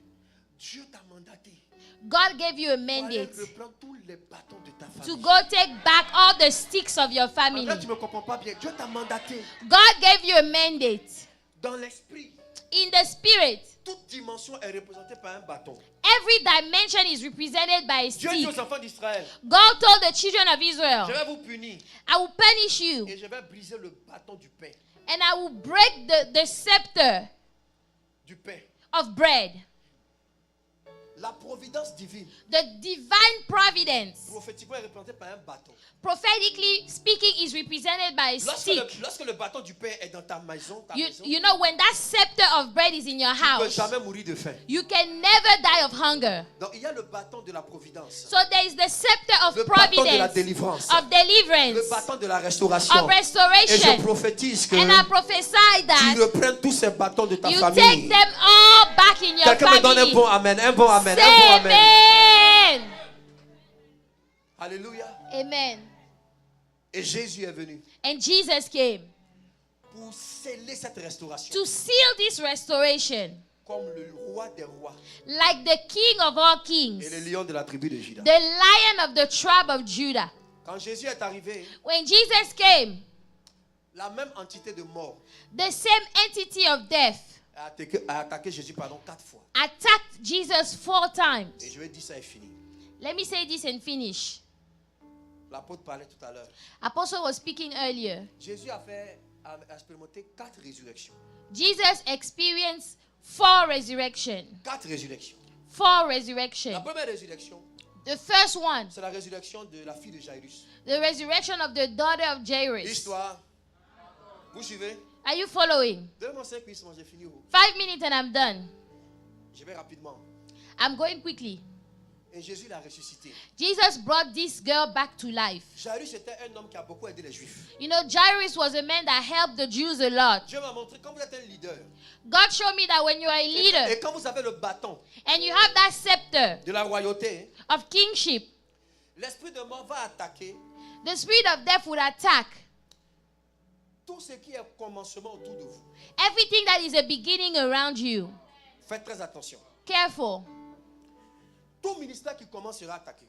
Speaker 1: Dieu t'a mandaté
Speaker 2: God gave you a
Speaker 1: pour
Speaker 2: mandate
Speaker 1: aller reprendre tous les bâtons de ta
Speaker 2: to
Speaker 1: famille.
Speaker 2: go take back all the sticks of your family.
Speaker 1: Là, tu ne me comprends pas bien. Dieu t'a mandaté
Speaker 2: God gave you a mandate.
Speaker 1: dans l'esprit.
Speaker 2: In the spirit,
Speaker 1: Toute dimension est représentée par un bâton.
Speaker 2: every dimension is represented by a
Speaker 1: Dieu dit
Speaker 2: stick.
Speaker 1: aux enfants d'Israël,
Speaker 2: God told the children of
Speaker 1: je
Speaker 2: Israel,
Speaker 1: vais vous punir
Speaker 2: I will punish you
Speaker 1: et je vais briser le bâton du pain.
Speaker 2: and I will break the scepter
Speaker 1: Du pain.
Speaker 2: of bread.
Speaker 1: La providence divine,
Speaker 2: The divine providence,
Speaker 1: prophétiquement, est représentée par un bâton.
Speaker 2: prophetically speaking, is represented by a stick.
Speaker 1: Lorsque le bâton du pain est dans ta maison,
Speaker 2: You know, when that scepter of bread is in your
Speaker 1: tu ne peux
Speaker 2: house,
Speaker 1: jamais mourir de faim.
Speaker 2: you can never die of hunger.
Speaker 1: Donc il y a le bâton de la providence,
Speaker 2: So there is the scepter of
Speaker 1: le bâton de la
Speaker 2: providence,
Speaker 1: délivrance,
Speaker 2: of deliverance,
Speaker 1: le bâton de la restauration.
Speaker 2: of
Speaker 1: Et je
Speaker 2: restoration.
Speaker 1: prophétise que
Speaker 2: And I prophesy
Speaker 1: tu
Speaker 2: that
Speaker 1: reprennes tous ces bâtons de ta
Speaker 2: you
Speaker 1: famille.
Speaker 2: take them all back in your
Speaker 1: Quelqu'un me donne un
Speaker 2: family.
Speaker 1: bon amen, un bon amen,
Speaker 2: Say
Speaker 1: un bon amen.
Speaker 2: amen.
Speaker 1: Alléluia.
Speaker 2: Amen.
Speaker 1: Et Jésus est venu
Speaker 2: And Jesus came
Speaker 1: pour sceller cette restauration
Speaker 2: to seal this restoration
Speaker 1: comme le roi des rois
Speaker 2: like the King of all kings,
Speaker 1: et le lion de la tribu de Juda.
Speaker 2: the Lion of the tribe of Judah.
Speaker 1: Quand Jésus est arrivé,
Speaker 2: When Jesus came,
Speaker 1: la même entité de mort
Speaker 2: the same entity of death
Speaker 1: a attaqué Jésus 4 fois.
Speaker 2: attacked Jesus 4 times.
Speaker 1: Et je vais dire ça est fini.
Speaker 2: Let me say this and finish.
Speaker 1: L'apôtre parlait tout à l'heure.
Speaker 2: Apostle was speaking earlier.
Speaker 1: Jésus a expérimenté 4 résurrections.
Speaker 2: Jesus experienced 4 resurrections.
Speaker 1: 4 résurrections.
Speaker 2: 4
Speaker 1: La
Speaker 2: resurrections.
Speaker 1: première résurrection,
Speaker 2: The first one,
Speaker 1: c'est la résurrection de la fille de Jairus.
Speaker 2: the resurrection of the daughter of Jairus.
Speaker 1: Histoire. Vous suivez?
Speaker 2: Are you following?
Speaker 1: Donnez-moi 5 minutes, moi j'ai fini.
Speaker 2: 5 minutes and I'm done.
Speaker 1: Je vais rapidement.
Speaker 2: I'm going quickly.
Speaker 1: Et Jésus l'a ressuscité.
Speaker 2: Jesus brought this girl back to life.
Speaker 1: Jairus était un homme qui a beaucoup aidé les Juifs.
Speaker 2: You know, Jairus was a man that helped the Jews a lot.
Speaker 1: Dieu m'a montré quand vous êtes un leader
Speaker 2: God showed me that when you are a leader
Speaker 1: et quand vous avez le bâton
Speaker 2: and you have that scepter
Speaker 1: de la royauté,
Speaker 2: of kingship,
Speaker 1: l'esprit de mort va attaquer
Speaker 2: the spirit of death would attack
Speaker 1: tout ce qui est commencement autour de vous.
Speaker 2: everything that is a beginning around you.
Speaker 1: Faites très attention.
Speaker 2: Careful.
Speaker 1: Tout ministère qui commence sera attaqué.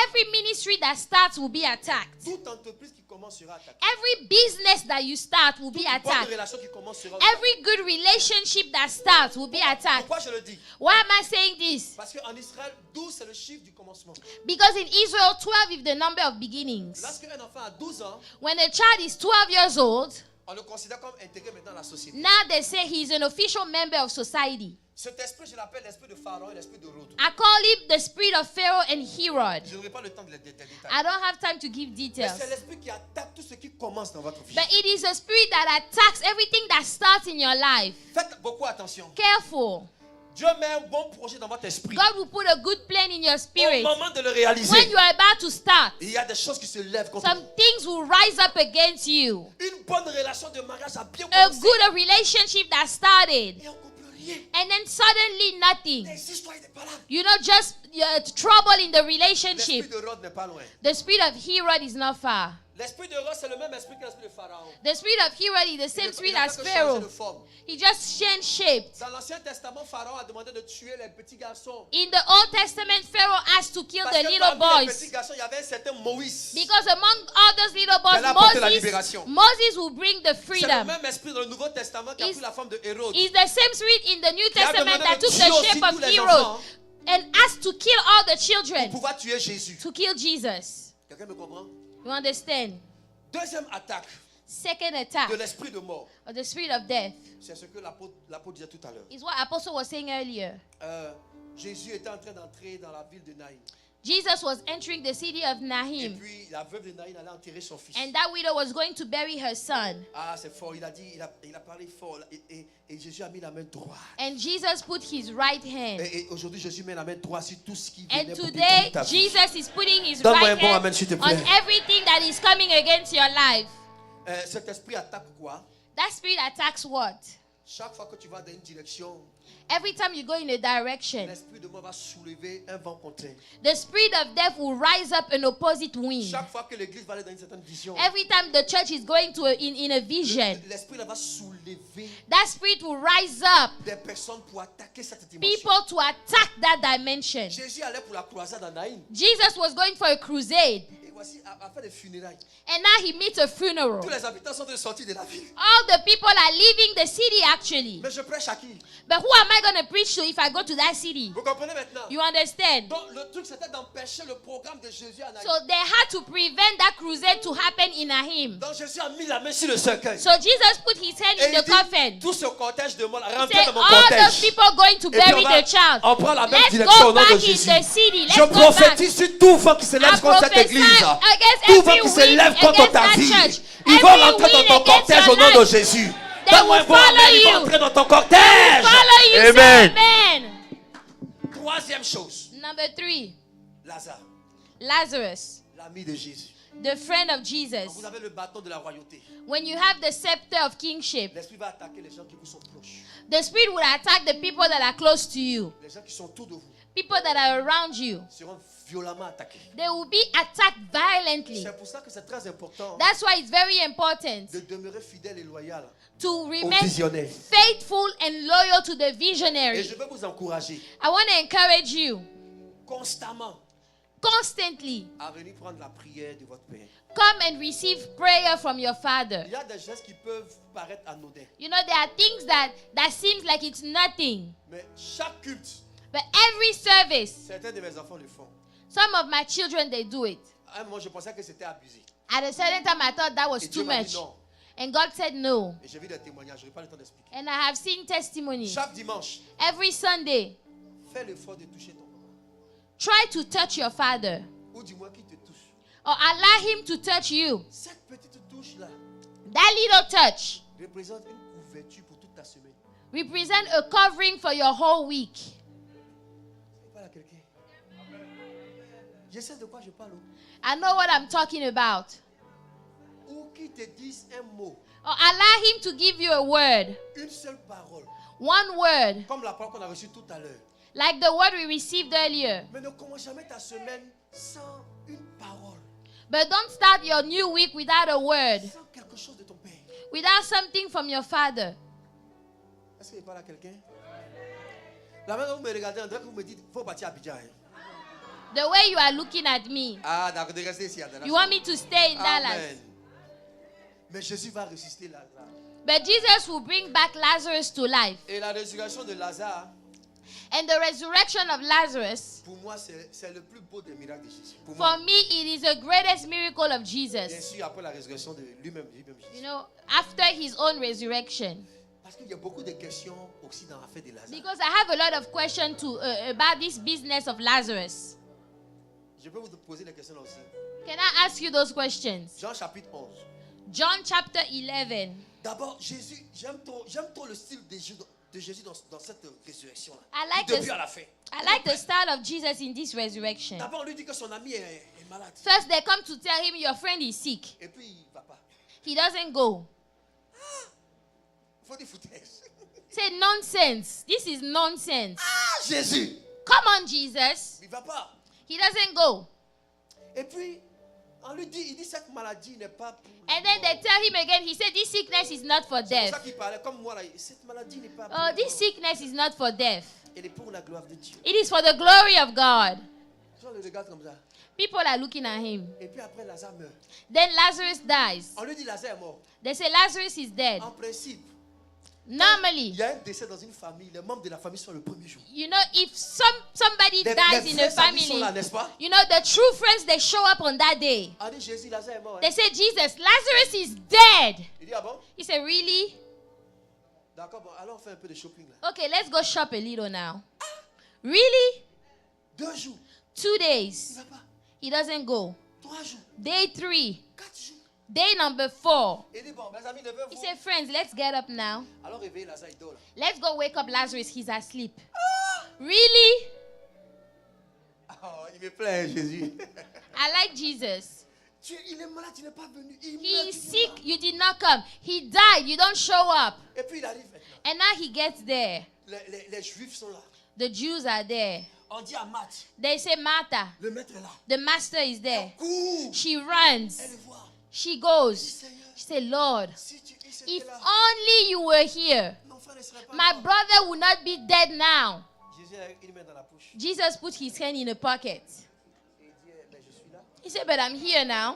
Speaker 2: Every ministry that starts will be attacked.
Speaker 1: Toute entreprise qui commence sera attaquée.
Speaker 2: Every business that you start will be
Speaker 1: Toute bonne
Speaker 2: attacked.
Speaker 1: relation qui commence sera attaquée.
Speaker 2: Every good relationship that starts will be attacked.
Speaker 1: Pourquoi je le dis?
Speaker 2: Why am I saying this?
Speaker 1: Parce qu'en Israël, 12 c'est le chiffre du commencement.
Speaker 2: Because in Israel, 12 is the number of beginnings.
Speaker 1: Lorsqu'un enfant a 12 ans,
Speaker 2: When a child is 12 years old,
Speaker 1: on le considère comme intégré maintenant dans la société.
Speaker 2: now they say he's an official member of society.
Speaker 1: Cet esprit, je l'appelle l'esprit de Pharaon et l'esprit de Rhodes.
Speaker 2: I call him the spirit of Pharaoh and Herod.
Speaker 1: Je n'aurai pas le temps de les détailler.
Speaker 2: I don't have time to give
Speaker 1: Mais
Speaker 2: details.
Speaker 1: c'est l'esprit qui attaque tout ce qui commence dans votre vie.
Speaker 2: But it is a spirit that attacks everything that starts in your life.
Speaker 1: Faites beaucoup attention.
Speaker 2: Careful.
Speaker 1: Dieu met un bon projet dans votre esprit.
Speaker 2: God will put a good plan in your
Speaker 1: Au
Speaker 2: spirit.
Speaker 1: moment de le
Speaker 2: When
Speaker 1: réaliser,
Speaker 2: you are about to start,
Speaker 1: il y a des choses qui se lèvent contre
Speaker 2: some
Speaker 1: vous.
Speaker 2: things will rise up against you.
Speaker 1: Une bonne relation de mariage a bien
Speaker 2: A
Speaker 1: commencé.
Speaker 2: good relationship that started,
Speaker 1: Et on ne comprend rien.
Speaker 2: and then suddenly nothing.
Speaker 1: Des histoires et des palabres.
Speaker 2: You know, just trouble in the
Speaker 1: L'esprit
Speaker 2: relationship.
Speaker 1: de Rhodes n'est pas loin.
Speaker 2: The spirit of Herod is not far.
Speaker 1: L'esprit de Rhodes, c'est le même esprit que l'esprit de Pharaon.
Speaker 2: The spirit of Herod is the same
Speaker 1: Il
Speaker 2: spirit
Speaker 1: n'a
Speaker 2: as
Speaker 1: fait que changer de
Speaker 2: Pharaoh.
Speaker 1: forme.
Speaker 2: He just changed shape.
Speaker 1: Dans l'Ancien Testament, Pharaon a demandé de tuer les petits garçons.
Speaker 2: In the Old Testament, Pharaoh asked to kill
Speaker 1: Parce
Speaker 2: the
Speaker 1: que
Speaker 2: little
Speaker 1: parmi les petits
Speaker 2: boys.
Speaker 1: garçons, il y avait un certain Moïse.
Speaker 2: Because among all those little boys,
Speaker 1: Elle a apporté la libération.
Speaker 2: Moses will bring the
Speaker 1: C'est le
Speaker 2: freedom.
Speaker 1: même esprit dans le Nouveau Testament qui a
Speaker 2: Is-
Speaker 1: pris la forme de Hérode.
Speaker 2: It's the same spirit in the New
Speaker 1: Qui a
Speaker 2: Testament
Speaker 1: demandé
Speaker 2: that
Speaker 1: de
Speaker 2: took
Speaker 1: tuer
Speaker 2: the
Speaker 1: aussi
Speaker 2: shape of
Speaker 1: tous les
Speaker 2: Herod
Speaker 1: enfants
Speaker 2: and asked to kill all the
Speaker 1: pour
Speaker 2: children
Speaker 1: pouvoir tuer Jésus.
Speaker 2: to kill Jesus.
Speaker 1: Quelqu'un me comprend?
Speaker 2: You understand?
Speaker 1: Deuxième attaque
Speaker 2: Second attack
Speaker 1: de l'esprit de mort.
Speaker 2: of the spirit of death
Speaker 1: C'est ce que l'apôtre disait tout à l'heure.
Speaker 2: is what Apostle was saying earlier.
Speaker 1: Jésus était en train d'entrer dans la ville de Naïm.
Speaker 2: Jesus was entering the city of
Speaker 1: Et
Speaker 2: Nahim,
Speaker 1: puis la veuve de Naïn allait enterrer son fils.
Speaker 2: and that widow was going to bury her son.
Speaker 1: Ah, c'est fort. Il a dit, il a parlé fort. Et Jésus a mis la main droite.
Speaker 2: And Jesus put his right hand.
Speaker 1: Et aujourd'hui, Jésus met la main droite sur tout ce qui
Speaker 2: And
Speaker 1: venait pour
Speaker 2: today,
Speaker 1: détruire ta vie.
Speaker 2: Jesus is putting his
Speaker 1: Donne-moi un
Speaker 2: right
Speaker 1: bon
Speaker 2: hand
Speaker 1: amen, s'il te
Speaker 2: on
Speaker 1: plaît.
Speaker 2: everything that is coming against your life.
Speaker 1: Cet esprit attaque quoi?
Speaker 2: That spirit attacks what?
Speaker 1: Chaque fois que tu vas dans une direction,
Speaker 2: Every time you go in a direction,
Speaker 1: l'esprit de mort va soulever un vent contraire.
Speaker 2: the spirit of death will rise up an opposite wind.
Speaker 1: Chaque fois que l'église va aller dans une certaine vision,
Speaker 2: Every time the church is going to in a vision,
Speaker 1: l'esprit là va soulever
Speaker 2: that spirit will rise up
Speaker 1: des personnes pour attaquer cette dimension.
Speaker 2: people to attack that dimension.
Speaker 1: Jésus allait pour la croisade en Naïm.
Speaker 2: Jesus was going for a crusade,
Speaker 1: Et voici, à faire des funérailles.
Speaker 2: and now he meets a funeral.
Speaker 1: Tous les habitants sont sortis de la ville.
Speaker 2: All the people are leaving the city actually.
Speaker 1: Mais je prêche à qui?
Speaker 2: But who am I going to preach to if I go to that city?
Speaker 1: Vous comprenez maintenant?
Speaker 2: You understand?
Speaker 1: Donc le truc c'était d'empêcher le programme de Jésus à Naïm.
Speaker 2: So they had to prevent that crusade to happen in Nahim.
Speaker 1: Donc Jésus a mis la main sur le cercueil.
Speaker 2: So Jesus put his hand
Speaker 1: Et
Speaker 2: in
Speaker 1: il
Speaker 2: the
Speaker 1: dit,
Speaker 2: coffin.
Speaker 1: tout ce cortège de mort,
Speaker 2: He
Speaker 1: rentrez
Speaker 2: said,
Speaker 1: dans mon
Speaker 2: all those
Speaker 1: cortège.
Speaker 2: people going to
Speaker 1: Et puis
Speaker 2: bury the child.
Speaker 1: on prend la même
Speaker 2: Let's
Speaker 1: direction
Speaker 2: go
Speaker 1: au nom de
Speaker 2: back in
Speaker 1: Jésus.
Speaker 2: the city. Let's
Speaker 1: Je
Speaker 2: go back.
Speaker 1: prophétise sur tout vent qui se lève
Speaker 2: I
Speaker 1: contre cette
Speaker 2: prophesy
Speaker 1: église.
Speaker 2: against
Speaker 1: Tout vent
Speaker 2: every
Speaker 1: qui se
Speaker 2: wind
Speaker 1: lève contre
Speaker 2: against
Speaker 1: ta
Speaker 2: that
Speaker 1: vie.
Speaker 2: church.
Speaker 1: Ils vont
Speaker 2: Every
Speaker 1: rentrer dans
Speaker 2: wind
Speaker 1: ton
Speaker 2: against
Speaker 1: cortège
Speaker 2: your
Speaker 1: au nom de
Speaker 2: life.
Speaker 1: Jésus.
Speaker 2: They
Speaker 1: Donne-moi un
Speaker 2: will
Speaker 1: bon amen,
Speaker 2: follow
Speaker 1: ils vont
Speaker 2: you.
Speaker 1: rentrer dans ton cortège.
Speaker 2: Follow you, say
Speaker 3: Amen.
Speaker 2: amen.
Speaker 1: Troisième chose,
Speaker 2: Number 3,
Speaker 1: Lazare,
Speaker 2: Lazarus,
Speaker 1: l'ami de Jésus.
Speaker 2: the friend of
Speaker 1: Quand
Speaker 2: Jesus.
Speaker 1: vous avez le bâton de la royauté,
Speaker 2: When you have the scepter of kingship,
Speaker 1: l'esprit va attaquer les gens qui vous sont proches.
Speaker 2: the spirit will attack the people that are close to you.
Speaker 1: Les gens qui sont autour de vous
Speaker 2: People that are around you.
Speaker 1: seront violemment attaqués.
Speaker 2: They will be attacked violently.
Speaker 1: C'est pour ça que c'est très important
Speaker 2: That's why it's very important
Speaker 1: de demeurer fidèle et loyal
Speaker 2: to
Speaker 1: aux
Speaker 2: remain
Speaker 1: visionnaires.
Speaker 2: faithful and loyal to the
Speaker 1: Et
Speaker 2: visionary.
Speaker 1: je veux vous encourager
Speaker 2: I want to encourage you
Speaker 1: constamment
Speaker 2: constantly.
Speaker 1: à venir prendre la prière de votre Père.
Speaker 2: Come and receive prayer from your Father.
Speaker 1: Il y a des gestes qui peuvent paraître anodins,
Speaker 2: You know, there are things that seems like it's nothing.
Speaker 1: mais chaque culte,
Speaker 2: But every service,
Speaker 1: certains de mes enfants le font.
Speaker 2: some of my children, they do it.
Speaker 1: À un moment, je pensais que c'était abusé.
Speaker 2: At a certain time, I thought that was
Speaker 1: Et Dieu
Speaker 2: too
Speaker 1: m'a
Speaker 2: much.
Speaker 1: dit non.
Speaker 2: And God said no.
Speaker 1: Et j'ai vu des témoignages, je n'ai pas le temps d'expliquer.
Speaker 2: And I have seen testimonies.
Speaker 1: Chaque dimanche,
Speaker 2: Every Sunday,
Speaker 1: fais l'effort de toucher ton papa.
Speaker 2: try to touch your father.
Speaker 1: Ou dis-moi qui te touche.
Speaker 2: Or allow him to touch you.
Speaker 1: Cette petite touche-là
Speaker 2: That little touch
Speaker 1: représente une couverture pour toute ta semaine.
Speaker 2: represent a covering for your whole week.
Speaker 1: Parle à quelqu'un. Je sais de quoi je parle.
Speaker 2: I know what I'm talking about.
Speaker 1: Ou qui te dise un mot,
Speaker 2: Or allow him to give you a word.
Speaker 1: une seule parole,
Speaker 2: One word.
Speaker 1: comme la parole qu'on a reçue tout à l'heure.
Speaker 2: Like the word we received earlier.
Speaker 1: Mais ne commence jamais ta semaine sans une parole,
Speaker 2: But don't start your new week without a word.
Speaker 1: sans quelque chose de ton Père.
Speaker 2: Without something from your father.
Speaker 1: Est-ce qu'il parle à quelqu'un? La manière dont vous me regardez, on dirait que vous me dites, il faut partir à Abidjan. Hein?
Speaker 2: The way you are looking at me.
Speaker 1: Ah, d'accord, de rester ici à Dallas.
Speaker 2: You want me to stay in Dallas.
Speaker 1: Amen. Mais Jésus va ressusciter Lazare.
Speaker 2: But Jesus will bring back Lazarus to life.
Speaker 1: Et la résurrection de Lazare,
Speaker 2: And the resurrection of Lazarus,
Speaker 1: pour moi, c'est le plus beau des miracles de Jésus. Pour
Speaker 2: for
Speaker 1: moi,
Speaker 2: me, it is the greatest miracle of
Speaker 1: bien
Speaker 2: Jesus.
Speaker 1: sûr, après la résurrection de lui-même
Speaker 2: You
Speaker 1: Jésus.
Speaker 2: know, after his own resurrection.
Speaker 1: Parce qu'il y a beaucoup de questions aussi dans l'affaire de Lazare.
Speaker 2: Because I have a lot of questions about this business of Lazarus.
Speaker 1: Je peux vous poser des questions là aussi.
Speaker 2: Can I ask you those questions?
Speaker 1: Jean chapitre 11.
Speaker 2: John chapter 11.
Speaker 1: D'abord, Jésus, j'aime trop le style de Jésus dans cette résurrection-là.
Speaker 2: I like
Speaker 1: Depuis
Speaker 2: this.
Speaker 1: à la fin.
Speaker 2: I like the style of Jesus in this resurrection.
Speaker 1: D'abord, on lui dit que son ami est malade.
Speaker 2: First, they come to tell him your friend is sick.
Speaker 1: Et puis, il ne va pas.
Speaker 2: He doesn't go.
Speaker 1: Il faut des foutaises.
Speaker 2: Say nonsense. This is nonsense.
Speaker 1: Ah, Jésus,
Speaker 2: Come on, Jesus.
Speaker 1: il ne va pas.
Speaker 2: He doesn't go.
Speaker 1: Et puis, on lui dit, il dit cette maladie n'est pas pour...
Speaker 2: And then they tell him again, he said, this sickness is not for
Speaker 1: C'est pour ça
Speaker 2: death.
Speaker 1: qu'il parlait comme moi là. Cette maladie n'est pas pour...
Speaker 2: Oh, this sickness is not for death.
Speaker 1: Elle est pour la gloire de Dieu.
Speaker 2: It is for the glory of God.
Speaker 1: Les gens le regardent comme ça.
Speaker 2: People are looking at him.
Speaker 1: Et puis après, Lazare meurt.
Speaker 2: Then Lazarus dies.
Speaker 1: On lui dit, Lazare est mort.
Speaker 2: They say Lazarus is dead.
Speaker 1: En principe,
Speaker 2: Normally,
Speaker 1: il y a un décès dans une famille. Les membres de la famille sont le premier jour.
Speaker 2: you know, if somebody
Speaker 1: Les
Speaker 2: dies in a
Speaker 1: vrais amis sont
Speaker 2: family,
Speaker 1: là, n'est-ce pas?
Speaker 2: you know, the true friends, they show up on that day.
Speaker 1: On dit, Jésus, Lazare est mort.
Speaker 2: They
Speaker 1: Hein?
Speaker 2: say, Jesus, Lazarus is dead.
Speaker 1: Il dit, ah bon?
Speaker 2: He said, really?
Speaker 1: D'accord, bon, alors on fait un peu de shopping là.
Speaker 2: Okay, let's go shop a little now. Really?
Speaker 1: 2 jours.
Speaker 2: 2
Speaker 1: Il
Speaker 2: days.
Speaker 1: va pas.
Speaker 2: He doesn't go.
Speaker 1: 3 jours.
Speaker 2: Day 3.
Speaker 1: 4 jours.
Speaker 2: Day number 4.
Speaker 1: Il dit, bon, mes amis,
Speaker 2: He
Speaker 1: levez-vous.
Speaker 2: said, friends, let's get up now.
Speaker 1: Alors réveillez Lazare, il dort là.
Speaker 2: Let's go wake up Lazarus. He's asleep. Really?
Speaker 1: Oh, il me plaît, Jésus.
Speaker 2: I like Jesus.
Speaker 1: Il est malade, il n'est pas venu. Il meurt,
Speaker 2: He's
Speaker 1: tu
Speaker 2: sick.
Speaker 1: vois.
Speaker 2: You did not come. He died. You don't show up.
Speaker 1: Et puis il arrive maintenant.
Speaker 2: And now he gets there.
Speaker 1: Les Juifs sont là.
Speaker 2: The Jews are there.
Speaker 1: On dit à Matt,
Speaker 2: They say, Martha,
Speaker 1: le maître est là.
Speaker 2: the master is there.
Speaker 1: Cours.
Speaker 2: She
Speaker 1: Elle
Speaker 2: runs.
Speaker 1: le voit.
Speaker 2: She
Speaker 1: Il dit,
Speaker 2: goes.
Speaker 1: Seigneur,
Speaker 2: She said, Lord,
Speaker 1: si tu
Speaker 2: if
Speaker 1: étais là,
Speaker 2: only you were here,
Speaker 1: mon frère ne serait pas
Speaker 2: my
Speaker 1: mort.
Speaker 2: brother would not be dead now.
Speaker 1: Jésus a une main dans la poche.
Speaker 2: Jesus put his hand in a pocket.
Speaker 1: Et il dit, mais je suis là.
Speaker 2: He said, but I'm here now.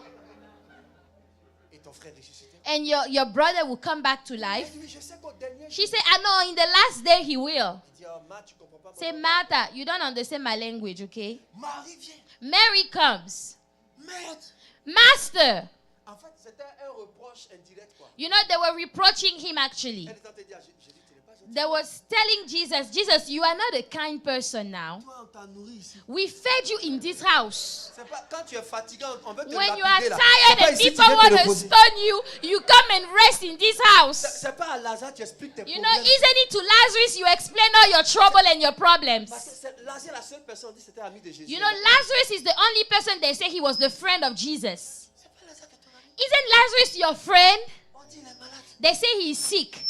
Speaker 1: Et ton frère ressuscité.
Speaker 2: And your brother will come back to
Speaker 1: Il
Speaker 2: life.
Speaker 1: dit, oui, je sais qu'au dernier jour.
Speaker 2: She said, I know in the last day he will.
Speaker 1: Il dit, oh, Matt, tu comprends pas.
Speaker 2: Say,
Speaker 1: mon
Speaker 2: Martha, you don't understand my language, okay?
Speaker 1: Marie vient.
Speaker 2: Mary comes.
Speaker 1: Maître.
Speaker 2: Master.
Speaker 1: En fait, c'était un reproche indirect, quoi.
Speaker 2: You know, they were reproaching him actually.
Speaker 1: Elle est en train de dire à Jésus, tu n'es pas gentil.
Speaker 2: They was telling Jesus, Jesus, you are not a kind person now.
Speaker 1: Toi, on t'a nourri ici.
Speaker 2: We fed you in this house.
Speaker 1: C'est pas quand tu es fatigué, on veut te
Speaker 2: When you are
Speaker 1: lapider là.
Speaker 2: tired
Speaker 1: C'est pas
Speaker 2: and
Speaker 1: ici que
Speaker 2: people
Speaker 1: tu viens
Speaker 2: want
Speaker 1: te
Speaker 2: to
Speaker 1: reposer.
Speaker 2: stone you, you come and rest in this house.
Speaker 1: C'est pas à Lazare tu expliques tes
Speaker 2: You know,
Speaker 1: problèmes.
Speaker 2: isn't it to Lazarus you explain all your trouble and your problems?
Speaker 1: Parce que Lazare, la seule personne dit c'était ami de Jésus.
Speaker 2: You know, Lazarus is the only person they say he was the friend of Jesus.
Speaker 1: C'est pas Lazare qui est ton ami.
Speaker 2: Isn't Lazarus your friend?
Speaker 1: On dit il est malade.
Speaker 2: They say he is sick.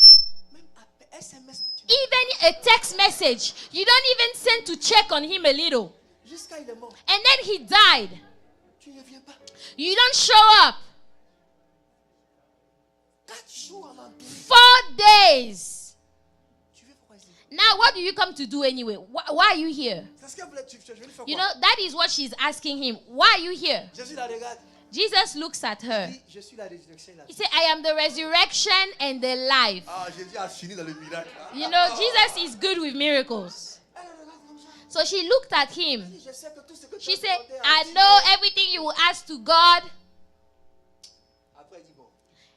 Speaker 1: Même à SMS, tu
Speaker 2: Even a text message, you don't even send to check on him a little.
Speaker 1: jusqu'à il est mort.
Speaker 2: And then he died.
Speaker 1: Tu ne viens pas.
Speaker 2: You don't show up.
Speaker 1: 4 jours avant de
Speaker 2: 4 days.
Speaker 1: tu veux pourquoi ici?
Speaker 2: Now, what do you come to do anyway? Why are you here?
Speaker 1: C'est ce que vous voulez, tu veux faire
Speaker 2: You
Speaker 1: quoi?
Speaker 2: know, that is what she's asking him. Why are you here?
Speaker 1: Jésus la regarde.
Speaker 2: Jesus looks at her.
Speaker 1: Il dit, je suis la résurrection et la
Speaker 2: He
Speaker 1: vie.
Speaker 2: said, I am the resurrection and the life.
Speaker 1: Ah, Jésus a fini dans le miracle.
Speaker 2: You know, Jesus is good with miracles.
Speaker 1: Elle regarde comme ça.
Speaker 2: So she looked at
Speaker 1: Elle
Speaker 2: him.
Speaker 1: dit, je sais que tout ce que tu
Speaker 2: She
Speaker 1: as
Speaker 2: said,
Speaker 1: demandé à
Speaker 2: I
Speaker 1: Dieu.
Speaker 2: know everything you will ask to God.
Speaker 1: Après, il dit, bon,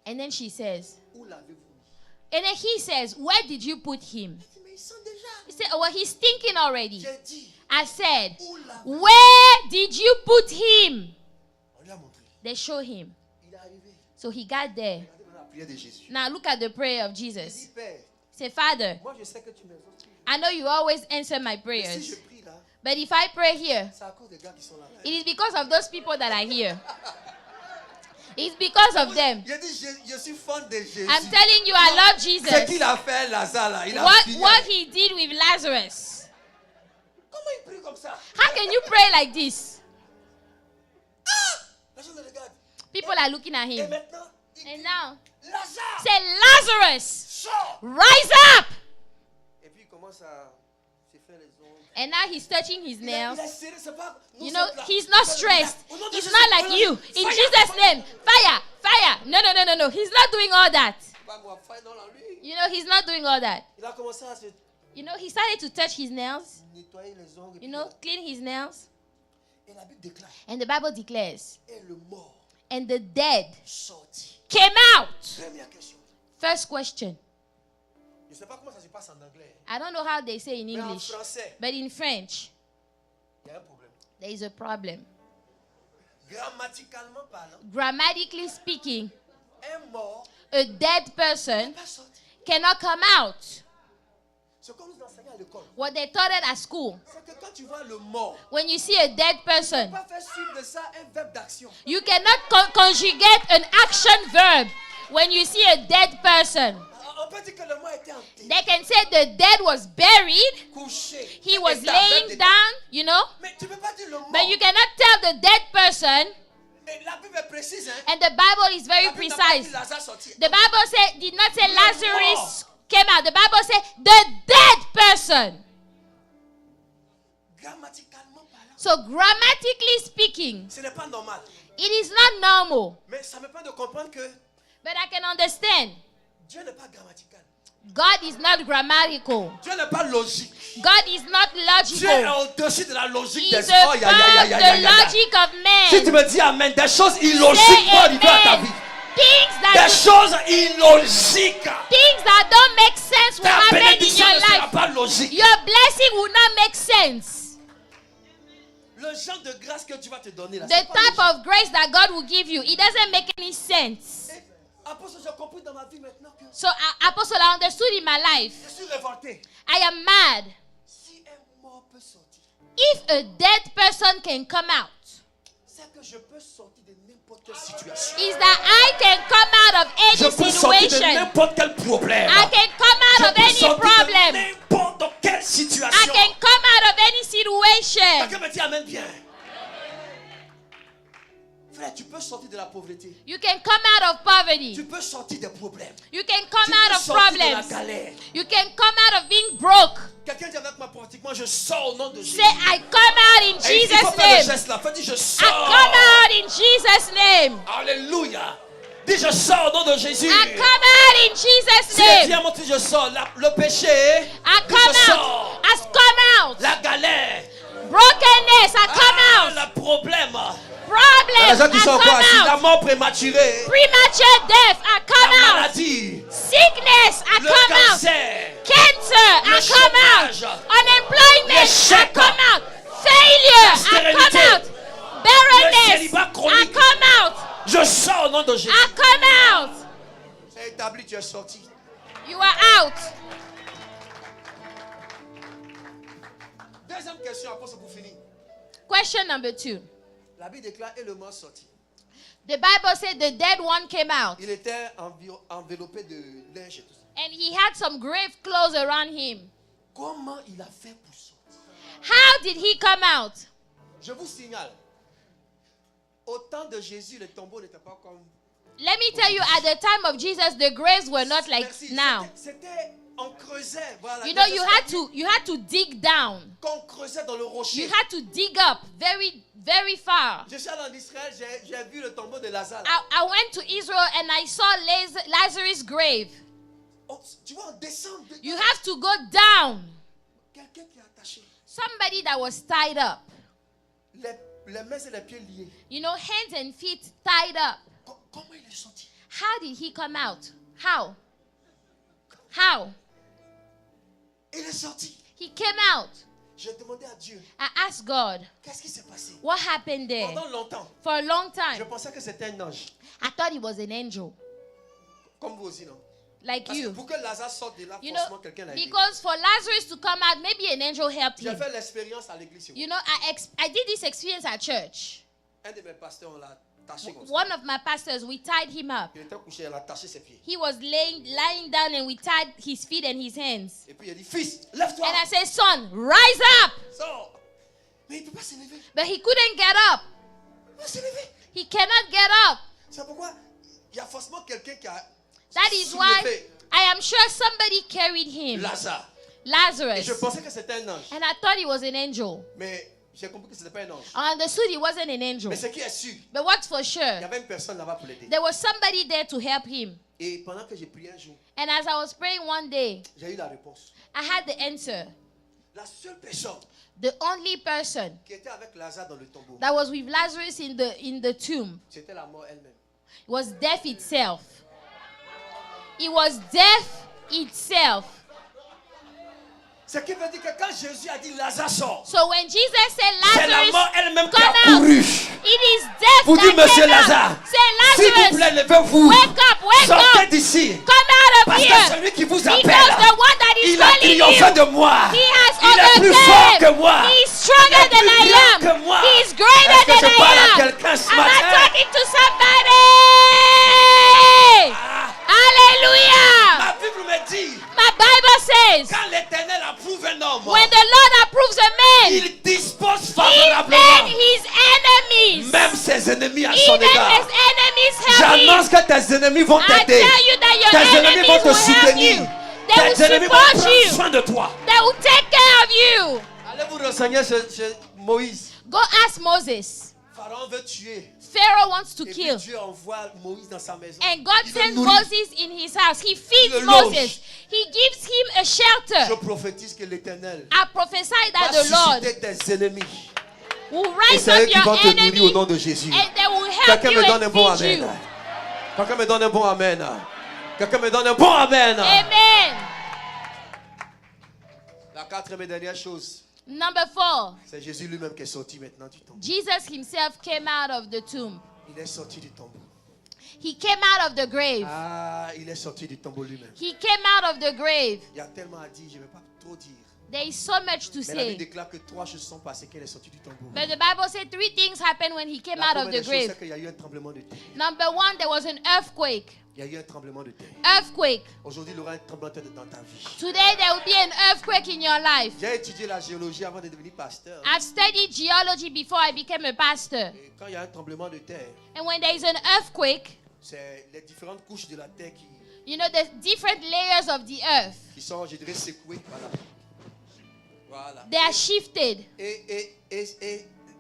Speaker 2: And then she says,
Speaker 1: où l'avez-vous mis?
Speaker 2: and then he says, where did you put him?
Speaker 1: Elle dit, mais il sent déjà.
Speaker 2: He said, well, he's thinking already.
Speaker 1: J'ai dit,
Speaker 2: I said,
Speaker 1: où l'avez-vous?
Speaker 2: where did you put him?
Speaker 1: On lui a montré.
Speaker 2: They show him.
Speaker 1: Il est arrivé.
Speaker 2: So he got there.
Speaker 1: Regardez maintenant la prière de Jésus.
Speaker 2: Now look at the prayer of
Speaker 1: Il
Speaker 2: Jesus.
Speaker 1: dit, Père,
Speaker 2: Say, Father,
Speaker 1: moi je sais que tu m'exauces.
Speaker 2: I know you always answer my
Speaker 1: Mais si
Speaker 2: prayers.
Speaker 1: je prie là,
Speaker 2: But if I pray here,
Speaker 1: c'est à cause des gars qui sont là.
Speaker 2: it is because of those people that are here. It's because of them.
Speaker 1: Il a dit, je suis fan de Jésus.
Speaker 2: I'm telling you, I love
Speaker 1: Ce qu'il
Speaker 2: Jesus.
Speaker 1: a fait, Lazare, là, il a fini.
Speaker 2: What he did with Lazarus.
Speaker 1: Comment il prie comme ça?
Speaker 2: How can you pray like this?
Speaker 1: Les gens le regardent.
Speaker 2: People are looking at
Speaker 1: Et
Speaker 2: him.
Speaker 1: maintenant, il
Speaker 2: And
Speaker 1: dit,
Speaker 2: now,
Speaker 1: Lazare,
Speaker 2: say, Lazarus,
Speaker 1: sors.
Speaker 2: rise up.
Speaker 1: Et puis il commence à se faire les ongles.
Speaker 2: And now he's touching his
Speaker 1: Il
Speaker 2: nails.
Speaker 1: est serré, c'est pas. nous
Speaker 2: You know,
Speaker 1: sommes là.
Speaker 2: he's not stressed. He's not like you. In Jesus' name, fire, fire. No. He's not doing all that.
Speaker 1: Pas moi, fire dans la lui.
Speaker 2: You know, he's not doing all that.
Speaker 1: Il a commencé à se
Speaker 2: You know, he started to touch his nails,
Speaker 1: nettoyer les ongles.
Speaker 2: you know, clean his nails.
Speaker 1: Et la Bible déclare.
Speaker 2: And the Bible declares,
Speaker 1: Et le mort
Speaker 2: and the dead
Speaker 1: sorti.
Speaker 2: came out.
Speaker 1: Première question.
Speaker 2: First question.
Speaker 1: Je ne sais pas comment ça se passe en anglais.
Speaker 2: I don't know how they say in
Speaker 1: Mais en
Speaker 2: English,
Speaker 1: français,
Speaker 2: but in French,
Speaker 1: il y a un problème.
Speaker 2: there is a problem.
Speaker 1: Grammaticalement parlant,
Speaker 2: Grammatically speaking,
Speaker 1: un mort
Speaker 2: a dead
Speaker 1: n'est
Speaker 2: person
Speaker 1: pas sorti.
Speaker 2: cannot come out.
Speaker 1: Ce qu'on nous enseigne à l'école,
Speaker 2: What they taught it at school.
Speaker 1: c'est que quand tu vois le mort,
Speaker 2: When you see a dead
Speaker 1: tu ne
Speaker 2: person,
Speaker 1: peux pas faire suite de ça un verbe d'action.
Speaker 2: you cannot conjugate an action verb when you see a dead person.
Speaker 1: On peut dire que le mort était enterré,
Speaker 2: They can say the dead was buried,
Speaker 1: couché.
Speaker 2: he was
Speaker 1: Et t'as
Speaker 2: laying
Speaker 1: fait des-
Speaker 2: down, you know,
Speaker 1: Mais tu ne peux pas dire le mort.
Speaker 2: but you cannot tell the dead person,
Speaker 1: Et la Bible est précise. Hein?
Speaker 2: and the Bible is very
Speaker 1: La Bible n'a pas dit
Speaker 2: precise.
Speaker 1: Lazare sorti.
Speaker 2: The Bible did not say Lazarus came out. The Bible said the dead person.
Speaker 1: Grammaticalement parlant,
Speaker 2: So grammatically speaking,
Speaker 1: ce n'est pas normal.
Speaker 2: it is not normal.
Speaker 1: Mais ça me permet de comprendre que
Speaker 2: But I can understand.
Speaker 1: Dieu n'est pas grammatical.
Speaker 2: God is not grammatical.
Speaker 1: Dieu n'est pas logique.
Speaker 2: God is not
Speaker 1: Dieu est
Speaker 2: logical.
Speaker 1: au-dessus de la logique
Speaker 2: He is
Speaker 1: des hommes.
Speaker 2: above the logic of
Speaker 1: Si tu
Speaker 2: man.
Speaker 1: me dis amen, des choses
Speaker 2: Say
Speaker 1: illogiques vont arriver à ta
Speaker 2: amen.
Speaker 1: vie.
Speaker 2: Things
Speaker 1: Des
Speaker 2: that
Speaker 1: choses illogiques.
Speaker 2: things that don't make sense will
Speaker 1: Ta
Speaker 2: happen in
Speaker 1: bénédiction
Speaker 2: your
Speaker 1: ne sera
Speaker 2: life.
Speaker 1: pas logique.
Speaker 2: Your blessing will not make sense.
Speaker 1: Le genre de grâce que tu vas te donner là.
Speaker 2: The type of grace that God will give you, it doesn't make any sense.
Speaker 1: Apôtre, j'ai compris dans ma vie maintenant que
Speaker 2: So, Apostle, I understood in my life,
Speaker 1: je suis révolté.
Speaker 2: I am mad.
Speaker 1: Si un mort peut sortir,
Speaker 2: If a dead person can come out,
Speaker 1: c'est que je peux sortir de n'importe quelle situation.
Speaker 2: is that I can come out of
Speaker 1: Je
Speaker 2: any
Speaker 1: peux sortir de
Speaker 2: situation.
Speaker 1: n'importe quel problème.
Speaker 2: I can come
Speaker 1: Je
Speaker 2: out of
Speaker 1: peux
Speaker 2: any
Speaker 1: sortir de
Speaker 2: problem.
Speaker 1: n'importe quelle
Speaker 2: I
Speaker 1: situation.
Speaker 2: can come out of any situation.
Speaker 1: Quelqu'un me dit amen bien. Frère, tu peux sortir de la pauvreté.
Speaker 2: You can come out of poverty.
Speaker 1: Tu peux sortir des problèmes.
Speaker 2: You can
Speaker 1: Tu
Speaker 2: come out
Speaker 1: peux
Speaker 2: of
Speaker 1: sortir de la
Speaker 2: problems.
Speaker 1: galère.
Speaker 2: You can come out of being broke.
Speaker 1: Quelqu'un dit avec moi pratiquement, je sors au nom de Jésus.
Speaker 2: Say, I come out in
Speaker 1: Et il faut
Speaker 2: Jesus'
Speaker 1: faire le
Speaker 2: name.
Speaker 1: geste là. Fais, dis, je
Speaker 2: I
Speaker 1: sors.
Speaker 2: come out in Jesus' name.
Speaker 1: Alléluia. Dis, je sors au nom de Jésus.
Speaker 2: I come out in Jesus'
Speaker 1: Si le
Speaker 2: name.
Speaker 1: diamant dit, je sors. Le péché.
Speaker 2: I
Speaker 1: dis,
Speaker 2: come
Speaker 1: je
Speaker 2: out.
Speaker 1: sors.
Speaker 2: I come out.
Speaker 1: La galère.
Speaker 2: Brokenness, I come out.
Speaker 1: Le problème.
Speaker 2: Problems,
Speaker 1: Les gens qui
Speaker 2: I
Speaker 1: sont quoi? Si
Speaker 2: come
Speaker 1: la
Speaker 2: out.
Speaker 1: mort prématurée.
Speaker 2: Premature death, I
Speaker 1: La
Speaker 2: come out.
Speaker 1: maladie.
Speaker 2: Sickness, I
Speaker 1: Le
Speaker 2: come out.
Speaker 1: cancer.
Speaker 2: Cancer,
Speaker 1: Le
Speaker 2: I come out.
Speaker 1: chômage.
Speaker 2: Unemployment, I
Speaker 1: L'échec.
Speaker 2: come out. Failure, I
Speaker 1: stérilité.
Speaker 2: come out.
Speaker 1: Le
Speaker 2: Barrenness,
Speaker 1: célibat
Speaker 2: I
Speaker 1: chronique.
Speaker 2: come out.
Speaker 1: Je sors au nom de Jésus.
Speaker 2: I come out.
Speaker 1: C'est établi, tu es sorti.
Speaker 2: You are out.
Speaker 1: Deuxième question, après ça pour finir.
Speaker 2: Question number 2.
Speaker 1: La Bible déclare et le mort sortit.
Speaker 2: The Bible said the dead one came out,
Speaker 1: Il était enveloppé de linge et tout ça.
Speaker 2: and he had some grave clothes around him.
Speaker 1: Comment il a fait pour sortir?
Speaker 2: How did he come out?
Speaker 1: Je vous signale, au temps de Jésus, les tombeaux n'étaient pas comme...
Speaker 2: Let me tell you, at the time of Jesus, the graves were not like
Speaker 1: Merci.
Speaker 2: now.
Speaker 1: C'était, on creusait. Voilà,
Speaker 2: You know,
Speaker 1: des
Speaker 2: you had to dig down.
Speaker 1: qu'on creusait dans le rocher.
Speaker 2: You had to dig up very far.
Speaker 1: Je suis allé en Israël, j'ai vu le tombeau de Lazare.
Speaker 2: I went to Israel and I saw Lazarus' grave.
Speaker 1: Oh, tu vois, on descend.
Speaker 2: You have to go down.
Speaker 1: Quelqu'un qui est attaché.
Speaker 2: Somebody that was tied up.
Speaker 1: Les mains et les pieds liés.
Speaker 2: You know, hands and feet tied up.
Speaker 1: Comment il est sorti?
Speaker 2: How did he come out? How? How?
Speaker 1: Il est sorti.
Speaker 2: He came out.
Speaker 1: J'ai demandé à Dieu,
Speaker 2: I asked God,
Speaker 1: qu'est-ce qui s'est passé?
Speaker 2: what happened there?
Speaker 1: Pendant longtemps,
Speaker 2: For a long
Speaker 1: je
Speaker 2: time,
Speaker 1: pensais que c'était un ange.
Speaker 2: I thought he was an angel,
Speaker 1: Comme vous aussi, non?
Speaker 2: like
Speaker 1: Parce que
Speaker 2: you.
Speaker 1: pour que Lazare sorte de là,
Speaker 2: You
Speaker 1: forcément
Speaker 2: know,
Speaker 1: quelqu'un l'a aidé.
Speaker 2: because for Lazarus to come out, maybe an angel helped
Speaker 1: J'ai
Speaker 2: him.
Speaker 1: fait l'expérience à l'église.
Speaker 2: You know, I did this experience at church.
Speaker 1: Un de mes pasteurs, on l'a taché comme ça.
Speaker 2: One of my pastors, we tied him up.
Speaker 1: Il était couché, elle a taché ses pieds.
Speaker 2: He was lying down and we tied his feet and his hands.
Speaker 1: Et puis il a dit, fils, lève-toi.
Speaker 2: And I said, son, rise up.
Speaker 1: Sors. Mais il ne peut pas se lever.
Speaker 2: But he couldn't get up.
Speaker 1: Il ne peut pas se lever.
Speaker 2: He cannot get up.
Speaker 1: C'est pourquoi il y a forcément quelqu'un qui a
Speaker 2: That is why
Speaker 1: soulevé
Speaker 2: I am sure somebody carried him.
Speaker 1: Lazare. Et
Speaker 2: Lazarus.
Speaker 1: je pensais que c'était un ange.
Speaker 2: And I thought he was an angel.
Speaker 1: Mais j'ai compris que ce n'était pas un ange.
Speaker 2: I understood he wasn't an angel.
Speaker 1: Mais ce qui est sûr,
Speaker 2: But what's for
Speaker 1: il y
Speaker 2: sure?
Speaker 1: avait une personne là-bas pour l'aider.
Speaker 2: There was somebody there to help him.
Speaker 1: Et pendant que j'ai prié un jour,
Speaker 2: And as I was praying one day,
Speaker 1: j'ai eu la réponse.
Speaker 2: I had the answer.
Speaker 1: La seule personne
Speaker 2: The only person
Speaker 1: qui était avec Lazare dans le tombeau,
Speaker 2: that was with Lazarus in the tomb
Speaker 1: c'était la mort elle-même.
Speaker 2: was death itself. It was death itself.
Speaker 1: Ce qui veut dire que quand Jésus a dit Lazare sort,
Speaker 2: So when Jesus said
Speaker 1: c'est la
Speaker 2: Lazarus,
Speaker 1: mort elle-même qui
Speaker 2: come
Speaker 1: a
Speaker 2: out,
Speaker 1: couru.
Speaker 2: it is death
Speaker 1: Vous dites,
Speaker 2: that
Speaker 1: Monsieur
Speaker 2: came
Speaker 1: Lazare,
Speaker 2: out. Say
Speaker 1: s'il vous
Speaker 2: Lazarus,
Speaker 1: plaît, levez-vous.
Speaker 2: wake
Speaker 1: Sortez
Speaker 2: up,
Speaker 1: d'ici.
Speaker 2: come out of
Speaker 1: Parce que
Speaker 2: here.
Speaker 1: celui qui vous
Speaker 2: Because
Speaker 1: appelle,
Speaker 2: the one that is
Speaker 1: il a
Speaker 2: calling
Speaker 1: triomphé
Speaker 2: you,
Speaker 1: de moi.
Speaker 2: he has
Speaker 1: Il est plus fort
Speaker 2: overcome.
Speaker 1: que moi.
Speaker 2: He is stronger
Speaker 1: Il est
Speaker 2: than
Speaker 1: plus
Speaker 2: I
Speaker 1: grand
Speaker 2: am.
Speaker 1: que moi.
Speaker 2: He is greater
Speaker 1: Est-ce que
Speaker 2: than
Speaker 1: je parle à
Speaker 2: I am.
Speaker 1: quelqu'un ce
Speaker 2: Am I
Speaker 1: matin?
Speaker 2: talking to somebody?
Speaker 1: Ah,
Speaker 2: Hallelujah.
Speaker 1: ma Bible me dit,
Speaker 2: My Bible says,
Speaker 1: quand l'Éternel approuve un homme,
Speaker 2: when the Lord approves a man,
Speaker 1: il dispose
Speaker 2: even
Speaker 1: favorablement
Speaker 2: his enemies,
Speaker 1: même ses ennemis à son
Speaker 2: even
Speaker 1: égard.
Speaker 2: his enemies help him.
Speaker 1: J'annonce que tes ennemis vont
Speaker 2: I
Speaker 1: t'aider.
Speaker 2: tell you that your
Speaker 1: Tes ennemis
Speaker 2: enemies
Speaker 1: vont te
Speaker 2: will help
Speaker 1: soutenir.
Speaker 2: you. They will
Speaker 1: Tes ennemis vont
Speaker 2: support
Speaker 1: prendre
Speaker 2: you.
Speaker 1: soin de toi.
Speaker 2: They will take care of you.
Speaker 1: Allez vous renseigner chez Moïse.
Speaker 2: Go ask Moses.
Speaker 1: Pharaon veut tuer.
Speaker 2: Pharaoh wants to
Speaker 1: Et
Speaker 2: kill.
Speaker 1: puis Dieu envoie Moïse dans sa maison.
Speaker 2: And God
Speaker 1: Il le
Speaker 2: sends
Speaker 1: nourrit.
Speaker 2: Moses in his house. He feeds
Speaker 1: Il le loge.
Speaker 2: Moses. He gives him a shelter.
Speaker 1: Je prophétise que l'Éternel
Speaker 2: I prophesy
Speaker 1: va
Speaker 2: that the Lord
Speaker 1: susciter tes ennemis.
Speaker 2: will
Speaker 1: Et
Speaker 2: rise
Speaker 1: c'est eux
Speaker 2: up
Speaker 1: qui vont
Speaker 2: your
Speaker 1: te nourrir au
Speaker 2: enemy
Speaker 1: nom de Jésus.
Speaker 2: and they will help
Speaker 1: Quelqu'un
Speaker 2: you
Speaker 1: me donne un bon
Speaker 2: and feed
Speaker 1: amen.
Speaker 2: you.
Speaker 1: Quelqu'un me donne un bon amen. Quelqu'un me donne un bon amen.
Speaker 2: Amen.
Speaker 1: La quatrième et dernière chose.
Speaker 2: Number 4,
Speaker 1: C'est Jésus lui-même qui est sorti maintenant du tombeau.
Speaker 2: Jesus himself came out of the tomb.
Speaker 1: Il est sorti du tombeau.
Speaker 2: He came out of the grave.
Speaker 1: Ah, il est sorti du tombeau lui-même.
Speaker 2: He came out of the grave.
Speaker 1: Il y a tellement à dire, je ne vais pas trop dire.
Speaker 2: There is so much to
Speaker 1: Mais la Bible
Speaker 2: say.
Speaker 1: déclare que 3 choses sont passées qu'elle est sortie du tombeau.
Speaker 2: But the Bible said 3 things happened when he came
Speaker 1: La
Speaker 2: out of
Speaker 1: première
Speaker 2: the
Speaker 1: des choses,
Speaker 2: grave.
Speaker 1: c'est qu'il y a eu un tremblement de terre.
Speaker 2: Number 1, there was an earthquake.
Speaker 1: Il y a eu un tremblement de terre.
Speaker 2: Earthquake.
Speaker 1: Aujourd'hui, il y aura un tremblement de terre dans ta vie.
Speaker 2: Today there will be an earthquake in your life.
Speaker 1: J'ai étudié la géologie avant de devenir pasteur.
Speaker 2: I've studied geology before I became a pastor.
Speaker 1: Et quand il y a un tremblement de terre,
Speaker 2: And when there is an earthquake,
Speaker 1: c'est les différentes couches de la terre
Speaker 2: you know, the different layers of the earth,
Speaker 1: qui sont, je dirais, secouées. Voilà. Voilà.
Speaker 2: they are shifted.
Speaker 1: Et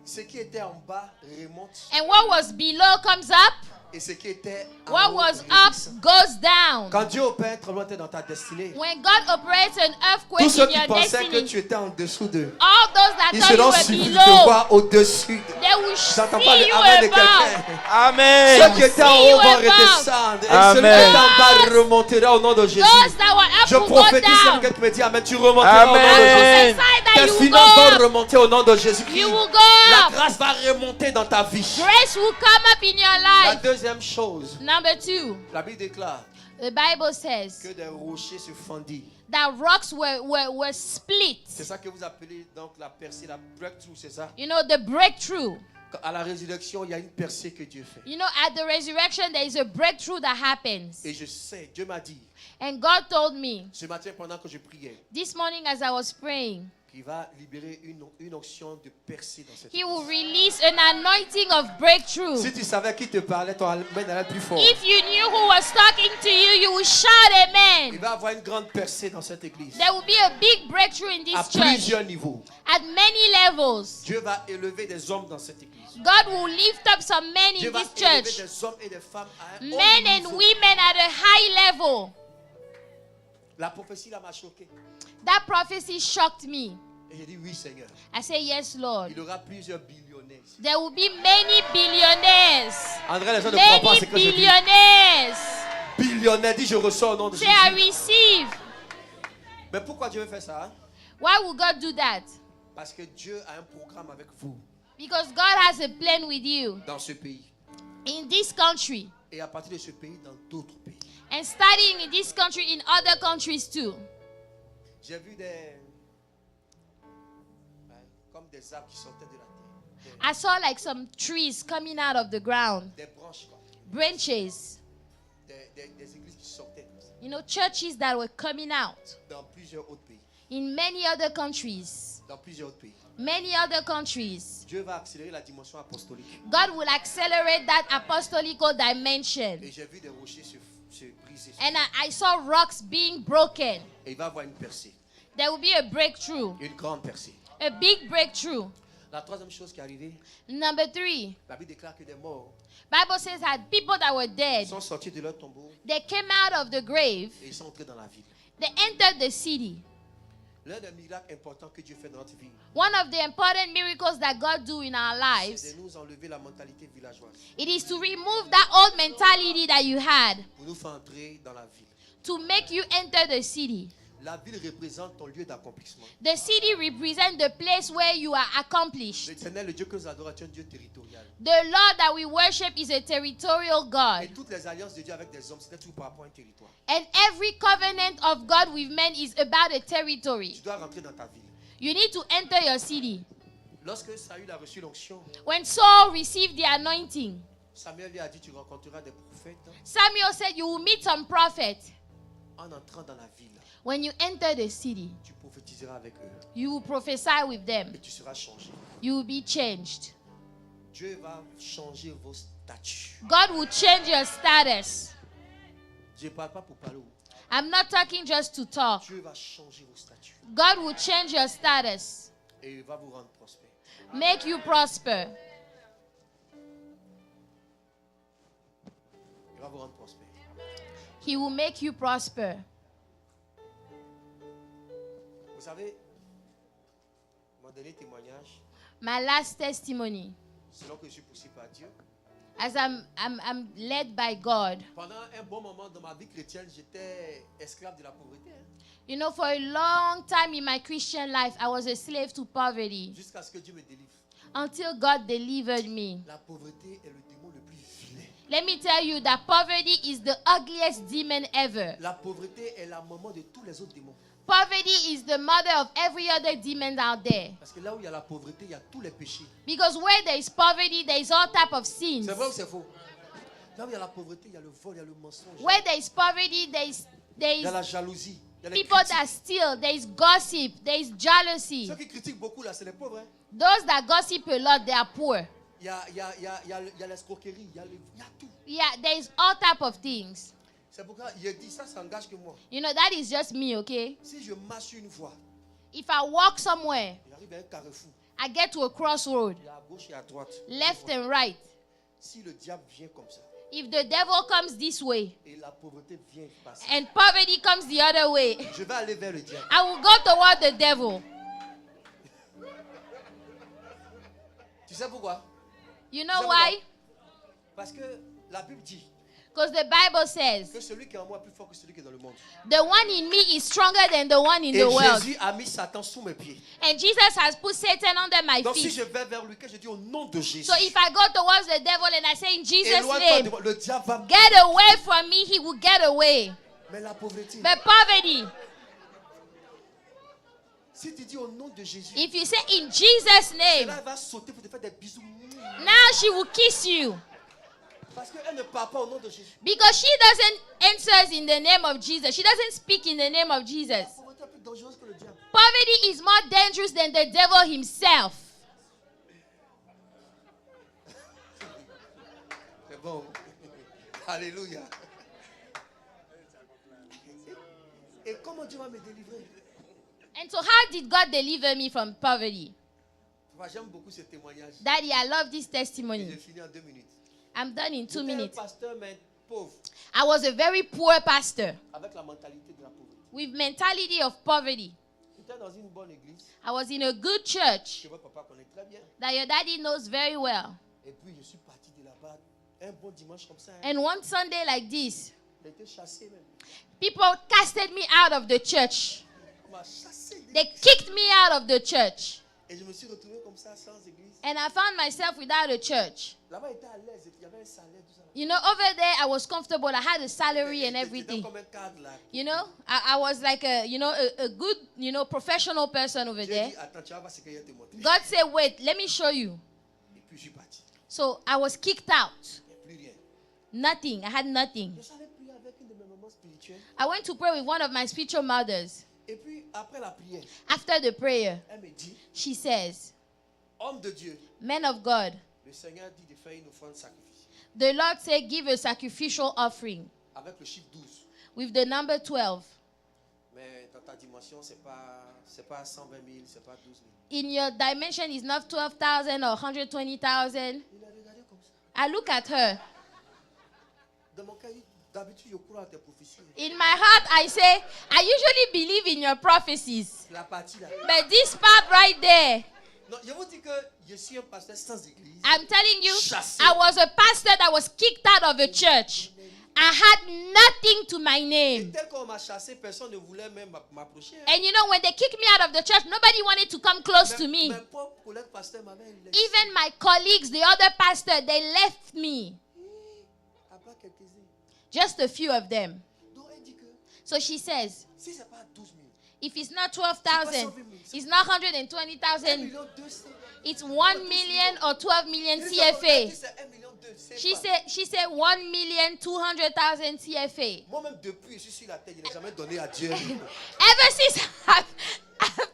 Speaker 1: ce qui était en bas remonte.
Speaker 2: And what was below comes up.
Speaker 1: Et ce qui était en
Speaker 2: What
Speaker 1: haut
Speaker 2: was
Speaker 1: redescend.
Speaker 2: up goes down.
Speaker 1: Quand Dieu opère un tremblement de terre dans ta destinée,
Speaker 2: When God operates an
Speaker 1: tous
Speaker 2: earthquake
Speaker 1: ceux
Speaker 2: in
Speaker 1: qui
Speaker 2: your
Speaker 1: pensaient que
Speaker 2: destiny,
Speaker 1: tu étais en dessous d'eux,
Speaker 2: all those that
Speaker 1: ils
Speaker 2: thought you
Speaker 1: seront
Speaker 2: were
Speaker 1: surpris de te
Speaker 2: below,
Speaker 1: voir au-dessus.
Speaker 2: they will
Speaker 1: J'entends pas
Speaker 2: see
Speaker 1: le
Speaker 2: you
Speaker 1: amen de
Speaker 2: above.
Speaker 1: quelqu'un.
Speaker 3: Amen.
Speaker 1: Ceux qui étaient en
Speaker 2: See you
Speaker 1: haut vont
Speaker 2: above.
Speaker 1: redescendre. Et
Speaker 3: Amen.
Speaker 1: celui qui est en bas remontera au nom de Jésus.
Speaker 2: Those that were up
Speaker 1: Je
Speaker 2: will go
Speaker 1: prophétise
Speaker 2: down.
Speaker 1: quelqu'un qui me dit Amen, tu remonteras au nom de
Speaker 3: Amen.
Speaker 1: Jésus.
Speaker 2: Prophesy that
Speaker 1: Tes
Speaker 2: you will go
Speaker 1: finances vont
Speaker 2: up.
Speaker 1: remonter au nom de Jésus-Christ.
Speaker 2: You will
Speaker 1: La
Speaker 2: go up.
Speaker 1: grâce va remonter dans ta vie.
Speaker 2: Grace will come up in your
Speaker 1: La
Speaker 2: life.
Speaker 1: deuxième chose,
Speaker 2: Number 2,
Speaker 1: la Bible déclare
Speaker 2: the Bible says
Speaker 1: que des rochers se fendirent.
Speaker 2: that rocks were split.
Speaker 1: C'est ça que vous appelez donc la percée, la breakthrough, c'est ça?
Speaker 2: You know, the breakthrough.
Speaker 1: À la résurrection, il y a une percée que Dieu fait.
Speaker 2: You know, at the resurrection, there is a breakthrough that happens.
Speaker 1: Et je sais, Dieu m'a dit,
Speaker 2: And God told me
Speaker 1: ce matin pendant que je priais,
Speaker 2: this morning as I was praying,
Speaker 1: qu'il va libérer une onction de percée dans cette
Speaker 2: He will
Speaker 1: église.
Speaker 2: release an anointing of breakthrough.
Speaker 1: Si tu savais qui te parlait, ton amen allait plus fort.
Speaker 2: If you knew who was talking to you, you will shout
Speaker 1: Il
Speaker 2: amen.
Speaker 1: va y avoir une grande percée dans cette église.
Speaker 2: There will be a big breakthrough in
Speaker 1: À
Speaker 2: this church
Speaker 1: plusieurs niveaux.
Speaker 2: at many levels.
Speaker 1: Dieu va élever des hommes dans cette église.
Speaker 2: God will lift up some men
Speaker 1: Dieu
Speaker 2: in
Speaker 1: va
Speaker 2: this
Speaker 1: élever
Speaker 2: church,
Speaker 1: des hommes et des femmes à un haut
Speaker 2: men and
Speaker 1: niveau.
Speaker 2: women at a high level.
Speaker 1: La prophétie là m'a choqué.
Speaker 2: That prophecy shocked me.
Speaker 1: Et j'ai dit oui Seigneur.
Speaker 2: I say, yes, Lord.
Speaker 1: Il y aura plusieurs billionnaires ici.
Speaker 2: There will be many billionaires.
Speaker 1: André, les gens ne croient pas à ce
Speaker 2: Many
Speaker 1: que je dis.
Speaker 2: billionaires.
Speaker 1: Billionnaire, dis je reçois au nom de
Speaker 2: Say,
Speaker 1: Jésus.
Speaker 2: I receive.
Speaker 1: Mais pourquoi Dieu veut faire ça?
Speaker 2: Why would God do that?
Speaker 1: Parce que Dieu a un programme avec vous
Speaker 2: Because God has a plan with you
Speaker 1: dans ce pays.
Speaker 2: in this country.
Speaker 1: Et à partir de ce pays, dans d'autres pays.
Speaker 2: And studying in this country, in other countries too.
Speaker 1: J'ai vu comme des arbres qui sortaient de la terre.
Speaker 2: I saw like some trees coming out of the ground,
Speaker 1: Des branches, quoi.
Speaker 2: branches.
Speaker 1: Des églises qui sortaient
Speaker 2: You know, churches that were coming out
Speaker 1: dans plusieurs autres pays.
Speaker 2: in many other countries.
Speaker 1: Dans plusieurs autres pays.
Speaker 2: Many other countries.
Speaker 1: Dieu va accélérer la dimension apostolique.
Speaker 2: God will accelerate that apostolical dimension.
Speaker 1: Et j'ai vu des rochers se briser.
Speaker 2: And I saw rocks being broken.
Speaker 1: Et il va y avoir une percée.
Speaker 2: There will be a breakthrough,
Speaker 1: Une grande percée.
Speaker 2: a big breakthrough.
Speaker 1: La troisième chose qui est arrivée,
Speaker 2: Number 3,
Speaker 1: la Bible déclare que des morts
Speaker 2: Bible says that people that were dead,
Speaker 1: sont sortis de leur tombeau
Speaker 2: they came out of the grave,
Speaker 1: et ils sont entrés dans la ville.
Speaker 2: they entered the city.
Speaker 1: L'un des miracles importants que Dieu fait dans notre vie,
Speaker 2: One of the important miracles that God do in our lives,
Speaker 1: c'est de nous enlever la mentalité villageoise
Speaker 2: it is to remove that old mentality that you had,
Speaker 1: pour nous faire entrer dans la ville.
Speaker 2: to make you enter the city.
Speaker 1: La ville représente ton lieu d'accomplissement.
Speaker 2: The city represents the place where you are accomplished.
Speaker 1: L'Éternel, le Dieu que nous adorons, est un Dieu territorial.
Speaker 2: The Lord that we worship is a territorial
Speaker 1: Et
Speaker 2: God.
Speaker 1: toutes les alliances de Dieu avec des hommes, c'était tout par rapport à un territoire.
Speaker 2: And every covenant of God with men is about a territory.
Speaker 1: Tu dois rentrer dans ta ville.
Speaker 2: You need to enter your city.
Speaker 1: Lorsque Saül a reçu l'onction,
Speaker 2: When Saul received the anointing,
Speaker 1: Samuel lui a dit, tu rencontreras des prophètes
Speaker 2: Samuel said, you will meet some prophets.
Speaker 1: en entrant dans la ville.
Speaker 2: When you enter the city,
Speaker 1: Tu prophétiseras avec eux
Speaker 2: you will prophesy with them.
Speaker 1: et tu seras changé.
Speaker 2: You will be changed.
Speaker 1: Dieu va changer vos statuts.
Speaker 2: God will change your status.
Speaker 1: Je ne parle pas pour parler.
Speaker 2: I'm not talking just to talk.
Speaker 1: Dieu va changer vos statuts
Speaker 2: God will change your status,
Speaker 1: et il va vous rendre prospère.
Speaker 2: make you prosper.
Speaker 1: Il va vous rendre prospère.
Speaker 2: He will make you prosper.
Speaker 1: Vous savez, mon dernier témoignage,
Speaker 2: My last testimony,
Speaker 1: selon que je suis poussé par Dieu,
Speaker 2: as I'm led by God.
Speaker 1: pendant un bon moment dans ma vie chrétienne, j'étais esclave de la pauvreté.
Speaker 2: You know, for a long time in my Christian life, I was a slave to poverty
Speaker 1: Jusqu'à ce que Dieu me délivre.
Speaker 2: until God delivered me.
Speaker 1: La pauvreté est le démon le plus vilain.
Speaker 2: Let me tell you that poverty is the ugliest demon ever.
Speaker 1: La pauvreté est la maman de tous les autres démons.
Speaker 2: Poverty is the mother of every other demon out there.
Speaker 1: Parce que là où il y a la pauvreté, il y a tous les péchés.
Speaker 2: Because where there is poverty, there is all type of sins.
Speaker 1: C'est vrai ou c'est faux? Là où il y a la pauvreté, il y a le vol, il y a le mensonge.
Speaker 2: Where there is poverty, there
Speaker 1: Il y a
Speaker 2: is
Speaker 1: la jalousie. Il y a les
Speaker 2: people
Speaker 1: critiques.
Speaker 2: that steal, there is gossip, there is jealousy.
Speaker 1: Ceux qui critiquent beaucoup là, c'est les pauvres. Hein?
Speaker 2: Those that gossip a lot, they are poor.
Speaker 1: Il y a l'escroquerie, il y a tout.
Speaker 2: Yeah, there is all type of things.
Speaker 1: C'est pourquoi il dit ça, ça engage que moi.
Speaker 2: You know, that is just me, okay?
Speaker 1: Si je marche une fois,
Speaker 2: If I walk somewhere,
Speaker 1: j'arrive à un carrefour.
Speaker 2: I get to a crossroad,
Speaker 1: Il y a à gauche et à droite.
Speaker 2: left and right.
Speaker 1: Si le diable vient comme ça
Speaker 2: If the devil comes this way
Speaker 1: et la pauvreté vient passer,
Speaker 2: and poverty comes the other way,
Speaker 1: je vais aller vers le diable.
Speaker 2: I will go toward the devil.
Speaker 1: Tu sais pourquoi?
Speaker 2: You know why?
Speaker 1: Parce que la Bible dit
Speaker 2: Because the Bible
Speaker 1: que
Speaker 2: says,
Speaker 1: celui qui est en moi est plus fort que celui qui est dans le monde.
Speaker 2: the one in me is stronger than the one in
Speaker 1: Et
Speaker 2: the world.
Speaker 1: Jésus a mis Satan sous mes pieds.
Speaker 2: And Jesus has put Satan under my
Speaker 1: Donc si
Speaker 2: feet.
Speaker 1: je vais vers lui, que je dis au nom de Jésus,
Speaker 2: So if I go towards the devil and I say in Jesus'
Speaker 1: éloigne-toi de
Speaker 2: name,
Speaker 1: moi. Le diable va.
Speaker 2: get away from me, he will get away.
Speaker 1: Mais la pauvreté,
Speaker 2: But poverty,
Speaker 1: si tu dis au nom de Jésus,
Speaker 2: if you say in Jesus' name,
Speaker 1: là, elle va sauter pour te faire des bisous.
Speaker 2: now she will kiss you.
Speaker 1: Parce qu'elle ne parle pas au nom de Jésus.
Speaker 2: Because she doesn't answer in the name of Jesus. She doesn't speak in the name of Jesus.
Speaker 1: La pauvreté est plus dangereuse que le diable.
Speaker 2: Poverty is more dangerous than the devil himself.
Speaker 1: C'est bon. Alléluia. Et comment Dieu va me délivrer?
Speaker 2: And so how did God deliver me from poverty?
Speaker 1: J'aime beaucoup ce témoignage.
Speaker 2: Daddy, I love this
Speaker 1: Et
Speaker 2: testimony.
Speaker 1: je finis en 2 minutes.
Speaker 2: I'm done in 2
Speaker 1: J'étais un
Speaker 2: minutes.
Speaker 1: pasteur, mais pauvre,
Speaker 2: I was a very poor pastor
Speaker 1: avec la mentalité de la pauvreté.
Speaker 2: with mentality of poverty.
Speaker 1: J'étais dans une bonne église
Speaker 2: I was in a good church
Speaker 1: que votre papa connaît très bien.
Speaker 2: that your daddy knows very well.
Speaker 1: Et puis je suis parti de là-bas un bon dimanche comme ça. Hein.
Speaker 2: And one Sunday like this,
Speaker 1: J'ai été chassé même.
Speaker 2: people casted me out of the church.
Speaker 1: On m'a chassé.
Speaker 2: They kicked me out of the church.
Speaker 1: Et je me suis retrouvé comme ça sans église.
Speaker 2: And I found myself without a church.
Speaker 1: Là-bas, il était à l'aise. Il y avait un salaire, tout ça.
Speaker 2: You know, over there I was comfortable. I had a salary and
Speaker 1: J'étais
Speaker 2: everything.
Speaker 1: comme un cadre là.
Speaker 2: You know, I was like a good, professional person over
Speaker 1: J'ai
Speaker 2: there.
Speaker 1: dit, attends, tu vas voir ce qu'il y a te montrer.
Speaker 2: God said, wait, let me show you.
Speaker 1: Et puis je suis parti.
Speaker 2: So I was kicked out.
Speaker 1: Il n'y a plus rien.
Speaker 2: Nothing. I had nothing.
Speaker 1: Je savais prier avec une de mes mamans spirituelles.
Speaker 2: I went to pray with one of my spiritual mothers.
Speaker 1: Et puis après la prière,
Speaker 2: After the prayer,
Speaker 1: elle me dit,
Speaker 2: she says,
Speaker 1: homme de Dieu,
Speaker 2: men of God,
Speaker 1: le Seigneur dit de faire une offrande sacrificielle.
Speaker 2: the Lord said, give a sacrificial offering
Speaker 1: Avec le chiffre 12.
Speaker 2: with the number 12.
Speaker 1: Mais dans ta dimension, c'est pas 120 000, c'est pas 12 000.
Speaker 2: In your dimension is not 12,000 or 120,000.
Speaker 1: Il a regardé comme ça.
Speaker 2: I look at her.
Speaker 1: Dans mon cas, d'habitude, je crois à tes prophéties.
Speaker 2: In my heart, I say, I usually believe in your prophecies.
Speaker 1: La partie là.
Speaker 2: But this part right there,
Speaker 1: Non, je vous dis que je suis un pasteur sans église.
Speaker 2: I'm telling you,
Speaker 1: Chassé.
Speaker 2: I was a pastor that was kicked out of a church. I had nothing to my
Speaker 1: Et
Speaker 2: name.
Speaker 1: tel qu'on m'a chassé, personne ne voulait même m'approcher.
Speaker 2: And you know, when they kicked me out of the church, nobody wanted to come close to me.
Speaker 1: Mes propres collègues pasteurs m'avaient laissé.
Speaker 2: Even my colleagues, the other pastor, they left me.
Speaker 1: À part quelques-uns.
Speaker 2: Just a few of them.
Speaker 1: Donc elle dit que
Speaker 2: So she says,
Speaker 1: si ce n'est pas 12 000,
Speaker 2: if it's not 12,000, it's not
Speaker 1: 1
Speaker 2: 120,000,
Speaker 1: million 200.
Speaker 2: it's 1 million or 12 million
Speaker 1: Elle
Speaker 2: CFA.
Speaker 1: dit c'est 1 million 200.
Speaker 2: She said 1,200,000 CFA.
Speaker 1: Moi-même depuis, je suis sur la terre, je n'ai jamais donné à Dieu.
Speaker 2: Ever since I've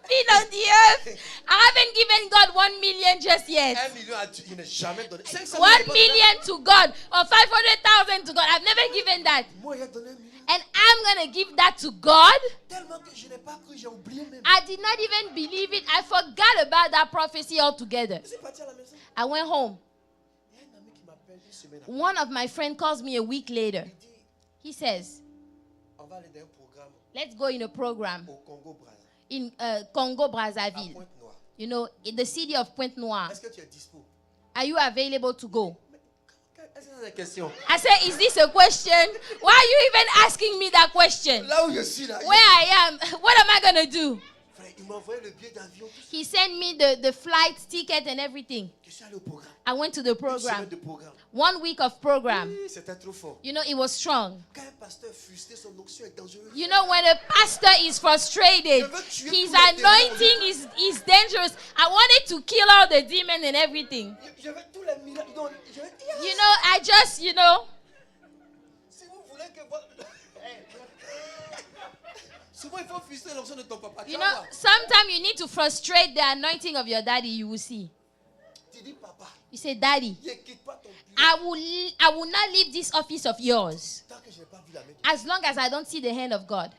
Speaker 2: been on the earth, I haven't given God 1 million just yet.
Speaker 1: 1 million à Dieu, il n'a jamais donné. 500 000,
Speaker 2: 1 million to God or 500,000 to God. I've never given that.
Speaker 1: Moi, il a donné 1 million.
Speaker 2: And I'm going to give that to God.
Speaker 1: Tellement que je n'ai pas cru, j'ai oublié même.
Speaker 2: I did not even believe it. I forgot about that prophecy altogether.
Speaker 1: Je suis parti à la maison.
Speaker 2: I went home.
Speaker 1: Il y a un ami qui m'appelle une semaine après.
Speaker 2: One of my friends calls me a week later.
Speaker 1: Il dit,
Speaker 2: He says,
Speaker 1: on va aller dans un programme
Speaker 2: let's go in a program
Speaker 1: au Congo-Brazza,
Speaker 2: in Congo,
Speaker 1: à
Speaker 2: Brazzaville.
Speaker 1: Pointe-Noire.
Speaker 2: You know, in the city of Pointe Noire.
Speaker 1: Est-ce que tu es dispo?
Speaker 2: Are you available to go?
Speaker 1: Mais Est-ce que c'est la question?
Speaker 2: I said, is this a question? Why are you even asking me that question?
Speaker 1: Là où je suis là.
Speaker 2: Where I am, what am I going to do?
Speaker 1: Frère, il m'a envoyé le billet d'avion. Tout ça.
Speaker 2: He sent me the flight ticket and everything.
Speaker 1: Je suis allé au programme.
Speaker 2: I went to the
Speaker 1: Une semaine
Speaker 2: program.
Speaker 1: de programme.
Speaker 2: 1 week of program.
Speaker 1: Oui, c'était trop fort.
Speaker 2: You know, it was strong.
Speaker 1: Quand un pasteur frustré, son onction est dangereuse.
Speaker 2: You know, when a pastor is frustrated, his anointing is dangerous. I wanted to kill all the demons and everything.
Speaker 1: J'avais tous les miracles. Non, j'avais...
Speaker 2: You know, I just, you know,
Speaker 1: Si vous voulez que votre... Souvent, il faut frustrer l'onction de ton papa. Tu
Speaker 2: you
Speaker 1: vas
Speaker 2: know,
Speaker 1: voir.
Speaker 2: sometimes you need to frustrate the anointing of your daddy, you will see.
Speaker 1: Tu dis, papa,
Speaker 2: You say, Daddy,
Speaker 1: ne quitte pas ton bureau
Speaker 2: I will not leave this office of yours
Speaker 1: tant que je n'ai pas vu la main.
Speaker 2: as long as I don't see the hand of God.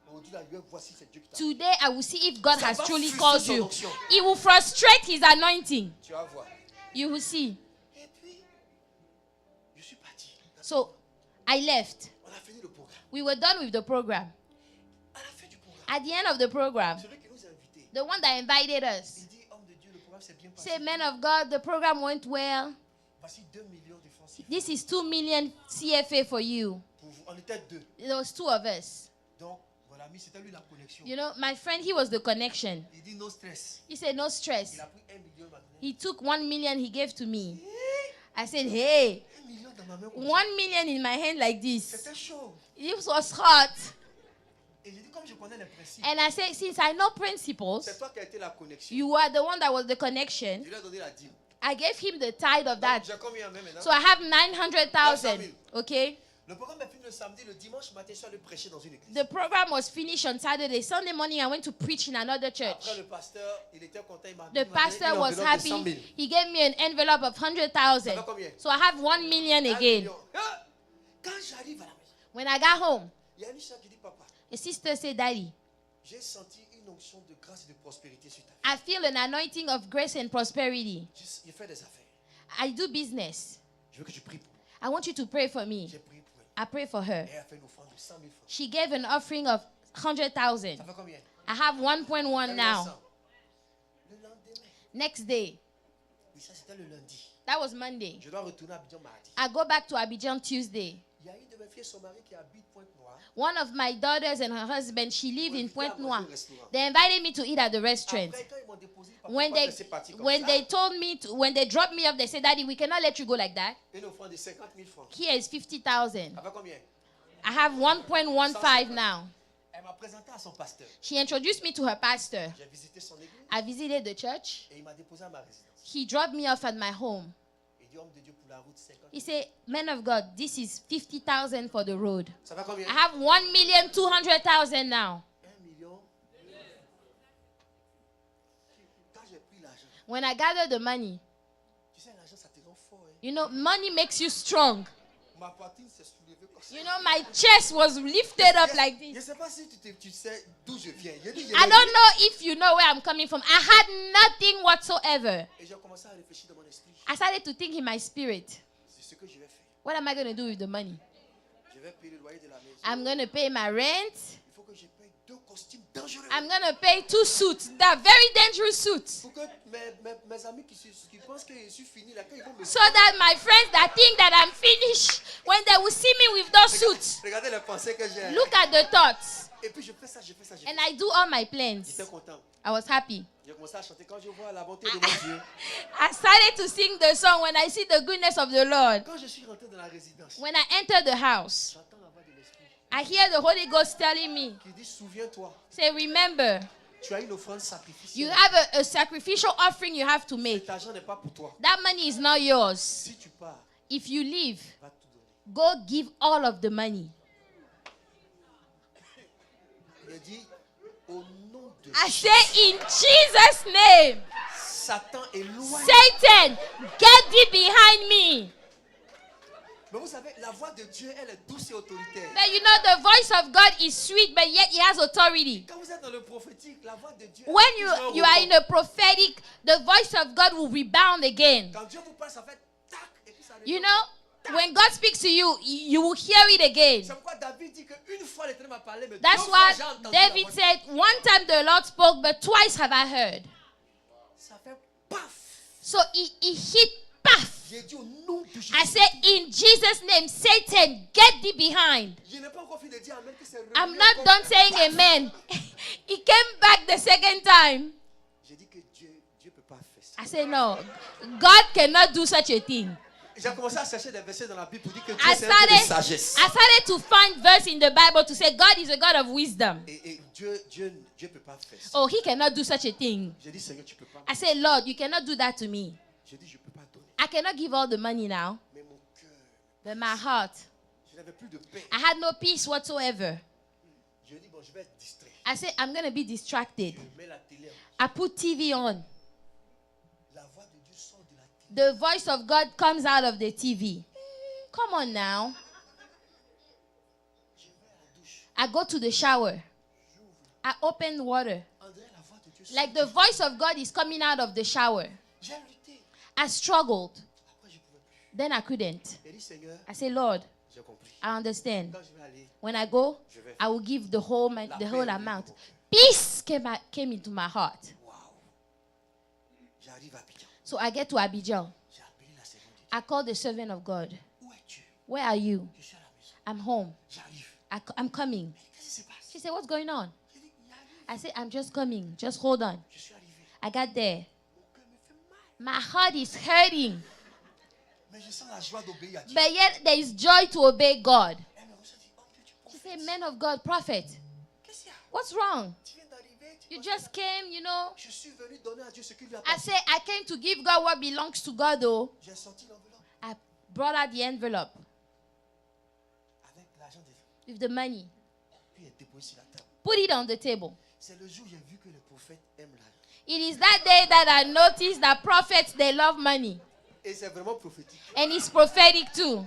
Speaker 1: Aujourd'hui, là, voici, c'est Dieu qui t'a...
Speaker 2: Today, I will see if God
Speaker 1: Ça
Speaker 2: has
Speaker 1: va
Speaker 2: truly
Speaker 1: frustrer
Speaker 2: called
Speaker 1: son
Speaker 2: you.
Speaker 1: onction.
Speaker 2: It will frustrate his anointing.
Speaker 1: Tu vas voir.
Speaker 2: You will see.
Speaker 1: Et puis, je suis parti.
Speaker 2: So, I left.
Speaker 1: On a fini le programme.
Speaker 2: We were done with the program.
Speaker 1: À la fin du programme,
Speaker 2: At the end of the program,
Speaker 1: celui qui nous a invités,
Speaker 2: the one that invited us
Speaker 1: il dit, homme de Dieu, le programme s'est bien passé.
Speaker 2: said, Man of God, the program went well.
Speaker 1: Voici 2 millions de francs CFA
Speaker 2: This is 2 million CFA for you.
Speaker 1: pour vous. On était 2.
Speaker 2: There was 2 of us.
Speaker 1: Donc, mon ami, c'était lui la connexion.
Speaker 2: You know, my friend, he was the connection.
Speaker 1: Il dit, no stress.
Speaker 2: He said, no stress.
Speaker 1: Il a pris 1 million, il m'a donné.
Speaker 2: He took 1 million he gave to me. I said, hey,
Speaker 1: 1 million dans ma main.
Speaker 2: 1 million in my hand like this.
Speaker 1: C'était chaud.
Speaker 2: It was hot.
Speaker 1: Et j'ai dit, comme je connais les principes,
Speaker 2: And I said, since I know principles,
Speaker 1: c'est toi qui as été la connexion.
Speaker 2: you are the one that was the connection.
Speaker 1: Je lui ai donné la dîme.
Speaker 2: I gave him the tithe of that.
Speaker 1: Donc, j'ai combien en main maintenant?
Speaker 2: So I have 900,000. Okay?
Speaker 1: Le programme est fini le samedi. Le dimanche matin, je suis allé prêcher dans une église.
Speaker 2: The program was finished on Saturday. Sunday morning, I went to preach in another church.
Speaker 1: Après, le pasteur, il était content. Il m'a
Speaker 2: The
Speaker 1: donné
Speaker 2: pastor
Speaker 1: une
Speaker 2: was
Speaker 1: enveloppe de 100
Speaker 2: happy.
Speaker 1: 000.
Speaker 2: He gave me an envelope of
Speaker 1: Ça
Speaker 2: 100,000.
Speaker 1: va combien?
Speaker 2: So I have 1 million
Speaker 1: 1
Speaker 2: again.
Speaker 1: million. Ah! Quand j'arrive à la maison,
Speaker 2: When I got home,
Speaker 1: il y a une soeur qui dit, papa,
Speaker 2: a sister said, Daddy,
Speaker 1: j'ai senti une onction de grâce et de prospérité sur ta vie.
Speaker 2: I feel an anointing of grace and prosperity.
Speaker 1: J'ai fait des affaires.
Speaker 2: I do business.
Speaker 1: Je veux que tu pries pour moi.
Speaker 2: I want you to pray for me.
Speaker 1: J'ai prié pour elle.
Speaker 2: I pray for her.
Speaker 1: Et elle a fait une offrande de 100 000 francs.
Speaker 2: She gave an offering of 100,000.
Speaker 1: Ça fait combien?
Speaker 2: I have 1.1 now.
Speaker 1: Le lendemain.
Speaker 2: Next day,
Speaker 1: Oui, ça c'était le lundi.
Speaker 2: that was Monday.
Speaker 1: Je dois retourner à Abidjan mardi.
Speaker 2: I go back to Abidjan Tuesday.
Speaker 1: Il y a une de mes filles et son mari qui habite Pointe-Noire.
Speaker 2: One of my daughters and her husband, she lived in
Speaker 1: Pour inviter à
Speaker 2: Pointe
Speaker 1: manger
Speaker 2: Noire.
Speaker 1: au restaurant.
Speaker 2: They invited me to eat at the restaurant.
Speaker 1: Après, quand ils m'ont déposé, papa,
Speaker 2: When
Speaker 1: pourquoi
Speaker 2: they
Speaker 1: c'est parti comme
Speaker 2: when
Speaker 1: ça?
Speaker 2: they told me to, when they dropped me off, they said, Daddy, we cannot let you go like that.
Speaker 1: Une offrande de 50 000 francs.
Speaker 2: Here is 50,000.
Speaker 1: Ça fait combien?
Speaker 2: I have 1.15 now.
Speaker 1: Elle m'a présenté à son pasteur.
Speaker 2: She introduced me to her pastor.
Speaker 1: J'ai visité son église
Speaker 2: I visited the church.
Speaker 1: et il m'a déposé à ma résidence.
Speaker 2: He dropped me off at my home.
Speaker 1: Il dit, homme de Dieu, pour la route, 50 000.
Speaker 2: He said, Man of God, this is 50,000 for the road.
Speaker 1: Ça fait combien?
Speaker 2: I have 1,200,000 now.
Speaker 1: 1 million. Quand j'ai pris l'argent,
Speaker 2: When I gathered the money,
Speaker 1: tu sais, l'argent, ça te rend fort. Hein?
Speaker 2: you know, money makes you strong.
Speaker 1: Ma poitrine s'est soulevée comme ça.
Speaker 2: You know, my chest was lifted up like
Speaker 1: Je ne
Speaker 2: this.
Speaker 1: sais pas si tu sais d'où je viens. J'ai dit,
Speaker 2: I don't know if you know where I'm coming from. I had nothing whatsoever.
Speaker 1: Et j'ai commencé à réfléchir dans mon esprit.
Speaker 2: I started to think in my spirit,
Speaker 1: C'est ce que je vais faire.
Speaker 2: what am I going to do with the money?
Speaker 1: Je vais payer le loyer de la maison.
Speaker 2: I'm going to pay my rent.
Speaker 1: Il faut que je paye 2 costumes dangereux.
Speaker 2: I'm going to pay 2 suits. They're very dangerous suits.
Speaker 1: Pour que mes amis qui pensent que je suis fini, là, quand ils vont me
Speaker 2: So that my friends that think that I'm finished, when they will see me with those suits,
Speaker 1: regardez les pensées que j'ai.
Speaker 2: look at the thoughts.
Speaker 1: Et puis je fais ça, je fais ça, je fais
Speaker 2: And
Speaker 1: ça.
Speaker 2: I do all my plans.
Speaker 1: J'étais content.
Speaker 2: I was happy.
Speaker 1: J'ai commencé à chanter quand je vois la bonté de mon Dieu.
Speaker 2: I started to sing the song when I see the goodness of the Lord.
Speaker 1: Quand je suis rentré dans la résidence,
Speaker 2: When I enter the house,
Speaker 1: j'entends la voix de l'esprit
Speaker 2: I hear the Holy Ghost telling me,
Speaker 1: qui dit, souviens-toi,
Speaker 2: say, remember,
Speaker 1: tu as une offrande
Speaker 2: you
Speaker 1: sacrificielle.
Speaker 2: have a sacrificial offering you have to make.
Speaker 1: Cet argent n'est pas pour toi.
Speaker 2: That money is not yours.
Speaker 1: Si tu pars,
Speaker 2: If you leave,
Speaker 1: va tout donner.
Speaker 2: go give all of the money.
Speaker 1: Il dit, au nom de
Speaker 2: I say, in Jesus' name,
Speaker 1: Satan est loin.
Speaker 2: Satan, get thee behind me.
Speaker 1: Mais vous savez, la voix de Dieu, elle est douce et autoritaire.
Speaker 2: But you know, the voice of God is sweet, but yet he has authority.
Speaker 1: Quand vous êtes dans le prophétique, la voix de Dieu,
Speaker 2: When
Speaker 1: elle est toujours
Speaker 2: you are
Speaker 1: au
Speaker 2: in a prophetic, the voice of God will rebound again.
Speaker 1: Quand Dieu vous parle, ça fait tac, et puis ça
Speaker 2: You
Speaker 1: revient.
Speaker 2: know, when God speaks to you, you will hear it again.
Speaker 1: C'est pourquoi David dit qu'une fois l'Éternel m'a parlé, mais
Speaker 2: That's
Speaker 1: deux fois
Speaker 2: why
Speaker 1: j'ai entendu la
Speaker 2: David
Speaker 1: voix de
Speaker 2: said, one time the Lord spoke, but twice have I heard.
Speaker 1: Ça fait paf.
Speaker 2: So he hit paf.
Speaker 1: J'ai dit au nom de Jésus.
Speaker 2: I said, in Jesus' name, Satan, get thee behind.
Speaker 1: Je n'ai pas encore fini de dire amen que c'est
Speaker 2: I'm
Speaker 1: revenu
Speaker 2: not
Speaker 1: encore.
Speaker 2: done saying amen. He came back the second time.
Speaker 1: J'ai dit que Dieu peut pas faire ça.
Speaker 2: I said, no, God cannot do such a thing.
Speaker 1: J'ai commencé à chercher des versets dans la Bible pour dire que Dieu
Speaker 2: I
Speaker 1: c'est un Dieu de
Speaker 2: started,
Speaker 1: sagesse.
Speaker 2: I started to find verse in the Bible to say God is a God of wisdom.
Speaker 1: Et Dieu peut pas faire ça.
Speaker 2: Oh, he cannot do such a thing.
Speaker 1: J'ai dit Seigneur, tu peux pas.
Speaker 2: I said, Lord, you cannot do that to me.
Speaker 1: J'ai dit je peux pas donner.
Speaker 2: I cannot give all the money now.
Speaker 1: Mais mon cœur,
Speaker 2: But my heart,
Speaker 1: je n'avais plus de paix.
Speaker 2: I had no peace whatsoever.
Speaker 1: Je dis bon, je vais être distrait.
Speaker 2: I said, I'm going to be distracted.
Speaker 1: Je mets la télé.
Speaker 2: I put TV on.
Speaker 1: La voix de Dieu sort de la télé.
Speaker 2: The voice of God comes out of the TV. Come on now.
Speaker 1: Je vais à la douche.
Speaker 2: I go to the shower. I open water.
Speaker 1: André, la voix de Dieu sort.
Speaker 2: Like the voice of God is coming out of the shower.
Speaker 1: J'ai lutté.
Speaker 2: I struggled.
Speaker 1: Après, je ne pouvais plus.
Speaker 2: Then I couldn't.
Speaker 1: J'ai dit Seigneur,
Speaker 2: I say, Lord,
Speaker 1: j'ai compris.
Speaker 2: I understand.
Speaker 1: Quand je vais aller,
Speaker 2: When I go,
Speaker 1: je vais
Speaker 2: I will give the whole
Speaker 1: La
Speaker 2: the
Speaker 1: paix
Speaker 2: whole
Speaker 1: est
Speaker 2: amount.
Speaker 1: venue.
Speaker 2: Peace came into my heart.
Speaker 1: Waouh. J'arrive à Abidjan.
Speaker 2: So I get to Abidjan.
Speaker 1: J'ai appelé la servante de Dieu.
Speaker 2: I call the servant of God.
Speaker 1: Où es-tu?
Speaker 2: Where are you?
Speaker 1: Je suis à la maison.
Speaker 2: I'm home.
Speaker 1: J'arrive.
Speaker 2: I'm coming.
Speaker 1: Qu'est-ce qui se passe?
Speaker 2: She said, what's going on?
Speaker 1: J'ai dit, il arrive.
Speaker 2: I said, I'm just coming. Just hold on.
Speaker 1: Je suis arrivé.
Speaker 2: I got there.
Speaker 1: Mon cœur me fait mal.
Speaker 2: My heart is hurting.
Speaker 1: Mais je sens la joie d'obéir à Dieu.
Speaker 2: But yet there is joy to obey God.
Speaker 1: Elle me reçoit et dit, oh Dieu, tu
Speaker 2: She said,
Speaker 1: confesses.
Speaker 2: man of God, prophet,
Speaker 1: Qu'est-ce qu'il y a?
Speaker 2: what's wrong?
Speaker 1: Tu viens d'arriver. tu
Speaker 2: You
Speaker 1: penses
Speaker 2: just came, you know.
Speaker 1: que- Je suis venu donner à Dieu ce qu'il lui a
Speaker 2: I
Speaker 1: passé.
Speaker 2: said, I came to give God what belongs to God, though.
Speaker 1: J'ai sorti l'enveloppe
Speaker 2: I brought out the envelope
Speaker 1: avec l'argent de
Speaker 2: with the money.
Speaker 1: puis elle déposé sur la table.
Speaker 2: Put it on the table.
Speaker 1: C'est le jour où j'ai vu que les prophètes aiment l'argent.
Speaker 2: It is that day that I noticed that prophets, they love money.
Speaker 1: Et c'est vraiment prophétique.
Speaker 2: And it's prophetic too.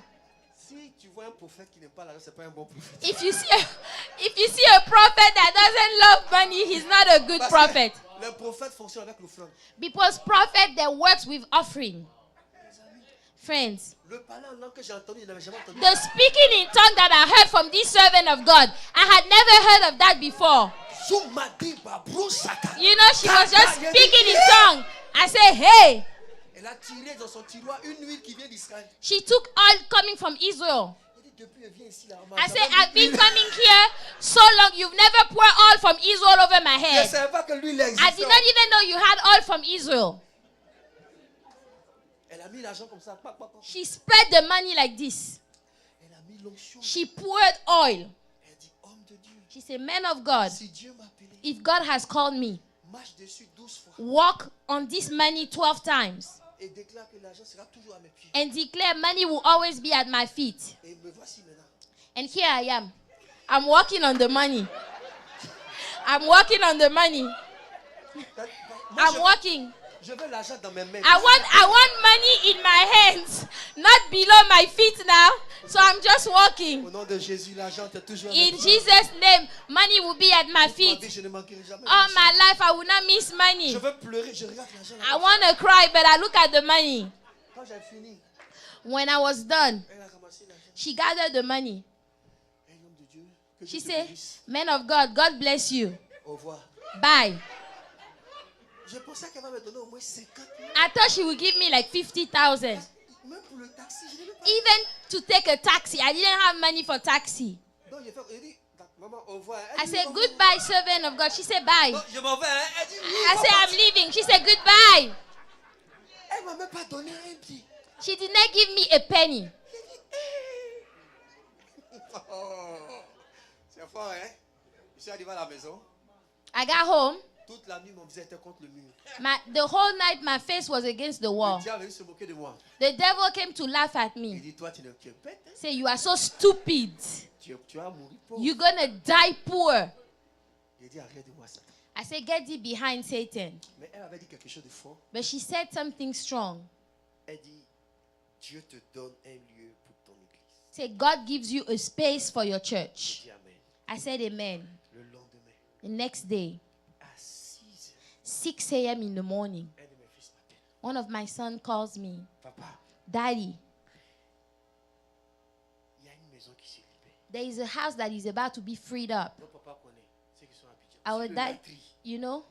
Speaker 1: Si tu vois un prophète qui n'aime pas l'argent, c'est pas un bon prophète.
Speaker 2: If you see a prophet that doesn't love money, he's not a good
Speaker 1: Parce
Speaker 2: prophet.
Speaker 1: que le prophète fonctionne avec l'offrande.
Speaker 2: Because prophet that works with offering. Friends,
Speaker 1: Le parler en langue que j'ai entendu, je n'avais jamais entendu.
Speaker 2: the speaking in tongue that I heard from this servant of God, I had never heard of that before.
Speaker 1: Zoumadiba, brosaka.
Speaker 2: You know, she was just speaking in tongue. I said, hey,
Speaker 1: Elle a tiré dans son tiroir une huile qui vient d'Israël.
Speaker 2: she took oil coming from Israel.
Speaker 1: Elle dit, depuis elle vient ici, là, on m'a
Speaker 2: I said,
Speaker 1: jamais
Speaker 2: I've
Speaker 1: mis
Speaker 2: been
Speaker 1: l'huile.
Speaker 2: coming here so long, you've never poured oil from Israel over my
Speaker 1: Je ne
Speaker 2: head.
Speaker 1: savais pas que l'huile
Speaker 2: I
Speaker 1: existait.
Speaker 2: did not even know you had oil from Israel.
Speaker 1: Elle a mis l'argent comme ça. Pac, pac, pac.
Speaker 2: She spread the money like this.
Speaker 1: Elle a mis l'onction.
Speaker 2: She poured oil.
Speaker 1: Elle dit, homme de Dieu,
Speaker 2: She said, man of God,
Speaker 1: si Dieu m'a appelé,
Speaker 2: if God has called me,
Speaker 1: marche dessus 12 fois
Speaker 2: walk on this money 12 times
Speaker 1: et déclare que l'argent sera toujours à mes pieds.
Speaker 2: and declare money will always be at my feet.
Speaker 1: Et me voici maintenant.
Speaker 2: And here I am. I'm walking on the money. I'm walking on the money.
Speaker 1: Moi,
Speaker 2: I'm walking.
Speaker 1: je veux l'argent dans mes mains.
Speaker 2: I want money in my hands, not below my feet now. So I'm just walking.
Speaker 1: Au nom de Jésus, l'argent est toujours à mes
Speaker 2: In
Speaker 1: pieds.
Speaker 2: Jesus' name, money will be at my
Speaker 1: Ma vie,
Speaker 2: feet.
Speaker 1: je ne manquerai jamais.
Speaker 2: All my life, I will not miss money.
Speaker 1: Je veux pleurer, je regarde l'argent.
Speaker 2: I want to cry, but I look at the money.
Speaker 1: Quand j'ai fini,
Speaker 2: When I was done,
Speaker 1: elle a ramassé l'argent.
Speaker 2: she gathered the money.
Speaker 1: Un homme de Dieu, que
Speaker 2: She
Speaker 1: Dieu te
Speaker 2: said,
Speaker 1: bénisse.
Speaker 2: man of God, God bless you.
Speaker 1: Au revoir.
Speaker 2: Bye.
Speaker 1: Je pensais qu'elle va me donner au moins 50 000.
Speaker 2: I thought she would give me like 50,000.
Speaker 1: Même pour le taxi, je n'ai même pas.
Speaker 2: Even to take a taxi, I didn't have money for taxi.
Speaker 1: Donc j'ai dit, maman, au revoir.
Speaker 2: I
Speaker 1: Elle dit,
Speaker 2: said,
Speaker 1: au revoir.
Speaker 2: goodbye, servant of God. She said, bye.
Speaker 1: Donc, je m'en vais. Hein. Elle dit, oui,
Speaker 2: I said, I'm leaving. She said, goodbye.
Speaker 1: Elle ne m'a même pas donné un petit.
Speaker 2: She did not give me a penny.
Speaker 1: Oh, c'est fort, hein? Je suis arrivé à la maison.
Speaker 2: I got home.
Speaker 1: Toute la nuit, mon visage était contre le mur.
Speaker 2: The whole night, my face was against the
Speaker 1: Le
Speaker 2: wall.
Speaker 1: diable est venu se moquer de moi.
Speaker 2: The devil came to laugh at
Speaker 1: Il
Speaker 2: me.
Speaker 1: dit, toi, tu es bête. Hein?
Speaker 2: Say, you are so stupid.
Speaker 1: Tu vas mourir pauvre.
Speaker 2: You're going to die poor.
Speaker 1: Il dit, arrête de moi ça.
Speaker 2: I said, get thee behind Satan.
Speaker 1: Mais elle avait dit quelque chose de fort.
Speaker 2: But she said something strong.
Speaker 1: Elle dit, Dieu te donne un lieu pour ton église.
Speaker 2: Say, God gives you a space for your church.
Speaker 1: Je dis amen.
Speaker 2: I said, amen.
Speaker 1: Le lendemain,
Speaker 2: The next day,
Speaker 1: à 6 heures,
Speaker 2: 6 a.m. in the morning,
Speaker 1: un de mes fils m'appelle.
Speaker 2: one of my sons calls me,
Speaker 1: Papa,
Speaker 2: Daddy,
Speaker 1: il y a une maison qui s'est libérée.
Speaker 2: there is a house that is about to be freed up.
Speaker 1: Ton papa connaît ceux qui sont à Abidjan.
Speaker 2: Our
Speaker 1: C'est le
Speaker 2: dad,
Speaker 1: latri.
Speaker 2: you know,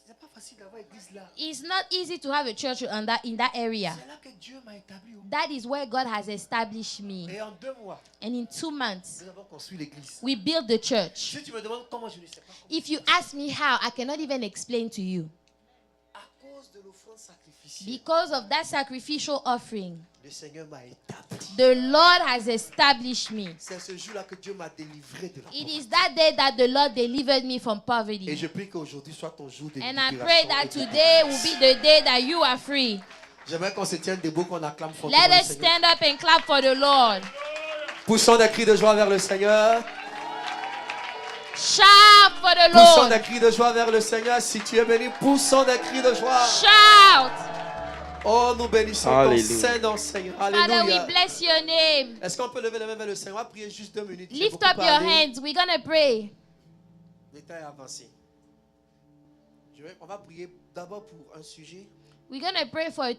Speaker 1: C'est pas facile d'avoir église là.
Speaker 2: It's not easy to have a church in that area.
Speaker 1: C'est là que Dieu m'a établi.
Speaker 2: That is where God has established me.
Speaker 1: Et en 2 mois,
Speaker 2: And in 2 months,
Speaker 1: nous avons construit l'église.
Speaker 2: we built the church.
Speaker 1: Si tu me demandes comment, je ne sais pas comment.
Speaker 2: If you ask me how, I cannot even explain to you.
Speaker 1: À cause de l'offrande sacrificielle,
Speaker 2: Because of that sacrificial offering,
Speaker 1: le Seigneur m'a établi.
Speaker 2: the Lord has established me.
Speaker 1: C'est ce jour-là que Dieu m'a délivré de la
Speaker 2: It
Speaker 1: pauvreté.
Speaker 2: is that day that the Lord delivered me from
Speaker 1: Et
Speaker 2: poverty.
Speaker 1: je prie qu'aujourd'hui soit ton jour de
Speaker 2: And
Speaker 1: libération.
Speaker 2: I pray that today will be the day that you are free.
Speaker 1: J'aimerais qu'on se tienne debout, qu'on acclame fortement
Speaker 2: Let
Speaker 1: le
Speaker 2: us
Speaker 1: Seigneur.
Speaker 2: stand up and clap for the Lord.
Speaker 1: Poussons des cris de joie vers le Seigneur.
Speaker 2: Shout for the
Speaker 1: Poussons des
Speaker 2: Lord.
Speaker 1: cris de joie vers le Seigneur. Si tu es béni, poussons des cris de joie.
Speaker 2: Shout.
Speaker 1: Oh, nous bénissons ton
Speaker 3: Alléluia.
Speaker 1: Saint-Nom, Seigneur.
Speaker 2: Father, we
Speaker 1: Alléluia.
Speaker 2: bless your name.
Speaker 1: Est-ce qu'on peut lever les mains vers le Seigneur? On va prier juste 2 minutes. J'ai
Speaker 2: Lift
Speaker 1: beaucoup
Speaker 2: up your
Speaker 1: parlé.
Speaker 2: hands. We're going to pray.
Speaker 1: Le temps est avancé. On va prier d'abord pour un sujet.
Speaker 2: We're going to pray for a